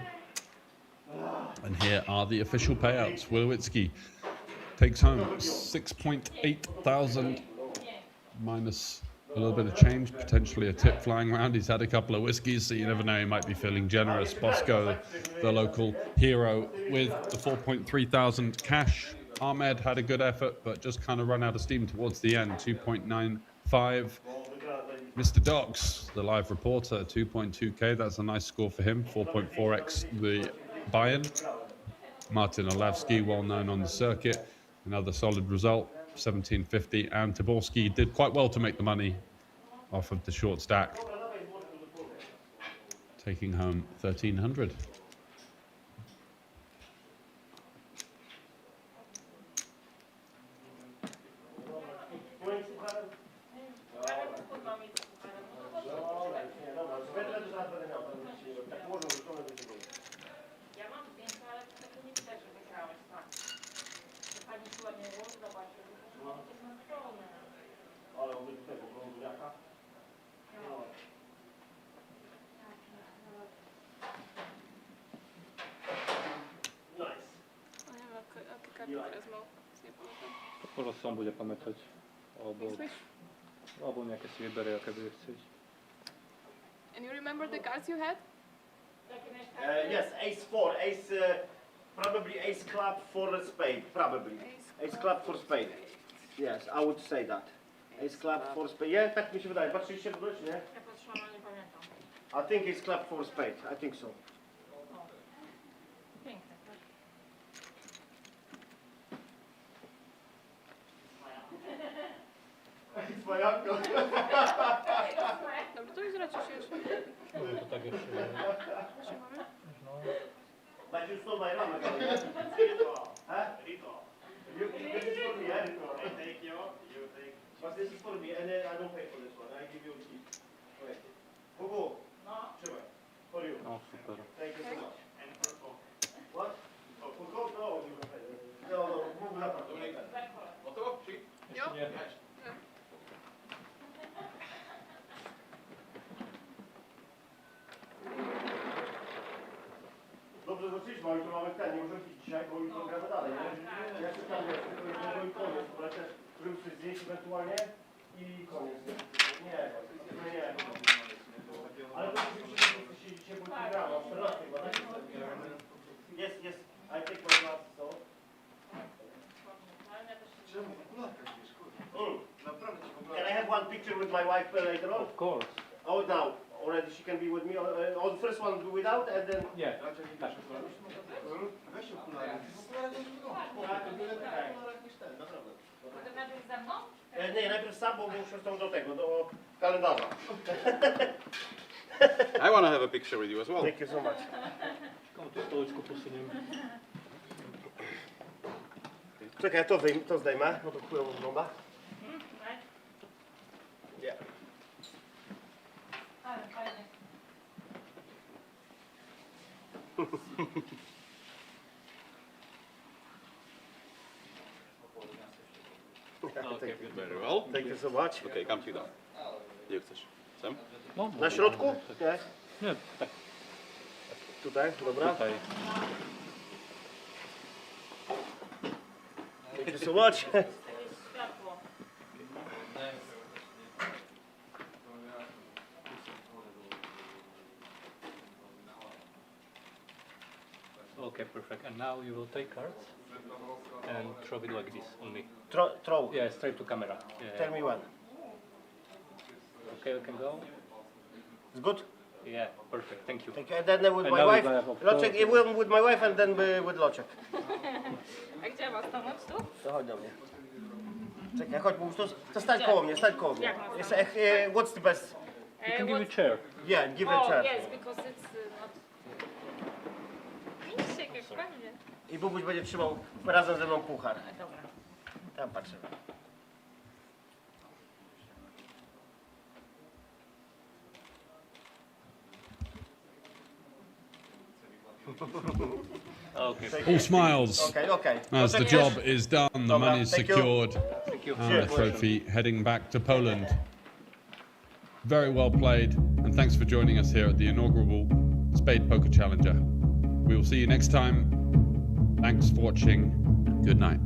And here are the official payouts. Wilowitsky takes home 6.8 thousand minus a little bit of change, potentially a tip flying around. He's had a couple of whiskeys, so you never know, he might be feeling generous. Bosco, the local hero, with the 4.3 thousand cash. Ahmed had a good effort, but just kind of run out of steam towards the end, 2.95. Mr. Docs, the live reporter, 2.2k. That's a nice score for him, 4.4x the buy-in. Martin Olavsky, well known on the circuit, another solid result, 1750. And Taborski did quite well to make the money off of the short stack, taking home 1300. Možno som bude pamätať, alebo nejaké si vyberie, aké bude chcieť. And you remember the cards you had? Yes, ace 4, ace, probably ace club for a spade, probably. Ace club for spade. Yes, I would say that. Ace club for spade. Yeah, tak mi się wydaje. Patrzyliście w ogóle, czy nie? Ja patrzyłam, ale nie pamiętam. I think ace club for spade. I think so. Piękne, tak? It's my uncle. Dobrze, to już raczej się jeszcze. No to tak jeszcze. Jeszcze mamy? But you stole my rum again. Huh? You this is for me, yeah? I take you take. But this is for me, and I don't pay for this one. I give you the key. Wait. Hugo. No. Trzymaj. For you. No super. Thank you so much. And for Coke. What? Oh, for Coke? No, you can pay. No, move that one. Gotovo? Či? Jo. Nie. Dobrze zaczęliśmy, ale jutro mamy ten, nie możemy pić dzisiaj, bo jutro gramy dalej, nie? Ja się tam wiesz, tylko jednego i koniec, bo też żeby coś zjeść ewentualnie i koniec, nie? Nie. Ale to jest się dzisiaj bo gramy, o 14 chyba, tak? Yes, I take my glass, so. Czemu? Okularka wiesz, kurde. Naprawdę ci w ogóle. Can I have one picture with my wife later on? Of course. Oh, now. Already she can be with me. On the first one without and then... Nie. Raczej nie wiesz, weź okulary. Okulary nie wygląda. To byle w okularach niż ten, naprawdę. To najpierw ze mną? Nie, najpierw sam, bo muszę stąd do tego, do kalendarza. I want to have a picture with you as well. Thank you so much. Komu tu stoliczku posuniemy? Czekaj, ja to zdejmę, bo to chujowo wygląda. Yeah. Ale fajnie. Thank you. Very well. Thank you so much. Okay, come to down. Gdzie chcesz? Sam? No, Na środku? Nie. Nie, tak. Tutaj, dobra. Tutaj. Thank you so much. Światło. Okay, perfect. And now you will take cards and throw it like this on me. Throw. Yeah, straight to camera. Yeah. Tell me when. Okay, we can go. It's good? Yeah, perfect. Thank you. Thank you. And then with And my now wife, we have, of Loczek, with my wife and then with Loczek. A gdzie ma stanąć? Tu? To chodź do mnie. Czekaj, chodź, to stań koło mnie, stań koło mnie. Jak mam What's the best? You can give a chair. Yeah, give a chair. Yes, because it's not... Misiek, jak fajnie. I Bubuś będzie trzymał razem ze mną puchar. Dobra. Tam patrzę. Okay. All smiles Okay. as the job is done, the Dobra, money is thank you. secured, Thank you. and the trophy heading back to Poland. Very well played, and thanks for joining us here at the inaugural Spadepoker Challenger. We will see you next time. Thanks for watching, and good night.